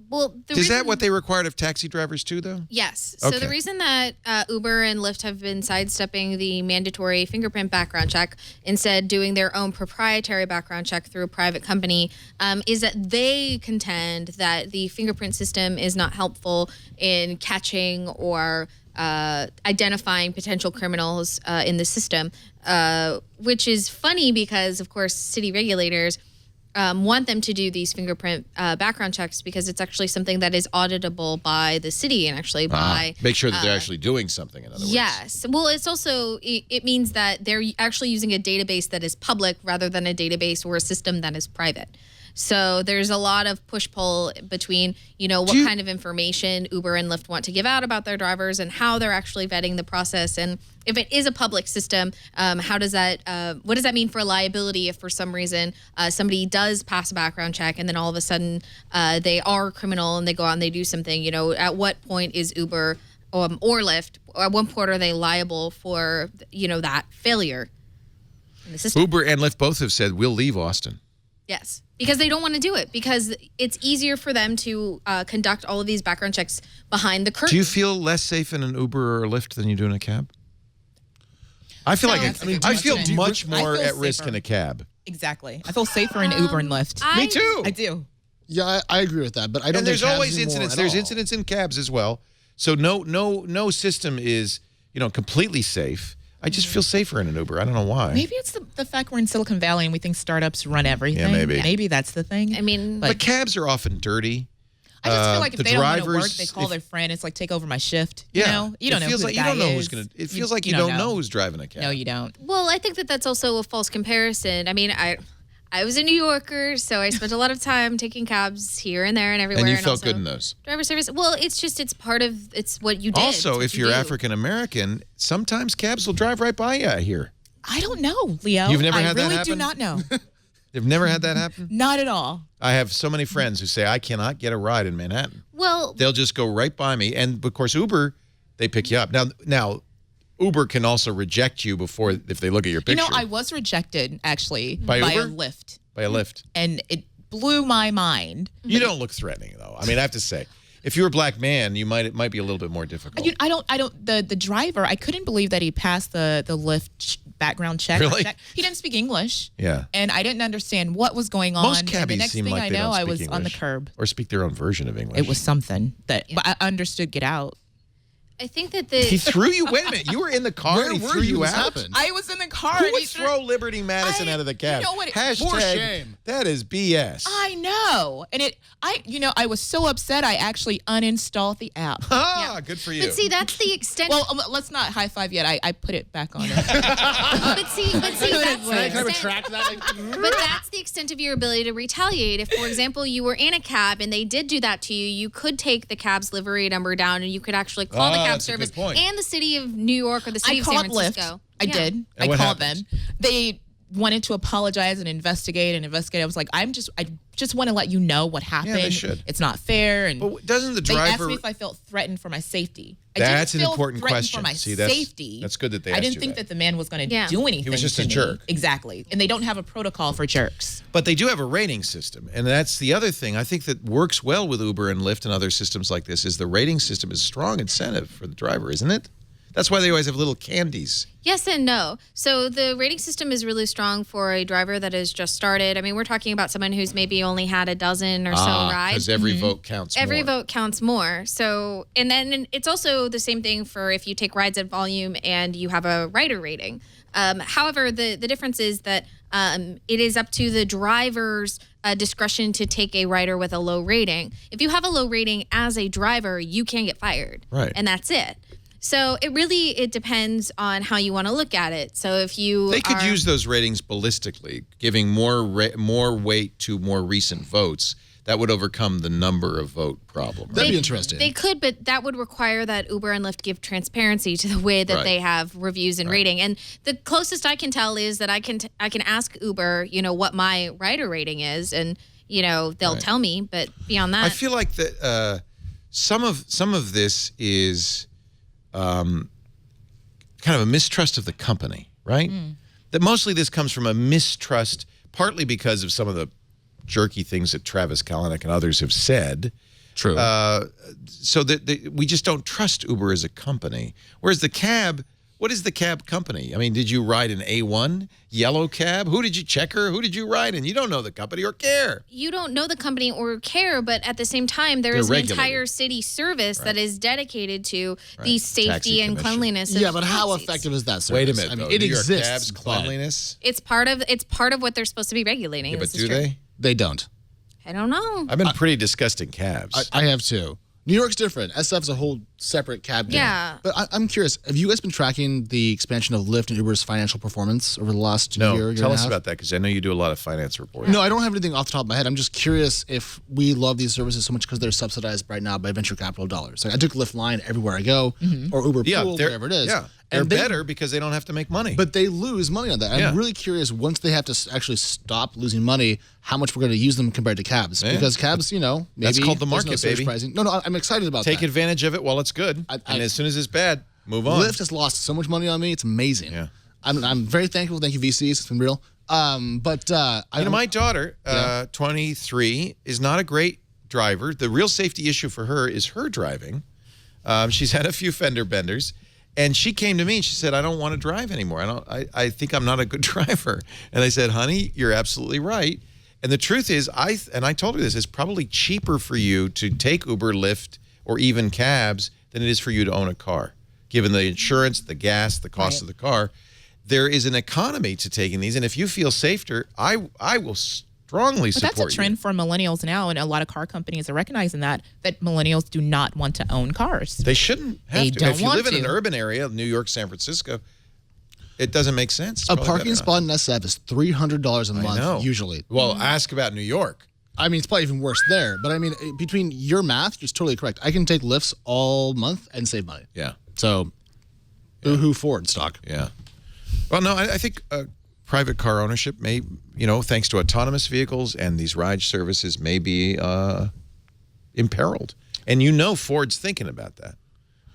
Well, is that what they required of taxi drivers too, though? Yes. So the reason that Uber and Lyft have been sidestepping the mandatory fingerprint background check, instead doing their own proprietary background check through a private company, is that they contend that the fingerprint system is not helpful in catching or identifying potential criminals in the system, which is funny because, of course, city regulators want them to do these fingerprint background checks because it's actually something that is auditable by the city and actually by make sure that they're actually doing something. In other words, yes. Well, it's also it means that they're actually using a database that is public rather than a database or a system that is private. So there's a lot of push-pull between, what kind of information Uber and Lyft want to give out about their drivers and how they're actually vetting the process. And if it is a public system, what does that mean for liability if for some reason somebody does pass a background check and then all of a sudden they are criminal and they go out and they do something, at what point is Uber or Lyft, or at what point are they liable for, that failure in the system? Uber and Lyft both have said, we'll leave Austin. Yes, because they don't want to do it because it's easier for them to conduct all of these background checks behind the curtain. Do you feel less safe in an Uber or a Lyft than you do in a cab? I feel I feel much more at risk in a cab. Exactly. I feel safer in Uber and Lyft. Me too. I do. Yeah, I agree with that, but I don't. And there's always incidents. There's incidents in cabs as well. So no system is completely safe. I just feel safer in an Uber. I don't know why. Maybe it's the fact we're in Silicon Valley and we think startups run everything. Yeah, maybe. Maybe that's the thing. I mean, but cabs are often dirty. I just feel like if they don't want to work, they call their friend. It's like, take over my shift. Yeah. You don't know who the guy is. It feels like you don't know who's driving a cab. No, you don't. Well, I think that's also a false comparison. I mean, I was a New Yorker, so I spent a lot of time taking cabs here and there and everywhere. And you felt good in those. Driver service. Well, it's what you did. Also, if you're African American, sometimes cabs will drive right by you here. I don't know, Leo. You've never had that happen? I really do not know. You've never had that happen? Not at all. I have so many friends who say, I cannot get a ride in Manhattan. Well, they'll just go right by me. And, of course, Uber, they pick you up. Now, Uber can also reject you if they look at your picture. I was rejected, actually, by a Uber? Lyft. By a Lyft. And it blew my mind. You don't look threatening, though. I mean, I have to say, if you're a black man, it might be a little bit more difficult. The driver, I couldn't believe that he passed the Lyft background check. Really? He didn't speak English. Yeah. And I didn't understand what was going on. Most cabbies seem like they don't speak I was English, on the curb. or speak their own version of English. It was something but I understood get out. I think that he threw you. Wait a minute, you were in the car and he threw you out. I was in the car. Who would throw Liberty Madison out of the cab? You know what? Hashtag, shame. That is BS. I know, and I was so upset. I actually uninstalled the app. Good for you. But see, that's the extent. Well, let's not high five yet. I put it back on. but see, that's Can I retract that? But that's the extent of your ability to retaliate. If, for example, you were in a cab and they did do that to you, you could take the cab's livery number down and you could actually call the cab service and the city of New York or the city of San Francisco. Lyft. I did. I called them. They wanted to apologize and investigate. I was like, I just want to let you know what happened. Yeah, they should. It's not fair. And but doesn't the driver? They asked me if I felt threatened for my safety. That's I an didn't feel important threatened question. For my See, safety. that's good that they asked I didn't you think that the man was going to do anything. He was just to a me. jerk. Exactly. And they don't have a protocol for jerks. But they do have a rating system, and that's the other thing I think that works well with Uber and Lyft and other systems like this is the rating system is strong incentive for the driver, isn't it? That's why they always have little candies. Yes and no. So the rating system is really strong for a driver that has just started. I mean, we're talking about someone who's maybe only had a dozen or so rides. Because every vote counts Every more. vote counts more. So, and then it's also the same thing for if you take rides at volume and you have a rider rating. However, the difference is that it is up to the driver's discretion to take a rider with a low rating. If you have a low rating as a driver, you can get fired. Right. And that's it. So it depends on how you want to look at it. So if they could use those ratings ballistically, giving more weight to more recent votes. That would overcome the number of vote problem. That'd be interesting. They could, but that would require that Uber and Lyft give transparency to the way that they have reviews and rating. And the closest I can tell is that I can ask Uber, what my rider rating is, and they'll tell me. But beyond that, I feel like that some of this is. Kind of a mistrust of the company, right? That mostly this comes from a mistrust, partly because of some of the jerky things that Travis Kalanick and others have said. True. So that we just don't trust Uber as a company. Whereas the cab, what is the cab company? I mean, did you ride an A1 yellow cab? Who did you check her? Who did you ride? And you don't know the company or care. You don't know the company or care, but at the same time, there is an entire city service that is dedicated to the safety and cleanliness. Yeah, but how effective is that service? Wait a minute, I mean, though. it New York exists. cabs, cleanliness. It's part of what they're supposed to be regulating. Yeah, but This is do true. they? They don't. I don't know. I've been pretty disgusting cabs. I have too. New York's different. SF is a whole separate cab game. Yeah. But I'm curious, have you guys been tracking the expansion of Lyft and Uber's financial performance over the last year? Tell us about that, because I know you do a lot of finance reporting. No, I don't have anything off the top of my head. I'm just curious if we love these services so much because they're subsidized right now by venture capital dollars. Like I took Lyft Line everywhere I go, or Uber Pool, whatever it is. Yeah, they're better because they don't have to make money. But they lose money on that. I'm really curious, once they have to actually stop losing money, how much we're going to use them compared to cabs. Yeah. Because cabs, maybe that's called the market, baby. Pricing. No, I'm excited about that. Take advantage of it while it's good, and as soon as it's bad, move on. Lyft has lost so much money on me. It's amazing. Yeah. I'm very thankful. Thank you, VCs. It's been real. My daughter, 23, is not a great driver. The real safety issue for her is her driving. She's had a few fender benders, and she came to me and she said, "I don't want to drive anymore. I think I'm not a good driver." And I said, "Honey, you're absolutely right." And the truth is, I told her this, it's probably cheaper for you to take Uber, Lyft, or even cabs than it is for you to own a car, given the insurance, the gas, the cost of the car. There is an economy to taking these, and if you feel safer, I will strongly support you. That's a trend for millennials now, and a lot of car companies are recognizing that millennials do not want to own cars. They shouldn't have they to. Don't if you want live in to. an urban area, New York, San Francisco, it doesn't make sense. It's A probably parking better spot in SF is $300 a month, usually. Well, ask about New York. I mean, it's probably even worse there. But I mean, between your math, you're totally correct. I can take lifts all month and save money. Yeah. So, boo-hoo Ford stock. Yeah. Well, no, I think private car ownership may, thanks to autonomous vehicles and these ride services, may be imperiled. And Ford's thinking about that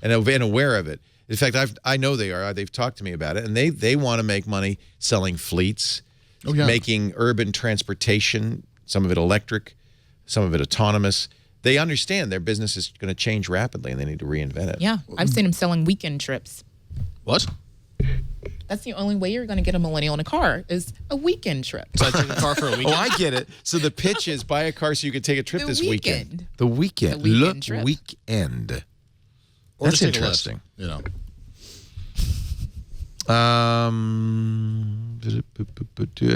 and aware of it. In fact, I know they are. They've talked to me about it, and they want to make money selling fleets, making urban transportation, some of it electric, some of it autonomous. They understand their business is going to change rapidly, and they need to reinvent it. Yeah, I've seen them selling weekend trips. What? That's the only way you're going to get a millennial in a car is a weekend trip. So I take a car for a weekend? Oh, I get it. So the pitch is buy a car so you can take a trip this weekend. The weekend. The weekend trip. Weekend. Or That's just take interesting. A lift,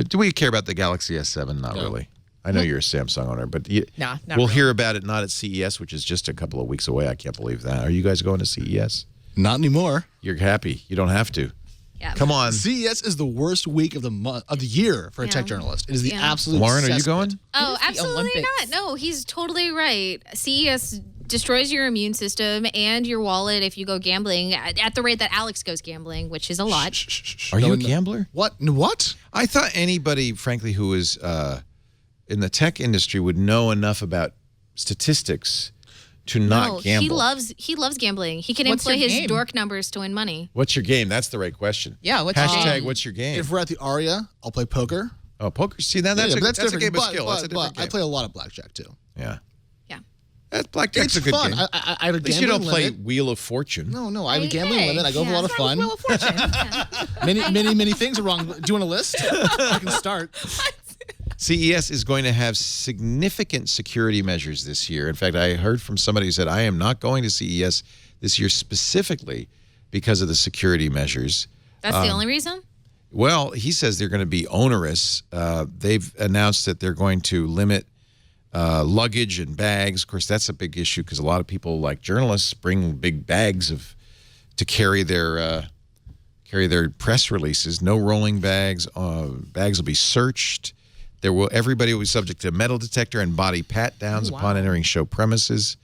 Do we care about the Galaxy S7? Not really. I know you're a Samsung owner, but not we'll really. hear about it not at CES, which is just a couple of weeks away. I can't believe that. Are you guys going to CES? Not anymore. You're happy. You don't have to. Yeah. Come on. CES is the worst week of the year for a tech journalist. It is the absolute. Lauren, are you cesspit. going? Oh, absolutely not. No, he's totally right. CES destroys your immune system and your wallet if you go gambling at the rate that Alex goes gambling, which is a lot. Are you a gambler? What? What? I thought anybody, frankly, who is in the tech industry would know enough about statistics to not gamble. He loves gambling. He can What's employ your his game? dork numbers to win money. What's your game? That's the right question. Yeah, what's your Hashtag game? what's your game? If we're at the Aria, I'll play poker. Oh, poker. See, that's a different. game of But- skill. But, That's a different but I game. play a lot of blackjack too. Yeah. Yeah. Blackjack's It's a good fun. game. I have a At least you don't gambling play limit. Wheel of Fortune. No, I have a gambling limit. I go for a lot of fun. Wheel of Fortune. Many things are wrong. Do you want a list? I can start. CES is going to have significant security measures this year. In fact, I heard from somebody who said, I am not going to CES this year specifically because of the security measures. That's the only reason? Well, he says they're going to be onerous. They've announced that they're going to limit luggage and bags. Of course, that's a big issue because a lot of people, like journalists, bring big bags to carry their press releases. No rolling bags. Bags will be searched. Everybody will be subject to a metal detector and body pat-downs upon entering show premises.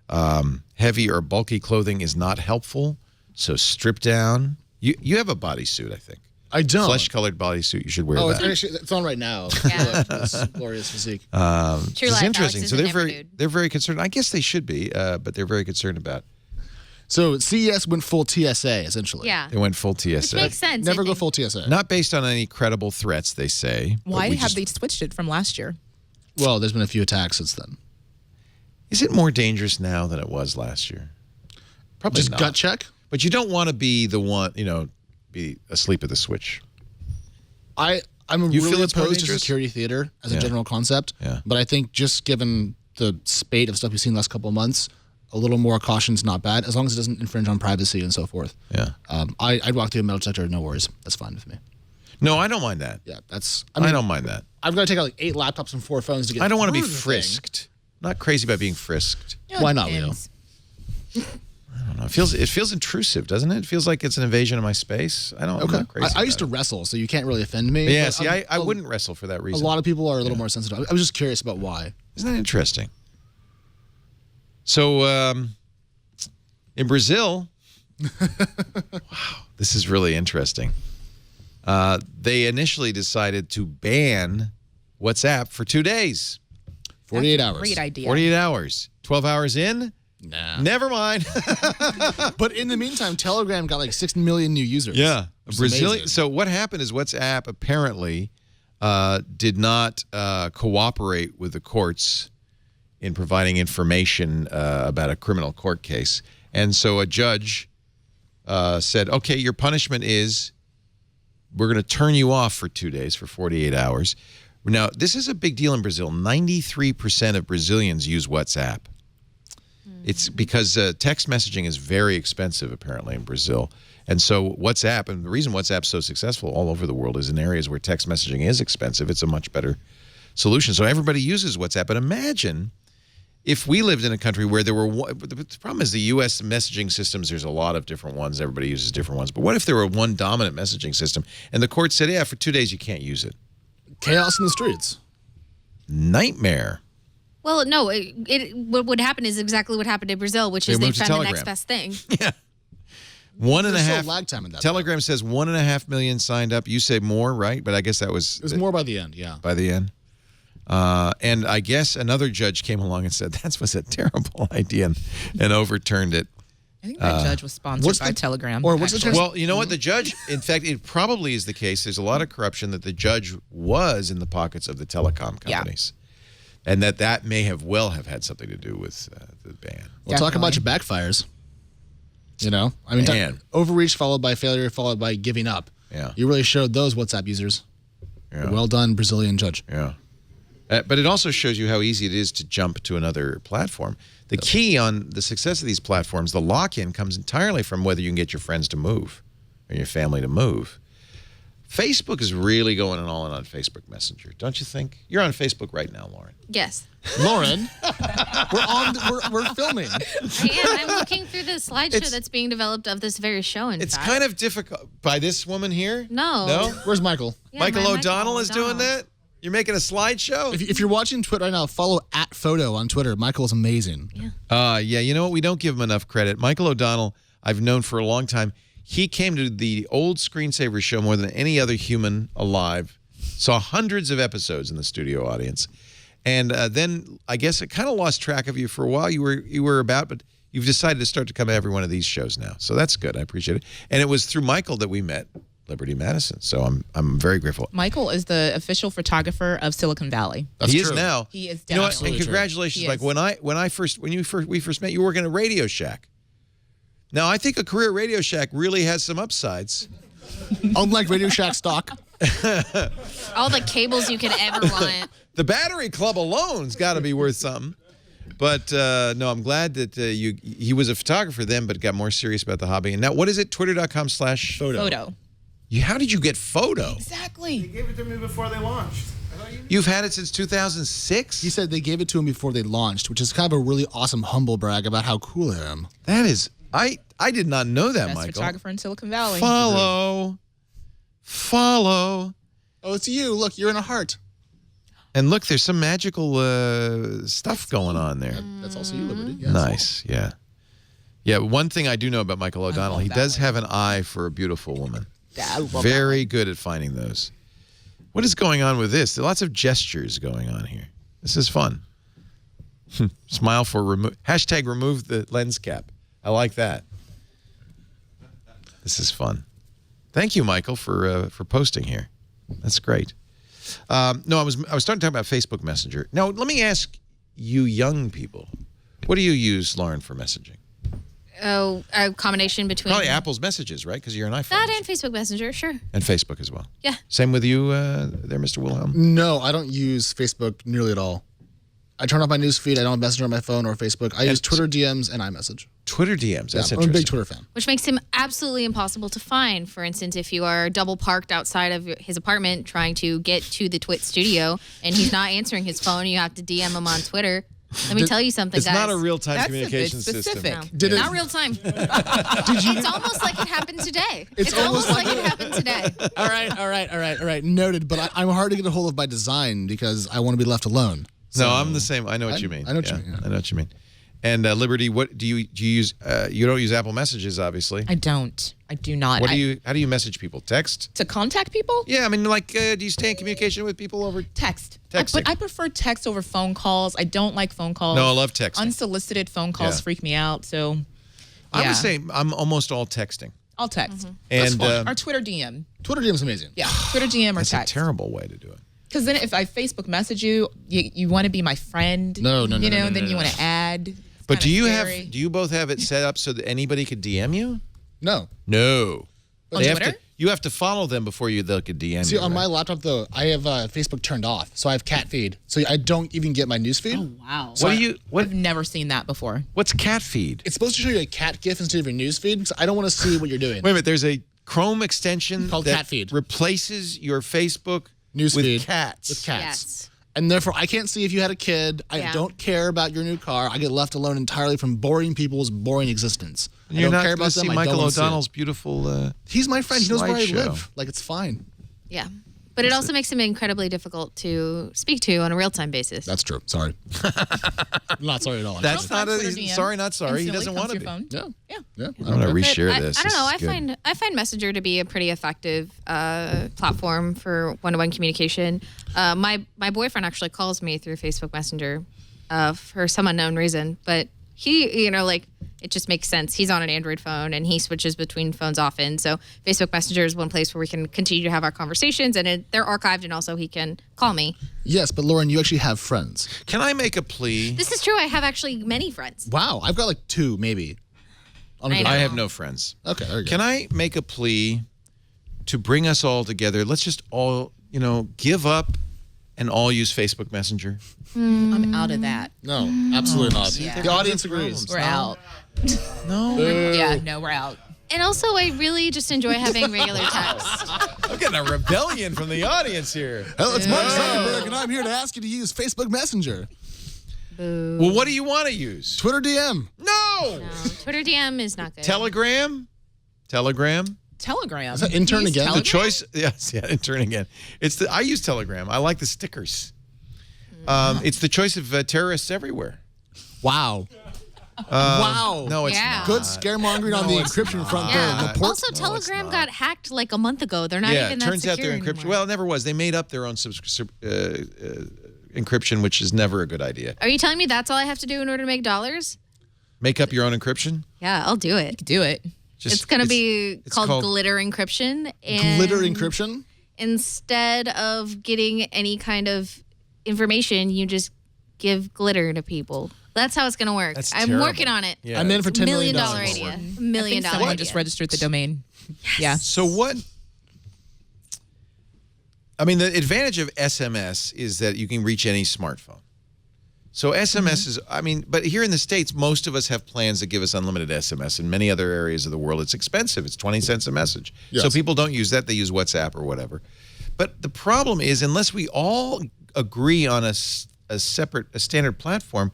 Heavy or bulky clothing is not helpful, so strip down. You have a bodysuit, I think. I don't. Flesh-colored bodysuit. You should wear that. It's on right now. Yeah. This glorious physique. True It's life, interesting. Alex So is they're very concerned. I guess they should be, but they're very concerned about. So CES went full TSA essentially. Yeah. They went full TSA. Which makes sense. Never I go think. full TSA. Not based on any credible threats, they say. but Why we have just- they switched it from last year? Well, there's been a few attacks since then. Is it more dangerous now than it was last year? Probably Just not. gut check. But you don't want to be the one, be asleep at the switch. I'm You feel really it's more opposed to dangerous? security theater as a Yeah. general concept. Yeah. But I think just given the spate of stuff we've seen the last couple of months, a little more caution is not bad, as long as it doesn't infringe on privacy and so forth. Yeah. I'd walk through a metal detector, no worries. That's fine with me. No, I don't mind that. Yeah, that's. I don't mind that. I've got to take out like 8 laptops and 4 phones to get. I don't want to be through the thing. frisked. I'm not crazy about being frisked. Why not, Leo? I don't know. It feels intrusive, doesn't it? It feels like it's an invasion of my space. I'm not crazy. I used to wrestle, so you can't really offend me. Yeah, but see, I wouldn't wrestle for that reason. A lot of people are a little more sensitive. I was just curious about why. Isn't that interesting? So, in Brazil, wow, this is really interesting. They initially decided to ban WhatsApp for 2 days. 48 hours. Great idea. 48 hours. 12 hours in? Nah. Never mind. But in the meantime, Telegram got like 6 million new users. Yeah. Brazilian. So what happened is WhatsApp apparently did not cooperate with the courts in providing information about a criminal court case. And so a judge said, okay, your punishment is we're going to turn you off for 2 days, for 48 hours. Now, this is a big deal in Brazil. 93% of Brazilians use WhatsApp. It's because text messaging is very expensive, apparently, in Brazil. And so WhatsApp, and the reason WhatsApp's so successful all over the world is in areas where text messaging is expensive. It's a much better solution. So everybody uses WhatsApp. But imagine if we lived in a country where there were the problem is the U.S. messaging systems, there's a lot of different ones. Everybody uses different ones. But what if there were one dominant messaging system and the court said, yeah, for 2 days you can't use it? Chaos in the streets. Nightmare. Well, no, what would happen is exactly what happened in Brazil, which is they found the next best thing. Yeah. 1.5 lag time in that. Telegram says 1.5 million signed up. You say more, right? But I guess that was... It was more by the end, yeah. By the end. And I guess another judge came along and said, that was a terrible idea and overturned it. I think that judge was sponsored by Telegram. Or what's the Well, you know what? The judge, in fact, it probably is the case. There's a lot of corruption that the judge was in the pockets of the telecom companies. Yeah. And that may have had something to do with the ban. Well, talk about your backfires. You know? I mean, overreach followed by failure followed by giving up. Yeah. You really showed those WhatsApp users. Yeah. Well done, Brazilian judge. Yeah. But it also shows you how easy it is to jump to another platform. The key on the success of these platforms, the lock-in comes entirely from whether you can get your friends to move or your family to move. Facebook is really going all in on Facebook Messenger, don't you think? You're on Facebook right now, Lauren. Yes. Lauren, we're filming. I'm looking through the slideshow that's being developed of this very show. It's kind of difficult. By this woman here? No. No? Where's Michael? Yeah, Michael O'Donnell is doing that? You're making a slideshow? If you're watching Twitter right now, follow @photo on Twitter. Michael's amazing. Yeah. Yeah, you know what? We don't give him enough credit. Michael O'Donnell, I've known for a long time. He came to the old Screensaver show more than any other human alive. Saw hundreds of episodes in the studio audience. And then I guess it kind of lost track of you for a while. You were about, but you've decided to start to come to every one of these shows now. So that's good. I appreciate it. And it was through Michael that we met Liberty Madison. So I'm very grateful. Michael is the official photographer of Silicon Valley. That's true. Is now. He is definitely. You know what? And true. congratulations, Mike. When we first met, you were working at Radio Shack. Now I think a career at Radio Shack really has some upsides. Unlike Radio Shack stock. All the cables you could ever want. The Battery Club alone's got to be worth something. But no, I'm glad that he was a photographer then, but got more serious about the hobby. And now, what is it? Twitter.com/photo. How did you get photo? Exactly. They gave it to me before they launched. You've had it since 2006? He said they gave it to him before they launched, which is kind of a really awesome humble brag about how cool I am. That is, I did not know that, Best Michael. photographer in Silicon Valley. Follow. Oh, it's you. Look, you're in a heart. And look, there's some magical stuff going on there. That's also you, Liberty. Yes. Nice, yeah. Yeah, one thing I do know about Michael O'Donnell, he does have an eye for a beautiful woman. Very good at finding those. What is going on with this? There are lots of gestures going on here. This is fun. Smile for hashtag remove the lens cap. I like that. This is fun. Thank you, Michael, for posting here. That's great. No, I was starting to talk about Facebook Messenger. Now, let me ask you young people. What do you use, Lauren, for messaging? Oh, a combination between... Probably Apple's Messages, right? Because you're an iPhone. That and Facebook Messenger, sure. And Facebook as well. Yeah. Same with you there, Mr. Wilhelm? No, I don't use Facebook nearly at all. I turn off my news feed. I don't have Messenger on my phone or Facebook. I use Twitter DMs and iMessage. Twitter DMs. That's I'm interesting. a big Twitter fan. Which makes him absolutely impossible to find. For instance, if you are double parked outside of his apartment trying to get to the Twit studio and he's not answering his phone, you have to DM him on Twitter. Let me tell you something, it's guys. not a real-time That's communication a bit specific. system. Not real time. It's almost like it happened today. It's almost like it happened today. All right. Noted. But I'm hard to get a hold of by design because I want to be left alone. So, no, I'm the same. I know what you mean. I know what you mean. Yeah. I know what you mean. And Liberty, what do you use? You don't use Apple Messages, obviously. I don't. I do not. How do you message people? Text? To contact people? Yeah, I mean, like, do you stay in communication with people over text? Texting. But I prefer text over phone calls. I don't like phone calls. No, I love texting. Unsolicited phone calls freak me out. So, yeah. I would say I'm almost all texting. I'll text. And our Twitter DM. Twitter DM is amazing. Yeah, Twitter DM or That's text. a terrible way to do it. Because then if I Facebook message you, you want to be my friend. No. Then you want to add. But do you both have it set up so that anybody could DM you? No. On Twitter? You have to follow them before they could DM you. See, on my laptop, though, I have Facebook turned off. So I have cat feed. So I don't even get my news feed. Oh, wow. I've never seen that before. What's cat feed? It's supposed to show you a cat GIF instead of your news feed because I don't want to see what you're doing. Wait a minute. There's a Chrome extension called that Cat Feed. Replaces your Facebook news with feed cats. With cats. And therefore, I can't see if you had a kid. I don't care about your new car. I get left alone entirely from boring people's boring existence. And you're I don't not care going about to them. see I Michael don't want to see O'Donnell's it. beautiful He's my friend. He knows where I slideshow. live. Like, it's fine. Yeah. But it also makes him incredibly difficult to speak to on a real-time basis. That's true. Sorry. I'm not sorry at all. That's not sorry, not sorry. He doesn't want to be. Yeah. Yeah. I'm going to reshare I this. don't know. This is good. I find Messenger to be a pretty effective platform for one-to-one communication. My boyfriend actually calls me through Facebook Messenger for some unknown reason, but he, it just makes sense. He's on an Android phone and he switches between phones often. So Facebook Messenger is one place where we can continue to have our conversations, and they're archived, and also he can call me. Yes, but Lauren, you actually have friends. Can I make a plea? This is true. I have actually many friends. Wow, I've got like 2 maybe. I have no friends. Okay, there you go. Can I make a plea to bring us all together? Let's just all, give up and all use Facebook Messenger. I'm out of that. No, absolutely not. Yeah. The audience agrees. We're out. No. We're out. And also, I really just enjoy having regular text. I'm getting a rebellion from the audience here. Well, it's Mark Zuckerberg, and I'm here to ask you to use Facebook Messenger. Boo. Well, what do you want to use? Twitter DM. No. Twitter DM is not good. Telegram? Telegram. Is that intern again? Telegram? The choice, yes, intern again. I use Telegram. I like the stickers. It's the choice of terrorists everywhere. Wow. Wow. No, it's not. Good scaremongering on the encryption front door. Laporte. Also, Telegram got hacked like a month ago. They're not even that turns out secure their encryption. anymore. Well, it never was. They made up their own encryption, which is never a good idea. Are you telling me that's all I have to do in order to make dollars? Make up your own encryption? Yeah, I'll do it. Do it. It's going to be called glitter encryption. And Glitter encryption? Instead of getting any kind of information, you just give glitter to people. That's how it's going to work. That's I'm terrible. working on it. Yeah. I'm in for $10 million million. idea. $1 I million think someone idea. just registered the domain. Yeah. So what? I mean, the advantage of SMS is that you can reach any smartphone. So SMS is, but here in the States, most of us have plans that give us unlimited SMS. In many other areas of the world, it's expensive. It's 20 cents a message. Yes. So people don't use that. They use WhatsApp or whatever. But the problem is, unless we all agree on a standard platform,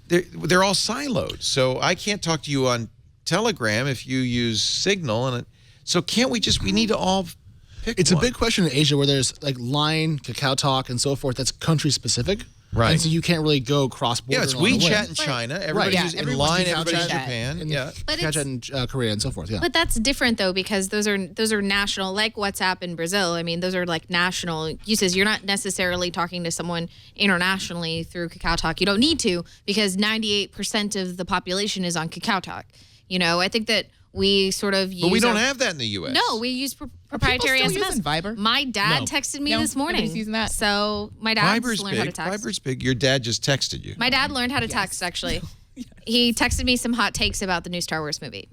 they're all siloed. So I can't talk to you on Telegram if you use Signal. So can't we need to all pick It's one? a big question in Asia where there's like Line, Kakao Talk, and so forth. That's country specific. Right. And so you can't really go cross-border. Yeah, it's along the way. WeChat in China. Everybody Right. uses in everyone's Line, using everybody's WeChat. Japan. And Yeah. But Kakao in Korea and so forth, yeah. But that's different though, because those are national, like WhatsApp in Brazil. I mean, those are like national uses. You're not necessarily talking to someone internationally through Kakao Talk. You don't need to, because 98% of the population is on Kakao Talk. I think that we sort of use. But we don't have that in the U.S. No, we use proprietary still SMS. using Viber? My dad No. texted me No, this morning. nobody's using that. So my dad Viber's learned how to big. text. Viber's big. Your dad just texted you. My dad learned how to text, actually. He texted me some hot takes about the new Star Wars movie.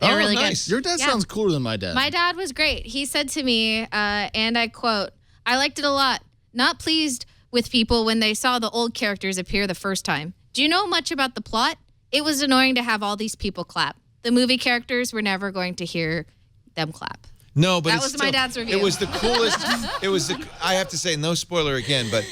They're really nice. good. Your dad Yeah. sounds cooler than my dad. My dad was great. He said to me, and I quote, "I liked it a lot. Not pleased with people when they saw the old characters appear the first time. Do you know much about the plot? it was annoying to have all these people clap. The movie characters were never going to hear them clap. No, but that was my dad's review. It was the coolest. I have to say, no spoiler again, but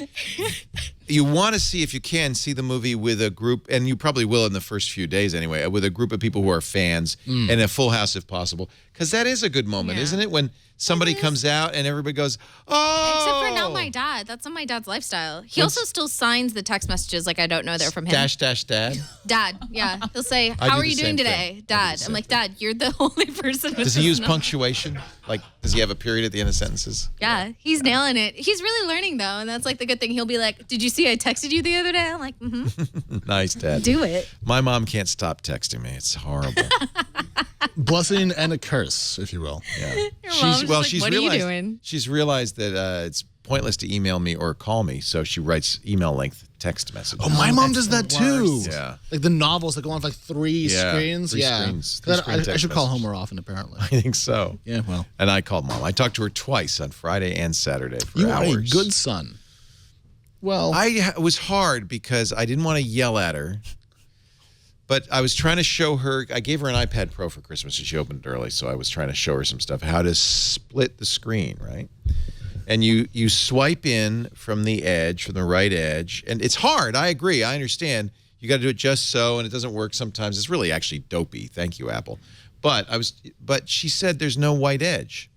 you want to see, if you can, see the movie with a group, and you probably will in the first few days anyway, with a group of people who are fans and a full house if possible, because that is a good moment, isn't it? When somebody comes out and everybody goes, oh! Except for not my dad. That's not my dad's lifestyle. He also still signs the text messages like I don't know they're from him. Dad? Dad, yeah. He'll say, how are you doing today? Dad. I'm like, Dad, you're the only person who Does he use punctuation? Like, does he have a period at the end of sentences? Yeah, he's nailing it. He's really learning, though, and that's like the good thing. He'll be like, did you see I texted you the other day? I'm like, Nice, Dad. Do it. My mom can't stop texting me. It's horrible. Blessing and a curse, if you will. Yeah. She's what are you doing? She's realized that it's pointless to email me or call me, so she writes email length text messages. Oh, my mom does that too. Yeah. Like the novels that go on for like three screens. Three screens, I should call home more often, apparently. I think so. Yeah, well. And I called Mom. I talked to her twice on Friday and Saturday for you hours. You are a good son. Well. It was hard because I didn't want to yell at her. But I was trying to show her, I gave her an iPad Pro for Christmas and she opened it early, so I was trying to show her some stuff, how to split the screen, right? And you swipe in from the edge, from the right edge, and it's hard, I agree, I understand. You got to do it just so, and it doesn't work sometimes. It's really actually dopey, thank you, Apple. But she said there's no white edge.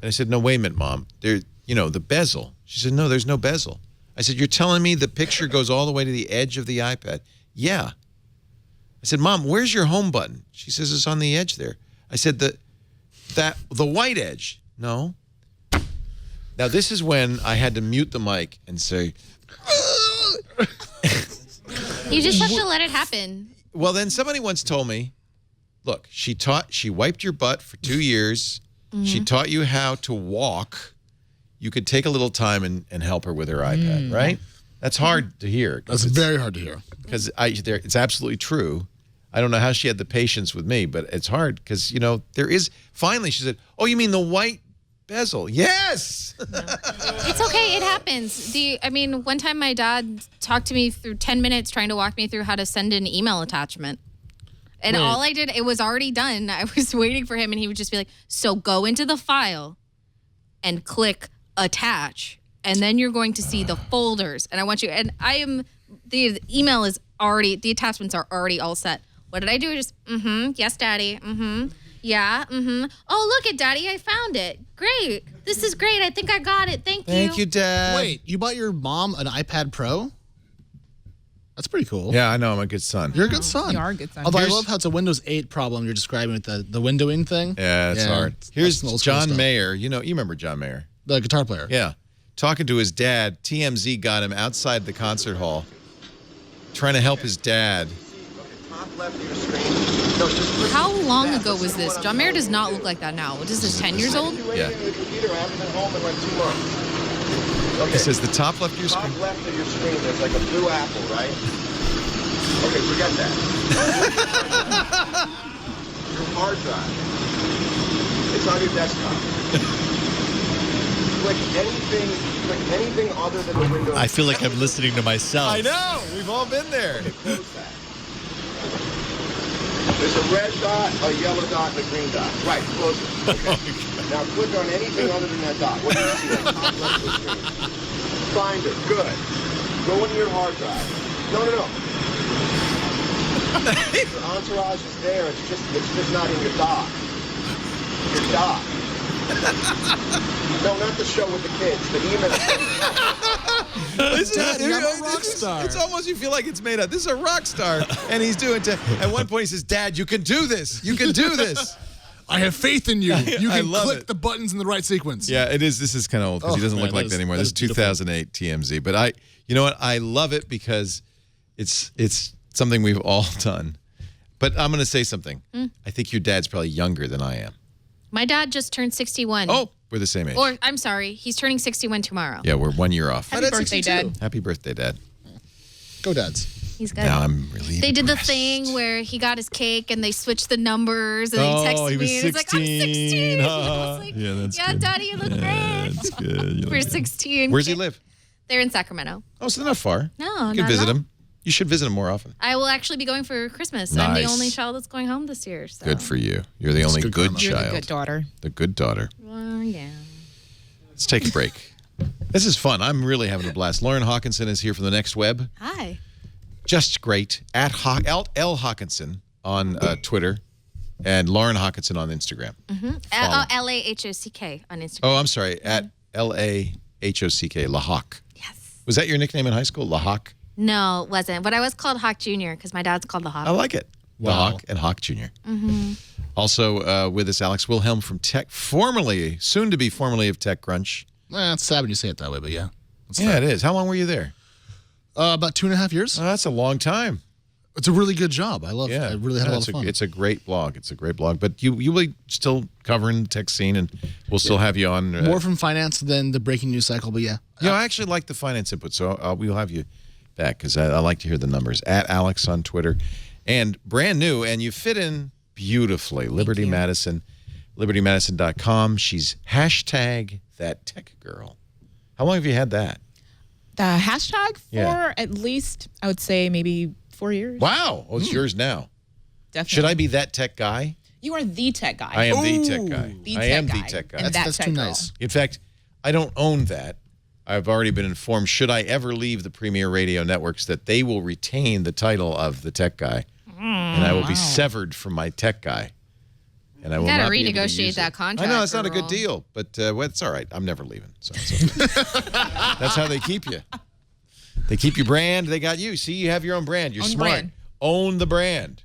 And I said, no, wait a minute, Mom, the bezel. She said, no, there's no bezel. I said, you're telling me the picture goes all the way to the edge of the iPad? Yeah. I said, Mom, where's your home button? She says, it's on the edge there. I said, the white edge. No. Now, this is when I had to mute the mic and say, you just have to let it happen. Well, then somebody once told me, look, she wiped your butt for 2 years. Mm-hmm. She taught you how to walk. You could take a little time and help her with her iPad, right? That's hard to hear. That's very hard to hear. Because it's absolutely true. I don't know how she had the patience with me, but it's hard because, there is... Finally, she said, oh, you mean the white bezel? Yes! It's okay. It happens. One time my dad talked to me through 10 minutes trying to walk me through how to send an email attachment. And all I did, it was already done. I was waiting for him, and he would just be like, so go into the file and click attach, and then you're going to see the folders. And I want you, the email is already, the attachments are already all set. What did I do? Just, yes, Daddy, yeah, oh, look at Daddy, I found it. Great. This is great. I think I got it. Thank you. Thank you, Dad. Wait, you bought your mom an iPad Pro? That's pretty cool. Yeah, I know. I'm a good son. You're a good son. You are a good son. Although I love how it's a Windows 8 problem you're describing with the windowing thing. Yeah, it's hard. Here's John Mayer. You remember John Mayer. The guitar player. Yeah. Talking to his dad. TMZ got him outside the concert hall trying to help his dad. How long ago was this? John Mayer does not look like that now. What is this, 10 years old? Yeah. It says the top left of your screen. Top left of your screen, there's like a blue apple, right? Okay, forget that. Your hard drive. It's on your desktop. Click anything other than the window. I feel like I'm listening to myself. I know. We've all been there. There's a red dot, a yellow dot, and a green dot. Right, close it. Okay. Now click on anything other than that dot. What do you see? Like top left of the screen. Finder. Good. Go into your hard drive. No. Your entourage is there. It's just not in your dock. Your dock. No, not the show with the kids. The email. I'm a rock star. It's almost, you feel like it's made up. This is a rock star, and he's doing it. At one point, he says, Dad, you can do this. You can do this. I have faith in you. You can click the buttons in the right sequence. Yeah, it is. This is kind of old because he doesn't look like that anymore. This is 2008 TMZ. But you know what? I love it because it's something we've all done. But I'm going to say something. I think your dad's probably younger than I am. My dad just turned 61. Oh, we're the same age. Or, I'm sorry, he's turning 61 tomorrow. Yeah, we're 1 year off. Happy birthday, Dad. Happy birthday, Dad. Go, Dads. He's good. Now I'm really They did the thing where he got his cake and they switched the numbers and he texted me and he's like, I'm 16. I was like, yeah, that's good. Daddy, you look great. That's good. We're 16. Where's he live? They're in Sacramento. Oh, so they're not far. No, you can visit him. You should visit them more often. I will actually be going for Christmas. Nice. I'm the only child that's going home this year. So. Good for you. You're the only good child. You're the good daughter. The good daughter. Well, yeah. Let's take a break. This is fun. I'm really having a blast. Lauren Hockenson is here from the Next Web. Hi. Just great. At L. Hockenson on Twitter and Lauren Hockenson on Instagram. LAHOCK on Instagram. Oh, I'm sorry. At LAHOCK. LaHawk. Yes. Was that your nickname in high school? LaHawk? No, it wasn't. But I was called Hawk Jr. because my dad's called the Hawk. I like it. The Hawk and Hawk Jr. Also with us, Alex Wilhelm from Tech, soon to be formerly of TechCrunch. It's sad when you say it that way, but yeah. Yeah, it is. How long were you there? About 2.5 years. Oh, that's a long time. It's a really good job. I love it. I really had a lot of fun. It's a great blog. But you will be still covering the tech scene, and we'll still have you on. More from finance than the breaking news cycle, but yeah. I actually like the finance input, so we'll have you back because I like to hear the numbers. At Alex on Twitter. And brand new, and you fit in beautifully. Liberty Madison, libertymadison.com. She's #ThatTechGirl. How long have you had that? The hashtag for at least, I would say, maybe 4 years. Wow. Oh, it's yours now. Definitely. Should I be that tech guy? You are the tech guy. I am the tech guy. I am the tech guy. And That's too nice. In fact, I don't own that. I've already been informed, should I ever leave the premier radio networks, that they will retain the title of the tech guy. And I will be severed from my tech guy. And I will not be able to renegotiate that contract. I know, it's not a good deal, but it's all right. I'm never leaving. So that's how they keep you. They keep your brand. They got you. See, you have your own brand. You're smart. Brand. Own the brand.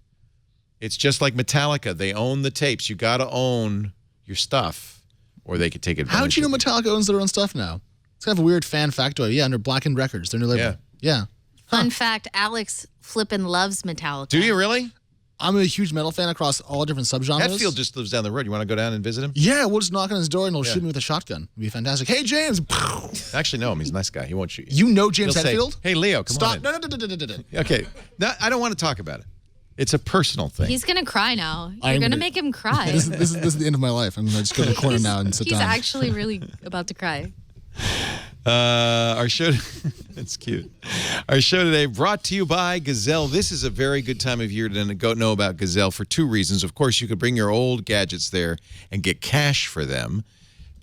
It's just like Metallica. They own the tapes. You got to own your stuff, or they could take advantage. How'd you know Metallica owns their own stuff now? It's kind of a weird fan factoid. Yeah, under Blackened Records, their new label. Yeah. Fun fact, Alex flippin' loves Metallica. Do you really? I'm a huge metal fan across all different subgenres. Hatfield just lives down the road. You want to go down and visit him? Yeah, we'll just knock on his door and he'll shoot me with a shotgun. It'd be fantastic. Hey, James! Actually, no, he's a nice guy. He won't shoot you. You know James Hetfield? Hey, Leo, come on. Stop. No. Okay. No, I don't want to talk about it. It's a personal thing. He's going to cry now. You're going to make him cry. This is the end of my life. I'm going to just go to the corner now and sit down. He's actually really about to cry. Our show, that's cute. Our show today brought to you by Gazelle. This is a very good time of year to go know about Gazelle for two reasons. Of course, you could bring your old gadgets there and get cash for them.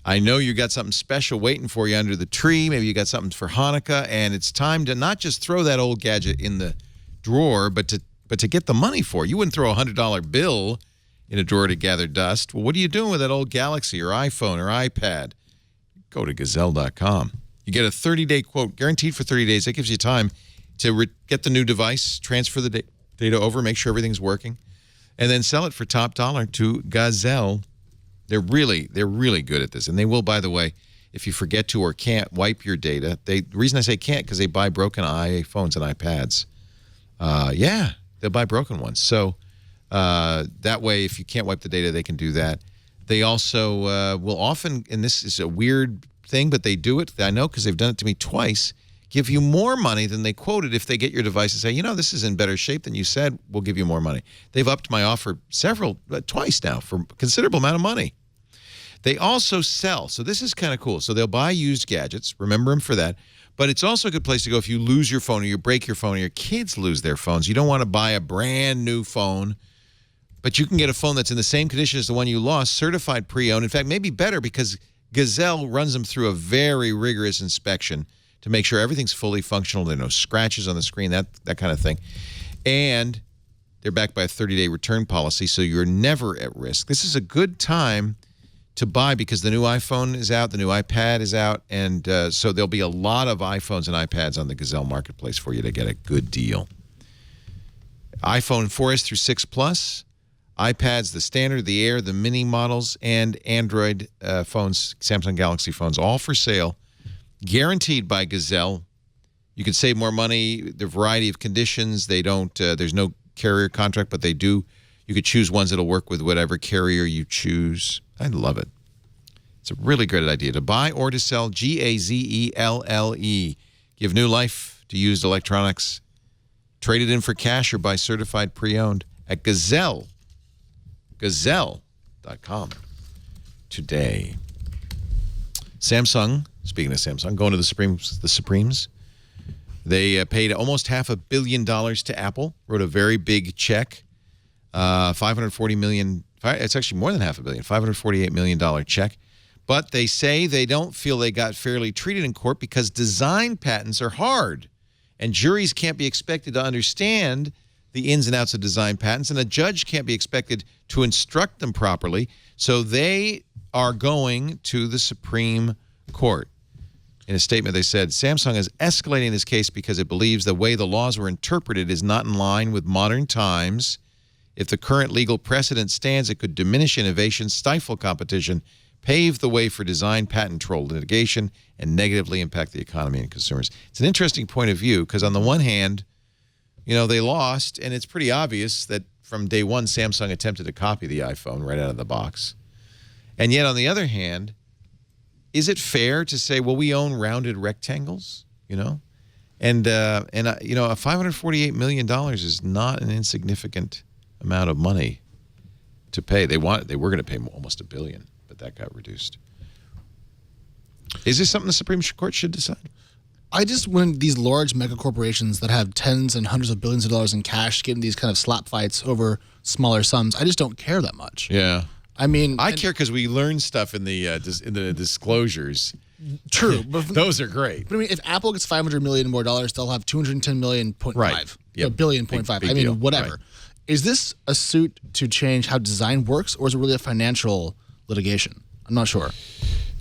I know you got something special waiting for you under the tree. Maybe you got something for Hanukkah, and it's time to not just throw that old gadget in the drawer, but to get the money for it. You wouldn't throw a $100 bill in a drawer to gather dust. Well, what are you doing with that old Galaxy or iPhone or iPad? Go to Gazelle.com. You get a 30-day quote guaranteed for 30 days. That gives you time to get the new device, transfer the data over, make sure everything's working, and then sell it for top dollar to Gazelle. They're really good at this. And they will, by the way, if you forget to or can't wipe your data. The reason I say can't, because they buy broken iPhones and iPads. They'll buy broken ones. So that way, if you can't wipe the data, they can do that. They also will often, and this is a weird thing, but they do it, I know because they've done it to me twice, give you more money than they quoted if they get your device and say, this is in better shape than you said, we'll give you more money. They've upped my offer twice now for a considerable amount of money. They also sell, so this is kind of cool. So they'll buy used gadgets, remember them for that, but it's also a good place to go if you lose your phone or you break your phone or your kids lose their phones. You don't want to buy a brand new phone, but you can get a phone that's in the same condition as the one you lost, certified pre-owned. In fact, maybe better because Gazelle runs them through a very rigorous inspection to make sure everything's fully functional. There are no scratches on the screen, that kind of thing. And they're backed by a 30-day return policy, so you're never at risk. This is a good time to buy because the new iPhone is out, the new iPad is out, and so there'll be a lot of iPhones and iPads on the Gazelle marketplace for you to get a good deal. iPhone 4S through 6 Plus, iPads, the standard, the Air, the mini models, and Android phones, Samsung Galaxy phones, all for sale, guaranteed by Gazelle. You can save more money. The variety of conditions, they don't. There's no carrier contract, but they do. You could choose ones that'll work with whatever carrier you choose. I love it. It's a really great idea to buy or to sell. Gazelle. Give new life to used electronics. Trade it in for cash or buy certified pre-owned at Gazelle. Gazelle.com today. Samsung, speaking of Samsung, going to the Supremes. They paid almost $500 million to Apple, wrote a very big check, $540 million. It's actually more than $500 million, $548 million check. But they say they don't feel they got fairly treated in court because design patents are hard, and juries can't be expected to understand the ins and outs of design patents, and a judge can't be expected to instruct them properly. So they are going to the Supreme Court. In a statement, they said, Samsung is escalating this case because it believes the way the laws were interpreted is not in line with modern times. If the current legal precedent stands, it could diminish innovation, stifle competition, pave the way for design patent troll litigation, and negatively impact the economy and consumers. It's an interesting point of view because on the one hand, you know, they lost, and it's pretty obvious that from day one, Samsung attempted to copy the iPhone right out of the box. And yet, on the other hand, is it fair to say, well, we own rounded rectangles, you know? And you know, $548 million is not an insignificant amount of money to pay. They were going to pay almost $1 billion, but that got reduced. Is this something the Supreme Court should decide? When these large mega corporations that have tens and hundreds of billions of dollars in cash get in these kind of slap fights over smaller sums, I just don't care that much. Yeah. I mean, I care because we learn stuff in the disclosures. True, but those are great. But I mean, if Apple gets $500 million more dollars, they'll have $210 million, right. Yep. billion, big, 0.5. big I mean, deal. whatever. Right. Is this a suit to change how design works, or is it really a financial litigation? I'm not sure.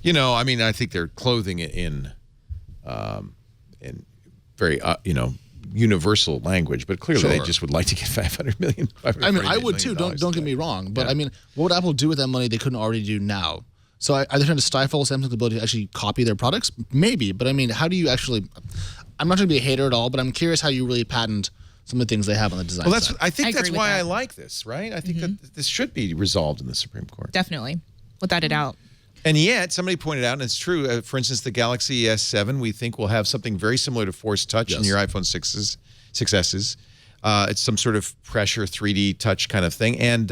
You know, I mean, I think they're clothing it in very, you know, universal language, but clearly they just would like to get $500 million. I mean, I would too. Don't get me wrong, but I mean, what would Apple do with that money they couldn't already do now? So are they trying to stifle Samsung's ability to actually copy their products? Maybe, but I mean, how do you actually? I'm not trying to be a hater at all, but I'm curious how you really patent some of the things they have on the design side. I think that's why I like this, right? I think that this should be resolved in the Supreme Court. Definitely, without a doubt. And yet, somebody pointed out, and it's true, for instance, the Galaxy S7, we think will have something very similar to Force Touch in your iPhone 6s. It's some sort of pressure 3D touch kind of thing. And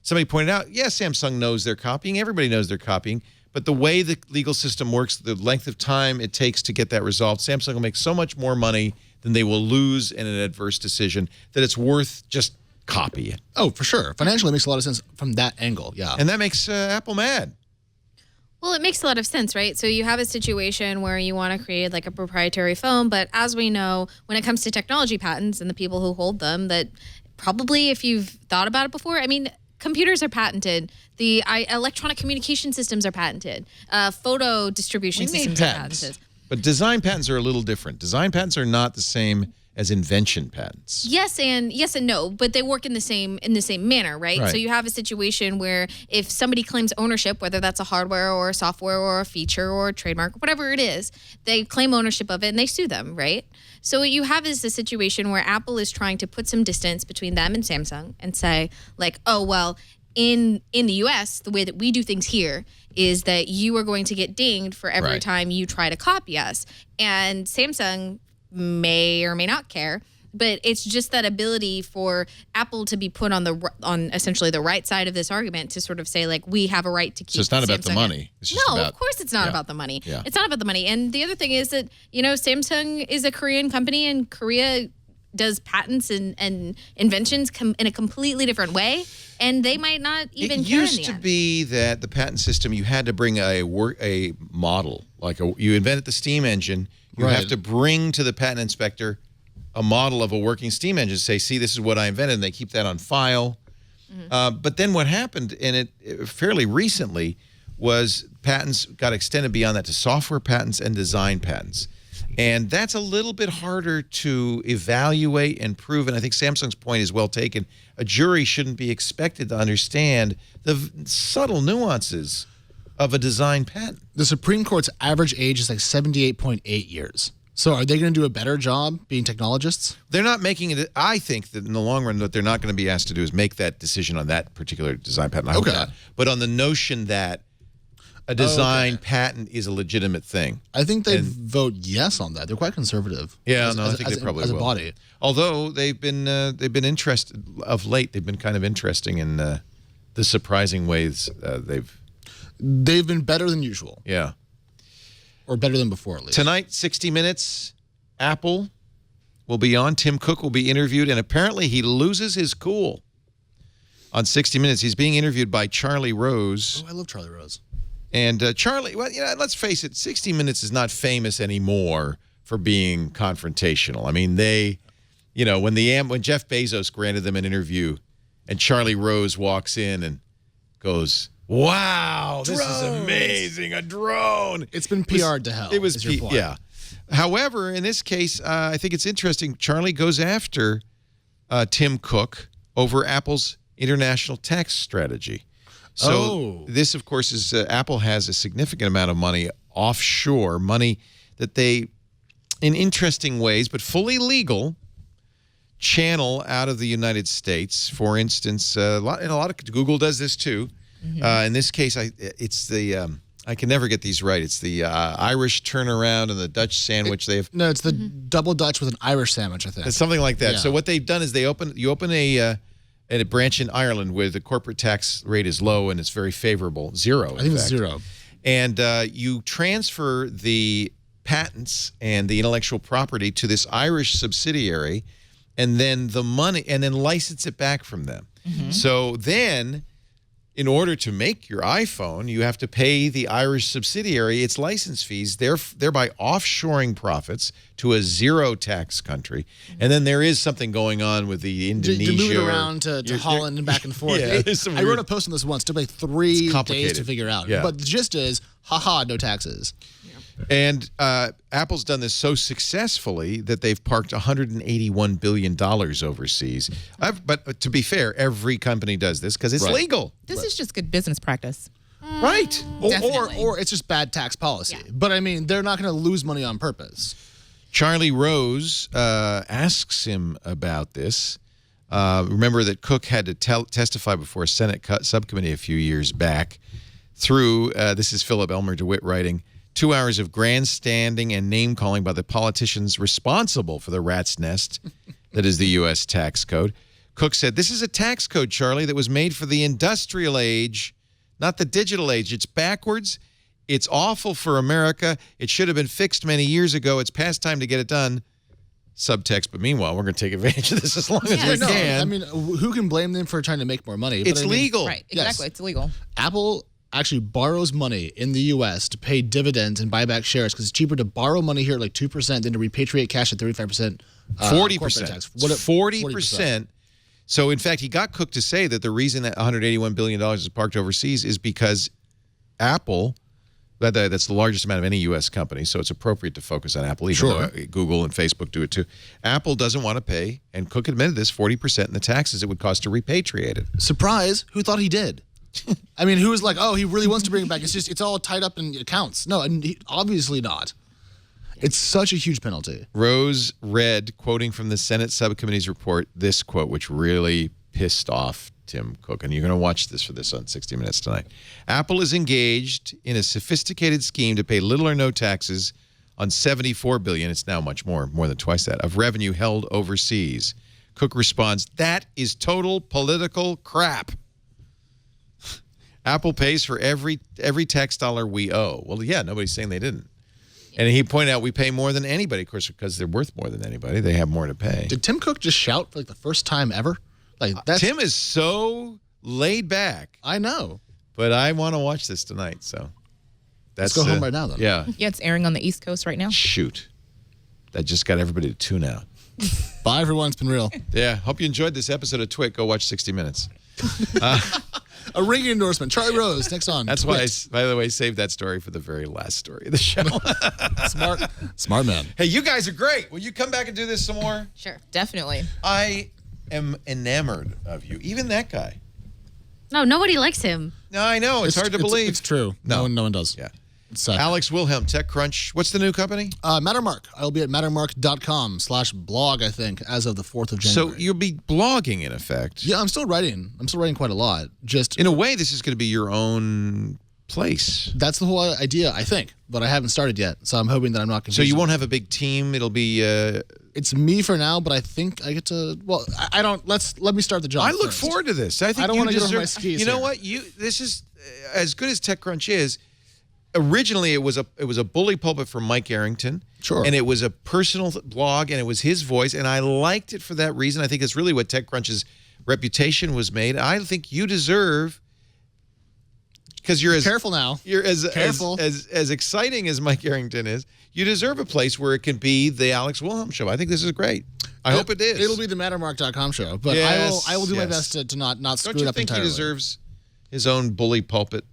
somebody pointed out, Samsung knows they're copying. Everybody knows they're copying. But the way the legal system works, the length of time it takes to get that resolved, Samsung will make so much more money than they will lose in an adverse decision that it's worth just copy it. Oh, for sure. Financially, it makes a lot of sense from that angle, yeah. And that makes Apple mad. Well, it makes a lot of sense, right? So you have a situation where you want to create like a proprietary phone, but as we know, when it comes to technology patents and the people who hold them, that probably if you've thought about it before, I mean, computers are patented. The electronic communication systems are patented. Photo distribution systems are patented. But design patents are a little different. Design patents are not the same as invention patents. Yes and no, but they work in the same manner, right? So you have a situation where if somebody claims ownership, whether that's a hardware or a software or a feature or a trademark, whatever it is, they claim ownership of it and they sue them, right? So what you have is a situation where Apple is trying to put some distance between them and Samsung and say like, oh, well, in the US, the way that we do things here is that you are going to get dinged for every time you try to copy us. And Samsung may or may not care, but it's just that ability for Apple to be put on essentially the right side of this argument to sort of say like we have a right to keep. So it's not about the money. It's just of course it's not about the money. Yeah. It's not about the money. And the other thing is that Samsung is a Korean company and Korea does patents and inventions in a completely different way, and they might not even care in the end. It used to be that the patent system, you had to bring a model, like you invented the steam engine, you have to bring to the patent inspector a model of a working steam engine, say, see, this is what I invented, and they keep that on file. But then what happened, and it fairly recently, was patents got extended beyond that to software patents and design patents. And that's a little bit harder to evaluate and prove. And I think Samsung's point is well taken. A jury shouldn't be expected to understand the subtle nuances of a design patent. The Supreme Court's average age is like 78.8 years. So are they going to do a better job being technologists? They're not making it. I think that in the long run, what they're not going to be asked to do is make that decision on that particular design patent. I hope not. But on the notion that a design patent is a legitimate thing. I think they vote yes on that. They're quite conservative. Yeah, I think they probably will. As a body. Although they've been interested of late. They've been kind of interesting in the surprising ways they've been better than usual. Yeah. Or better than before, at least. Tonight, 60 Minutes, Apple will be on. Tim Cook will be interviewed, and apparently he loses his cool on 60 Minutes. He's being interviewed by Charlie Rose. Oh, I love Charlie Rose. And Charlie, well, let's face it, 60 Minutes is not famous anymore for being confrontational. I mean, when Jeff Bezos granted them an interview, and Charlie Rose walks in and goes, "Wow, this is amazing, a drone." It's been PR'd to hell. It was, yeah. However, in this case, I think it's interesting. Charlie goes after Tim Cook over Apple's international tax strategy. So this, of course, is Apple has a significant amount of money offshore, money that they, in interesting ways, but fully legal, channel out of the United States. For instance, Google does this too. In this case, it's the I can never get these right. It's the Irish turnaround and the Dutch sandwich. No, it's the double Dutch with an Irish sandwich, I think. It's something like that. Yeah. So what they've done is you open a branch in Ireland where the corporate tax rate is low and it's very favorable, zero. I think it's zero. And you transfer the patents and the intellectual property to this Irish subsidiary, and then the money, and then license it back from them. So then, in order to make your iPhone, you have to pay the Irish subsidiary its license fees, thereby offshoring profits to a zero tax country. And then there is something going on with the Indonesia. You move it around to Holland and back and forth. I wrote a post on this once. It took like 3 days to figure out. Yeah. But the gist is, haha, no taxes. And Apple's done this so successfully that they've parked $181 billion overseas. But to be fair, every company does this because it's legal. This is just good business practice. Right. Or it's just bad tax policy. Yeah. But, I mean, they're not going to lose money on purpose. Charlie Rose asks him about this. Remember that Cook had to testify before a Senate subcommittee a few years back through, this is Philip Elmer DeWitt writing, 2 hours of grandstanding and name-calling by the politicians responsible for the rat's nest that is the U.S. tax code. Cook said, "This is a tax code, Charlie, that was made for the industrial age, not the digital age. It's backwards. It's awful for America. It should have been fixed many years ago. It's past time to get it done." Subtext, but meanwhile, we're going to take advantage of this as long as we can. I mean, who can blame them for trying to make more money? It's legal. Right, exactly. Yes. It's illegal. Apple actually borrows money in the U.S. to pay dividends and buy back shares because it's cheaper to borrow money here at like 2% than to repatriate cash at 35%. 40%. 40%. So, in fact, he got Cook to say that the reason that $181 billion is parked overseas is because Apple, that's the largest amount of any U.S. company, so it's appropriate to focus on Apple, even though Google and Facebook do it too. Apple doesn't want to pay, and Cook admitted this, 40% in the taxes it would cost to repatriate it. Surprise, who thought he did? I mean, who was like, oh, he really wants to bring it back. It's all tied up in accounts. No, obviously not. It's such a huge penalty. Rose read, quoting from the Senate subcommittee's report, this quote, which really pissed off Tim Cook. And you're going to watch this on 60 Minutes tonight. "Apple is engaged in a sophisticated scheme to pay little or no taxes on $74 billion, it's now much more than twice that, of revenue held overseas." Cook responds, "That is total political crap. Apple pays for every tax dollar we owe." Well, yeah, nobody's saying they didn't. And he pointed out we pay more than anybody, of course, because they're worth more than anybody. They have more to pay. Did Tim Cook just shout for like the first time ever? Tim is so laid back. I know. But I want to watch this tonight, so. Let's go home right now, then. Yeah. Yeah, it's airing on the East Coast right now. Shoot. That just got everybody to tune out. Bye, everyone. It's been real. Yeah. Hope you enjoyed this episode of Twit. Go watch 60 Minutes. A ringing endorsement. Charlie Rose, next on. That's why I, by the way, saved that story for the very last story of the show. Smart man. Hey, you guys are great. Will you come back and do this some more? Sure. Definitely. I am enamored of you. Even that guy. No, nobody likes him. No, I know. It's hard to believe. It's true. No one does. Yeah. Alex Wilhelm, TechCrunch. What's the new company? Mattermark. I'll be at mattermark.com/blog, I think, as of the 4th of January. So you'll be blogging, in effect. Yeah, I'm still writing. quite a lot. Just in a way, this is going to be your own place. That's the whole idea, I think, but I haven't started yet. So I'm hoping that I'm not confused. So you won't have a big team. It'll be. It's me for now, but I think I get to. Well, I don't. Let me start the job. I look forward to this. I think I don't you want to get deserve. over my skis. You know what? This is as good as TechCrunch is. originally it was a bully pulpit from Mike Arrington. Sure. And it was a personal blog, and it was his voice, and I liked it for that reason. I think it's really what TechCrunch's reputation was made. I think you deserve, because you're as careful now. You're as exciting as Mike Arrington is. You deserve a place where it can be the Alex Wilhelm show. I think this is great. I hope it is. It'll be the Mattermark.com show, but I will do my best to not screw it up entirely. Don't you think he deserves his own bully pulpit?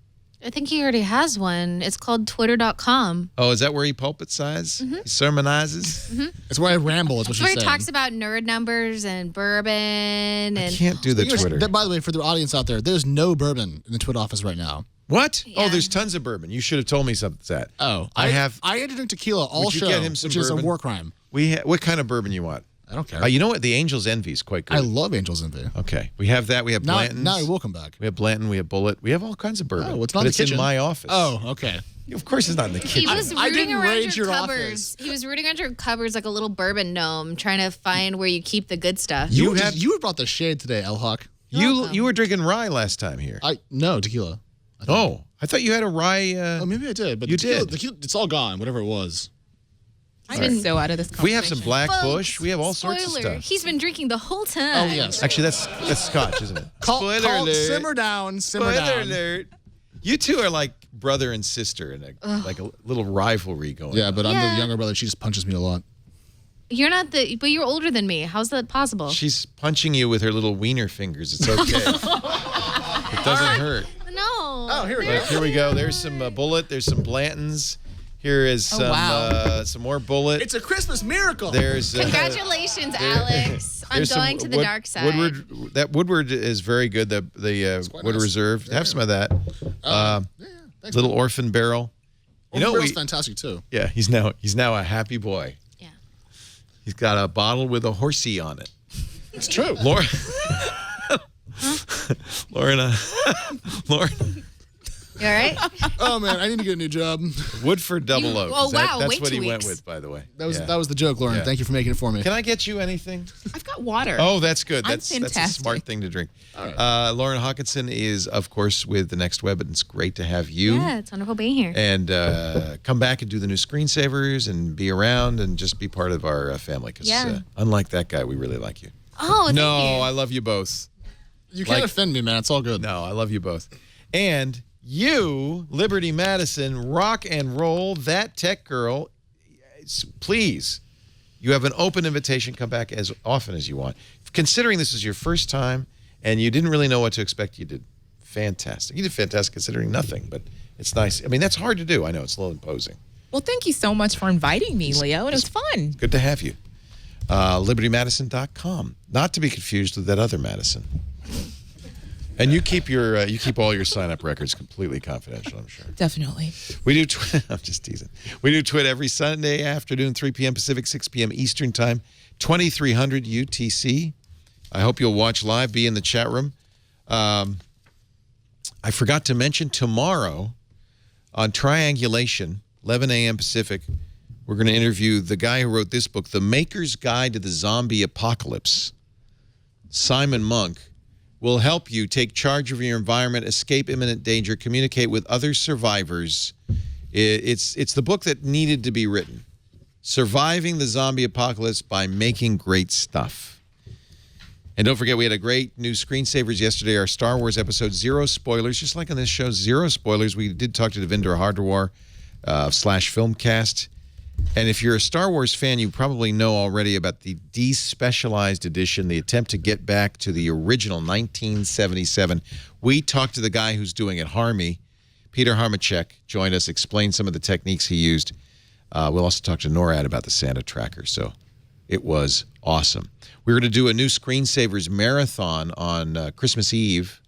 I think he already has one. It's called Twitter.com. Oh, is that where he pulpit-size? He sermonizes? It's where I ramble, is what It's you're where saying. he talks about nerd numbers and bourbon. And I can't do the Twitter. By the way, for the audience out there, there's no bourbon in the Twit office right now. What? Yeah. Oh, there's tons of bourbon. You should have told me something that. Oh, I have. I had to drink tequila all Would you show, get him some which is a bourbon? war crime. What kind of bourbon you want? I don't care. You know what? The Angel's Envy is quite good. I love Angel's Envy. Okay. We have that. We have Blanton's. Now we'll come back. We have Blanton. We have Bullet. We have all kinds of bourbon. Oh, it's not but in the it's kitchen. in my office. Oh, okay. Of course it's not in the kitchen. He was I rooting didn't around raid your your cupboards. He was rooting around your cupboards like a little bourbon gnome, trying to find where you keep the good stuff. You brought the shade today, El Hawk. You were drinking rye last time here. No, tequila. I thought you had a rye. Oh, maybe I did, but you tequila, did. It's all gone, whatever it was. I'm so out of this conversation. We have some Black Folks, Bush. We have all sorts of spoiler, stuff. He's been drinking the whole time. Oh, yes. Actually, that's Scotch, isn't it? Spoiler alert. Simmer down. Spoiler alert. You two are like brother and sister in like a little rivalry going on. Yeah, but I'm the younger brother. She just punches me a lot. You're not but you're older than me. How's that possible? She's punching you with her little wiener fingers. It's okay. It doesn't hurt. No. Oh, here we go. Here we go. There's some Bullet. There's some Blantons. Here is some more Bullet. It's a Christmas miracle. There's Congratulations, Alex, on going to the dark side. Woodward is very good. The Wood Reserve. Have some of that. Thanks, little Orphan Barrel. Orphan Barrel's fantastic too. Yeah, he's now a happy boy. Yeah. He's got a bottle with a horsey on it. It's true. Lauren. Lauren. You all right? Oh man, I need to get a new job. Woodford Double Oak. Oh, wow, That's wait what 2 he went weeks. with, by the way. That was the joke, Lauren. Yeah. Thank you for making it for me. Can I get you anything? I've got water. Oh, that's good. I'm That's a fantastic. smart thing to drink. All right. Lauren Hockenson is, of course, with The Next Web, and it's great to have you. Yeah, it's wonderful being here. And come back and do the new screensavers and be around and just be part of our family. Because unlike that guy, we really like you. Oh, thank you. I love you both. You can't offend me, man. It's all good. No, I love you both. And you, Liberty Madison, rock and roll, that tech girl. Please, you have an open invitation. Come back as often as you want. Considering this is your first time and you didn't really know what to expect, you did fantastic. You did fantastic considering nothing, but it's nice. I mean, that's hard to do. I know it's a little imposing. Well, thank you so much for inviting me, Leo. It was fun. Good to have you. LibertyMadison.com. Not to be confused with that other Madison. And you keep all your sign-up records completely confidential, I'm sure. Definitely. We do I'm just teasing. We do Twit every Sunday afternoon, 3 p.m. Pacific, 6 p.m. Eastern Time, 2300 UTC. I hope you'll watch live, be in the chat room. I forgot to mention tomorrow on Triangulation, 11 a.m. Pacific, we're going to interview the guy who wrote this book, The Maker's Guide to the Zombie Apocalypse. Simon Monk will help you take charge of your environment, escape imminent danger, communicate with other survivors. It's the book that needed to be written. Surviving the Zombie Apocalypse by Making Great Stuff. And don't forget, we had a great new screensavers yesterday, our Star Wars episode, Zero Spoilers. Just like on this show, Zero Spoilers. We did talk to Devinder Hardwar /Filmcast. And if you're a Star Wars fan, you probably know already about the despecialized edition, the attempt to get back to the original 1977. We talked to the guy who's doing it, Harmy. Peter Harmachek joined us, explained some of the techniques he used. We'll also talk to NORAD about the Santa Tracker. So it was awesome. We're going to do a new Screensavers marathon on Christmas Eve,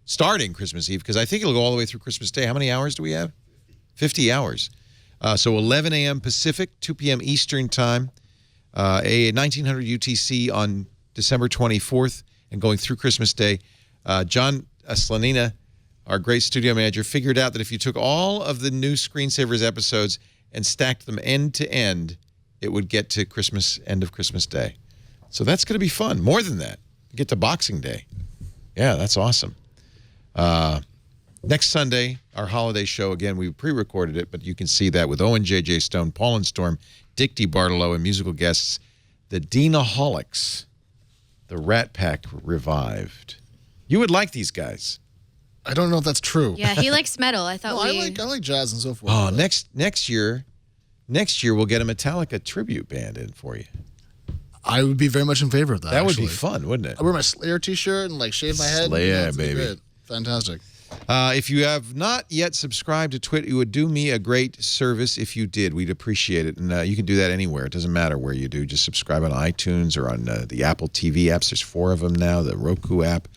starting Christmas Eve, because I think it'll go all the way through Christmas Day. How many hours do we have? 50 hours. So 11 a.m. Pacific, 2 p.m. Eastern Time, 1900 UTC on December 24th, and going through Christmas Day. John Slanina, our great studio manager, figured out that if you took all of the new Screensavers episodes and stacked them end to end, it would get to end of Christmas Day. So that's going to be fun. More than that, get to Boxing Day. Yeah, that's awesome. Next Sunday, our holiday show. Again, we pre-recorded it, but you can see that with Owen J.J. Stone, Paul and Storm, Dick DeBartolo, and musical guests, the Deanaholics, the Rat Pack revived. You would like these guys. I don't know if that's true. Yeah, he likes metal. I thought I like jazz and so forth. Oh, next year we'll get a Metallica tribute band in for you. I would be very much in favor of that. That would be fun, wouldn't it? I wear my Slayer T-shirt and like shave my head. Slayer, baby. Great. Fantastic. If you have not yet subscribed to Twit, it would do me a great service if you did. We'd appreciate it. And you can do that anywhere. It doesn't matter where you do. Just subscribe on iTunes or on the Apple TV apps. There's 4 of them now. The Roku app,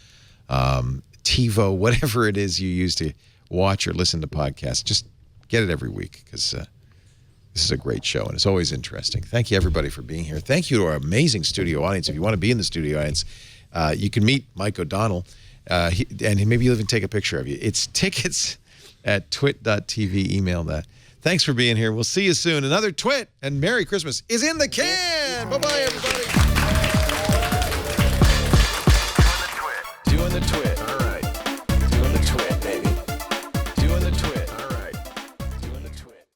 TiVo, whatever it is you use to watch or listen to podcasts. Just get it every week because this is a great show, and it's always interesting. Thank you, everybody, for being here. Thank you to our amazing studio audience. If you want to be in the studio audience, you can meet Mike O'Donnell. And maybe he'll even take a picture of you. It's tickets at twit.tv. Email that. Thanks for being here. We'll see you soon. Another Twit and Merry Christmas is in the can. Bye-bye, everybody.